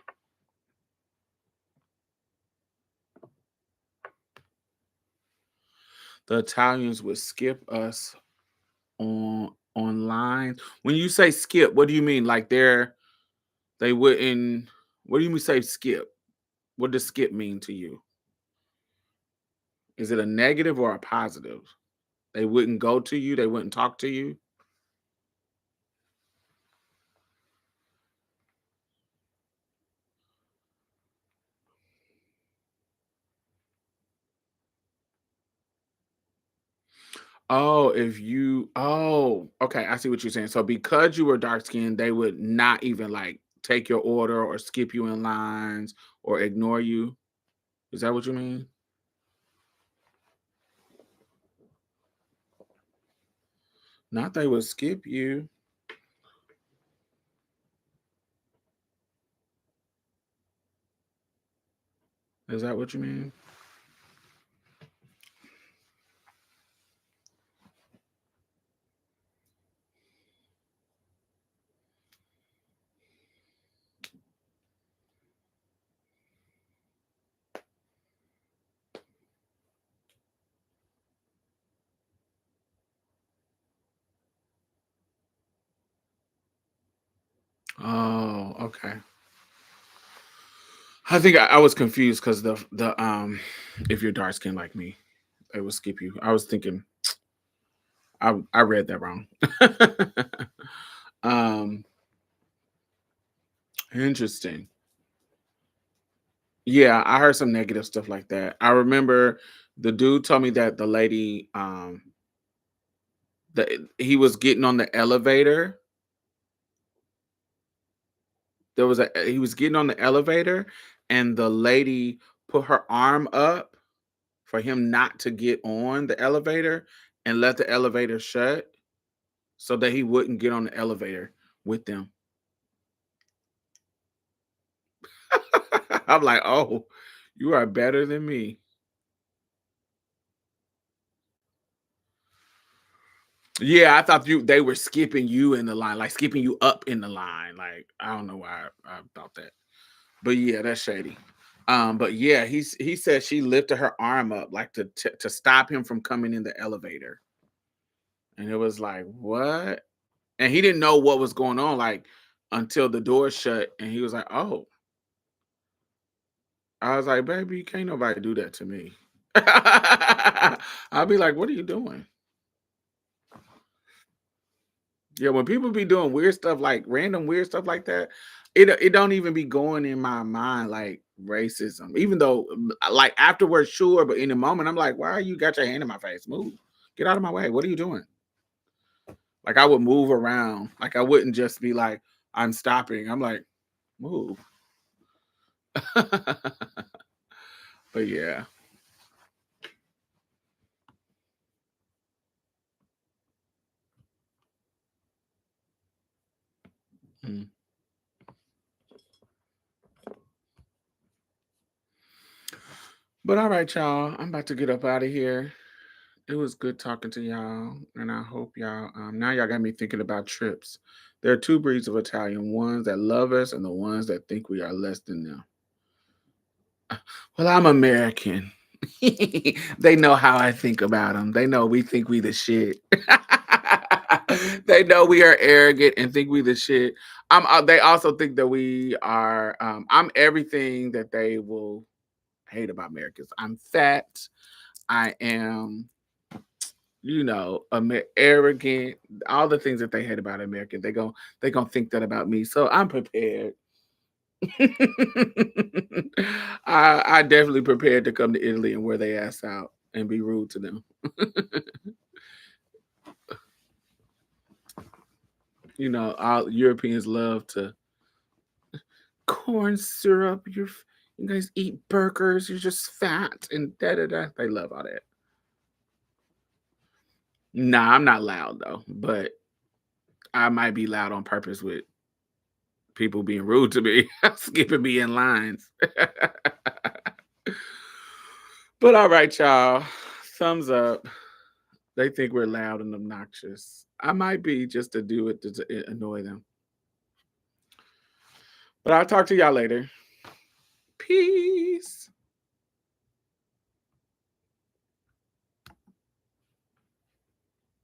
The Italians would skip us online. When you say skip, what do you mean? Like they wouldn't. What do you mean say skip? What does skip mean to you? Is it a negative or a positive? They wouldn't go to you. They wouldn't talk to you. Okay, I see what you're saying. So because you were dark skinned, they would not even like take your order or skip you in lines or ignore you. Is that what you mean? Not they would skip you. Is that what you mean? Oh, okay. I think I was confused because the if you're dark skinned like me, they would skip you. I was thinking I read that wrong. um Interesting. Yeah, I heard some negative stuff like that. I remember the dude told me that the lady that he was getting on the elevator. He was getting on the elevator and the lady put her arm up for him not to get on the elevator and let the elevator shut so that he wouldn't get on the elevator with them. I'm like, "Oh, you are better than me." Yeah, I thought they were skipping you in the line, like skipping you up in the line. Like, I don't know why I thought that. But yeah, that's shady. But yeah, he said she lifted her arm up like to stop him from coming in the elevator. And it was like, "What?" And he didn't know what was going on like until the door shut and he was like, "Oh." I was like, "Baby, can't nobody do that to me." I'll be like, "What are you doing?" Yeah, when people be doing weird stuff like random weird stuff like that, it don't even be going in my mind like racism. Even though like afterwards, sure, but in the moment, I'm like, why you got your hand in my face? Move. Get out of my way. What are you doing? Like I would move around. Like I wouldn't just be like, I'm stopping. I'm like, move. But yeah. Mm. But all right, y'all. I'm about to get up out of here. It was good talking to y'all, and I hope y'all. Now y'all got me thinking about trips. There are two breeds of Italian: ones that love us, and the ones that think we are less than them. Well, I'm American. They know how I think about them. They know we think we the shit. They know we are arrogant and think we the shit. They also think that we are. I'm everything that they will hate about Americans. I'm fat. I am, arrogant. All the things that they hate about Americans, they gonna think that about me. So I'm prepared. I definitely prepared to come to Italy and wear their ass out and be rude to them. All Europeans love to corn syrup. You guys eat burgers. You're just fat and da da da. They love all that. Nah, I'm not loud though, but I might be loud on purpose with people being rude to me, skipping me in lines. But all right, y'all. Thumbs up. They think we're loud and obnoxious. I might be, just to do it to annoy them. But I'll talk to y'all later. Peace.